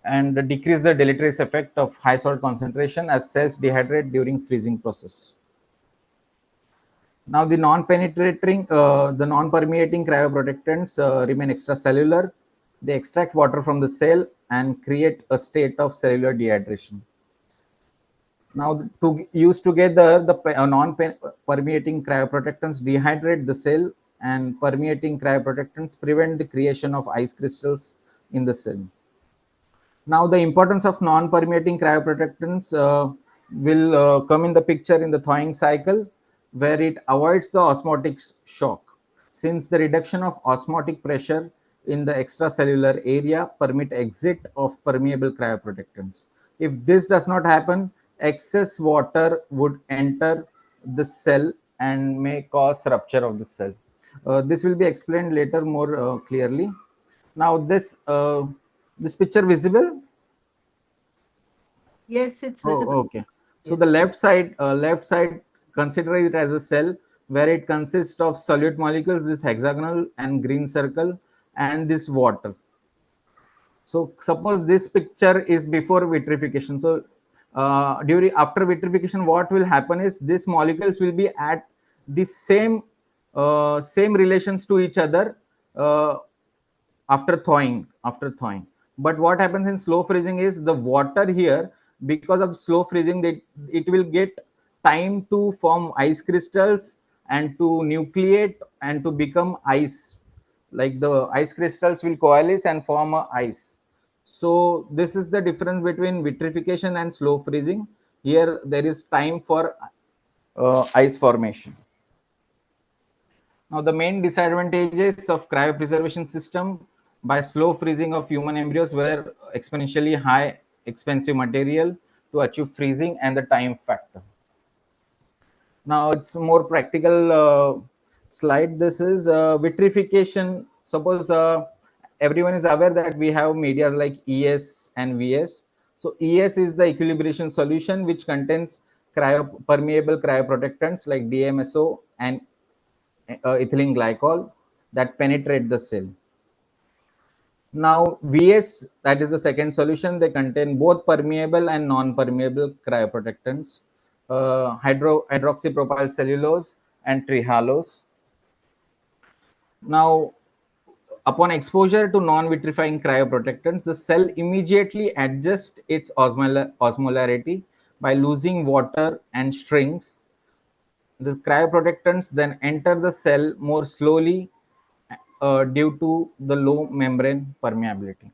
and decrease the deleterious effect of high salt concentration as cells dehydrate during freezing process. Now, the non-permeating cryoprotectants remain extracellular. They extract water from the cell and create a state of cellular dehydration. Now, to use together, the non-permeating cryoprotectants dehydrate the cell, and permeating cryoprotectants prevent the creation of ice crystals in the cell. Now, the importance of non-permeating cryoprotectants will come in the picture in the thawing cycle, where it avoids the osmotic shock. Since the reduction of osmotic pressure in the extracellular area permit exit of permeable cryoprotectants. If this does not happen, excess water would enter the cell and may cause rupture of the cell. This will be explained later more clearly. Now this picture visible? Yes, it's Oh, visible. okay. So Yes. the left side, consider it as a cell where it consists of solute molecules, this hexagonal and green circle, and this water. So suppose this picture is before vitrification. So after vitrification, what will happen is these molecules will be at the same relations to each other after thawing. But what happens in slow freezing is the water here, because of slow freezing, it will get time to form ice crystals and to nucleate and to become ice. Like the ice crystals will coalesce and form a ice. So this is the difference between vitrification and slow freezing. Here there is time for ice formation. Now, the main disadvantages of cryopreservation system by slow freezing of human embryos were exponentially high, expensive material to achieve freezing and the time factor. Now, it's a more practical slide. This is vitrification. Suppose everyone is aware that we have media like ES and VS. So, ES is the equilibration solution which contains permeable cryoprotectants like DMSO and ethylene glycol that penetrate the cell. Now VS, that is the second solution, they contain both permeable and non-permeable cryoprotectants, hydroxypropyl cellulose and trehalose. Now upon exposure to non-vitrifying cryoprotectants, the cell immediately adjusts its osmolarity by losing water and strings. The cryoprotectants then enter the cell more slowly due to the low membrane permeability.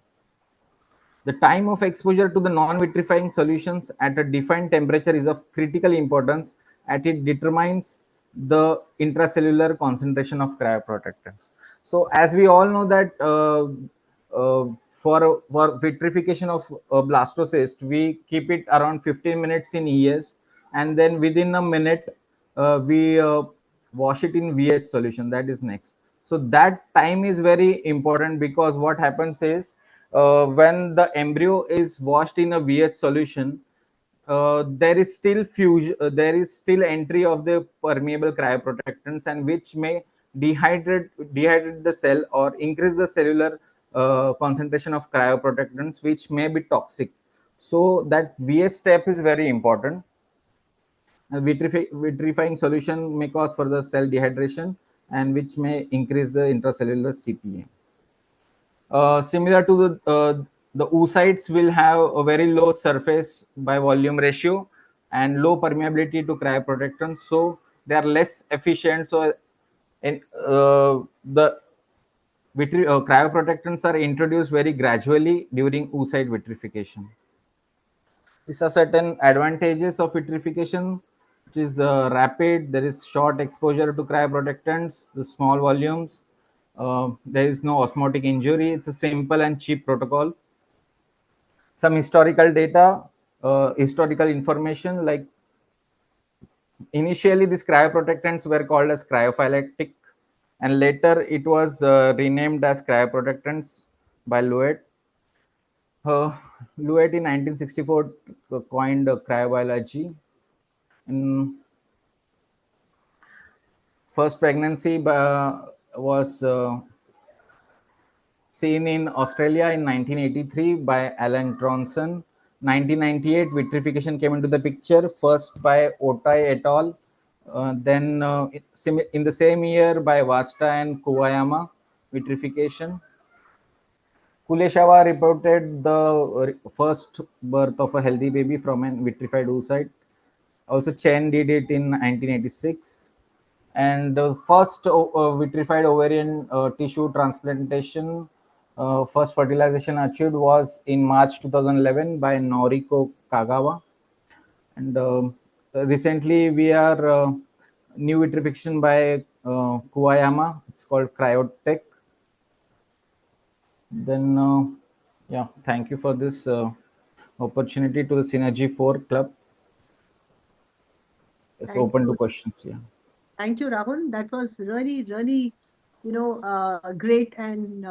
The time of exposure to the non-vitrifying solutions at a defined temperature is of critical importance, as it determines the intracellular concentration of cryoprotectants. So as we all know that for vitrification of blastocyst, we keep it around 15 minutes in ES, and then within a minute we wash it in VS solution. That is next. So that time is very important, because what happens is when the embryo is washed in a VS solution, there is still there is still entry of the permeable cryoprotectants, and which may dehydrate the cell or increase the cellular concentration of cryoprotectants, which may be toxic. So that VS step is very important. Vitrifying solution may cause further cell dehydration, and which may increase the intracellular CPA. Similar to the oocytes will have a very low surface by volume ratio and low permeability to cryoprotectants, so they are less efficient. So the cryoprotectants are introduced very gradually during oocyte vitrification. These are certain advantages of vitrification, which is rapid. There is short exposure to cryoprotectants, the small volumes. There is no osmotic injury. It's a simple and cheap protocol. Some historical data, historical information, like initially these cryoprotectants were called as cryophylactic, and later it was renamed as cryoprotectants by Louet. Louet in 1964 coined cryobiology. In first pregnancy was seen in Australia in 1983 by Alan Tronson. 1998, vitrification came into the picture, first by Otai et al. Then in the same year by Vasta and Kuwayama, vitrification. Kuleshava reported the first birth of a healthy baby from a vitrified oocyte. Also, Chen did it in 1986. And the first vitrified ovarian tissue transplantation, first fertilization achieved was in March 2011 by Noriko Kagawa. And recently we are new vitrification by Kuwayama. It's called Cryotech. Then, yeah, thank you for this opportunity to the Synergy 4 Club. It's Thank open to you. questions. Yeah. Thank you, Rahul. That was really, really, great and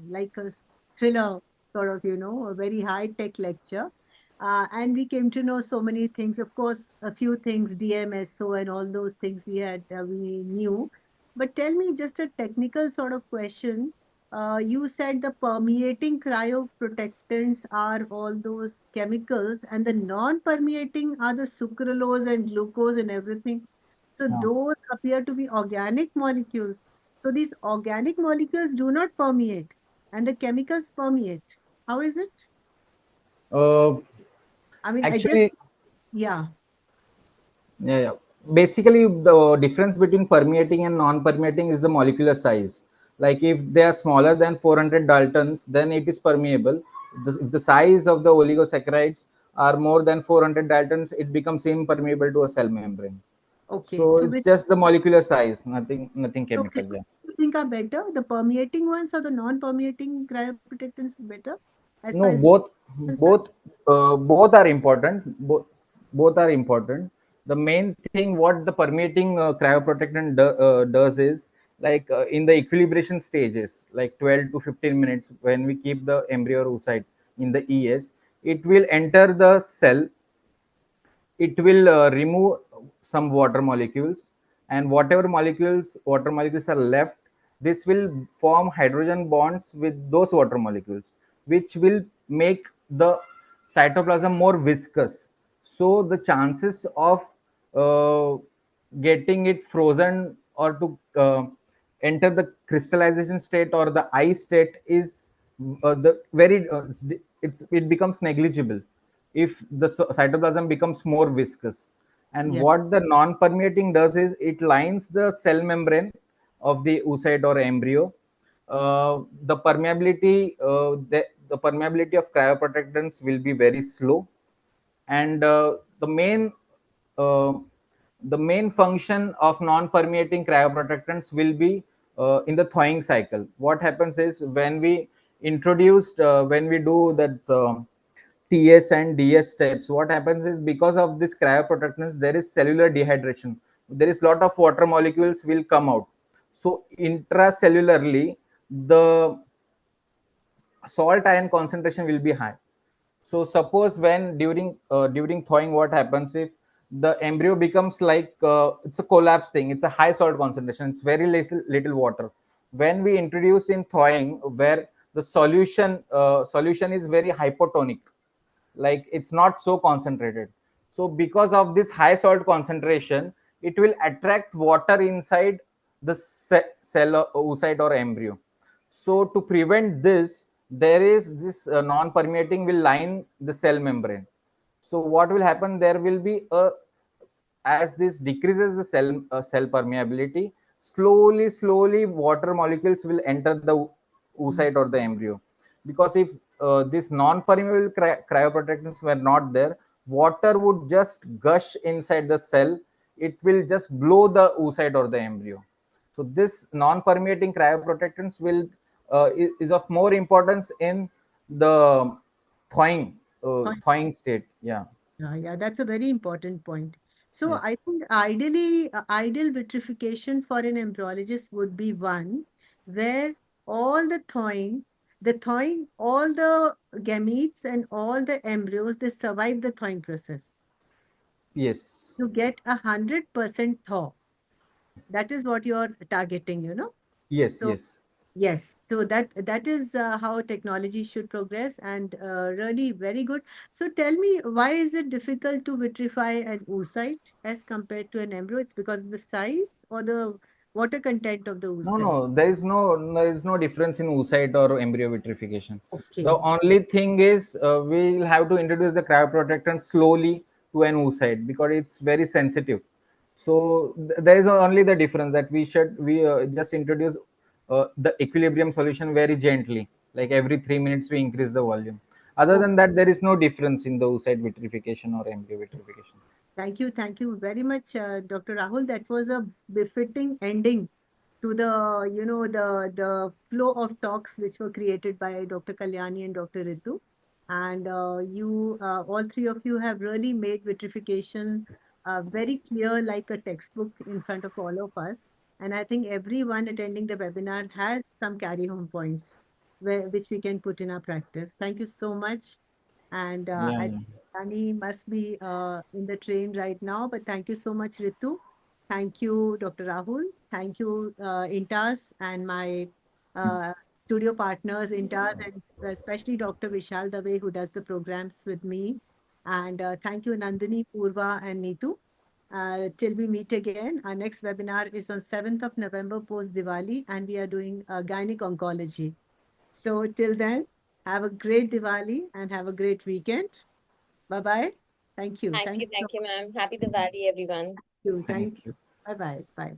like a thriller sort of, a very high-tech lecture. And we came to know so many things. Of course, a few things, DMSO and all those things we knew. But tell me just a technical sort of question. You said the permeating cryoprotectants are all those chemicals, and the non-permeating are the sucralose and glucose and everything. So Yeah. those appear to be organic molecules. So these organic molecules do not permeate and the chemicals permeate. How is it? Uh, I mean, Actually, yeah. yeah. Basically, the difference between permeating and non-permeating is the molecular size. Like if they are smaller than 400 Daltons, then it is permeable. If the size of the oligosaccharides are more than 400 Daltons, it becomes impermeable to a cell membrane. Okay. So So it's which, just the molecular size, nothing so chemical. which Yeah. ones do you think are better? The permeating ones or the non-permeating cryoprotectants are better? As far No, as both are important. Both are important. The main thing what the permeating cryoprotectant does is like in the equilibration stages, like 12 to 15 minutes, when we keep the embryo or oocyte in the ES, it will enter the cell. It will remove some water molecules, and whatever water molecules are left, this will form hydrogen bonds with those water molecules, which will make the cytoplasm more viscous. So the chances of uh, getting it frozen or to enter the crystallization state or the ice state is the very it becomes negligible if the cytoplasm becomes more viscous. And Yeah. what the non-permeating does is it lines the cell membrane of the oocyte or embryo. The permeability the permeability of cryoprotectants will be very slow, and uh, the main function of non-permeating cryoprotectants will be in the thawing cycle. What happens is when we do that TS and DS steps, what happens is because of this cryoprotectants, there is cellular dehydration. There is lot of water molecules will come out. So intracellularly, the salt ion concentration will be high. So suppose when during thawing, what happens if the embryo becomes like it's a collapse thing, it's a high salt concentration, it's very little water. When we introduce in thawing, where the solution is very hypotonic, like it's not so concentrated. So because of this high salt concentration, it will attract water inside the cell or oocyte or embryo. So to prevent this, there is this non-permeating will line the cell membrane. So what will happen, there will be a, as this decreases the cell permeability, slowly water molecules will enter the oocyte or the embryo. Because if this non-permeable cryoprotectants were not there, water would just gush inside the cell. It will just blow the oocyte or the embryo. So this non-permeating cryoprotectants will is of more importance in the thawing state. Yeah. Yeah, that's a very important point. So Yes. I think ideally, ideal vitrification for an embryologist would be one where all all the gametes and all the embryos, they survive the thawing process. Yes. You get 100% thaw. That is what you are targeting. Yes. So Yes. yes, so that is how technology should progress, and really very good. So tell me, why is it difficult to vitrify an oocyte as compared to an embryo? It's because of the size or the water content of the No, oocyte? no, there is no difference in oocyte or embryo vitrification. The Okay. only thing is we'll have to introduce the cryoprotectant slowly to an oocyte because it's very sensitive. So there is only the difference that we just introduce the equilibrium solution very gently, like every 3 minutes we increase the volume. Other Oh, than that, there is no difference in the oocyte vitrification or embryo vitrification. thank you very much, Dr. Rahul. That was a befitting ending to the, you know, the flow of talks which were created by Dr. Kalyani and Dr. Ritu. And all three of you have really made vitrification very clear, like a textbook in front of all of us. And I think everyone attending the webinar has some carry home points which we can put in our practice. Thank you so much. And I think Kalyani must be in the train right now, but thank you so much, Ritu. Thank you, Dr. Rahul. Thank you, Intas, and my studio partners, Intas, and especially Dr. Vishal Dave, who does the programs with me. And thank you, Nandini, Purva, and Neetu. Till we meet again, our next webinar is on 7th of November post Diwali, and we are doing gynec oncology. So till then, have a great Diwali and have a great weekend. Bye-bye. Thank you. Thank you, ma'am. Happy Diwali, everyone. Thank you. Bye-bye. Bye.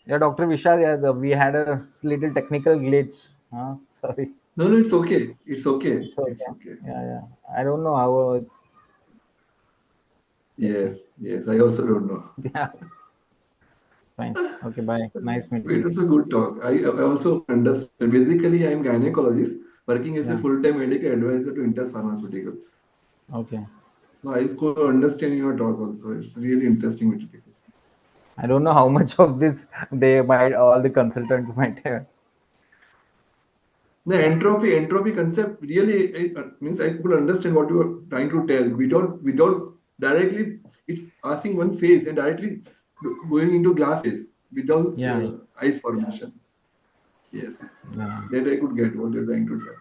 Yeah, Dr. Vishal, we had a little technical glitch. Sorry. No, it's okay. It's okay. It's okay. Yeah. I don't know how it's. Yes, I also don't know. Yeah. Fine. Okay, bye. Nice meeting It was a good talk. I also understand. Basically, I am gynecologist working as a full-time medical advisor to Intas Pharmaceuticals. Okay. So I could understand your talk also. It's really interesting. Vitrification. I don't know how much of this all the consultants might have. The entropy concept really means I could understand what you are trying to tell. We don't directly, it's passing one phase and directly going into glasses without ice formation. Yes. That I could get what you're trying to tell.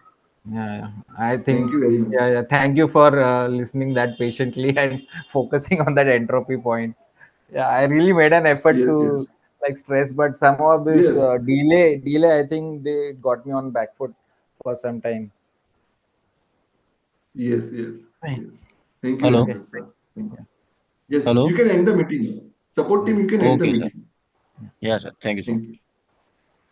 Yeah. I think. Thank you very much. Yeah. Thank you for listening that patiently and focusing on that entropy point. Yeah, I really made an effort to like stress, but somehow this delay, I think they got me on back foot for some time. Yes. Thank you Hello. very much, sir. Thank you. Yes, Hello. you can end the meeting. Support team, you can end the Okay, sir. meeting. Yeah, sir. Thank you so much. Thank you.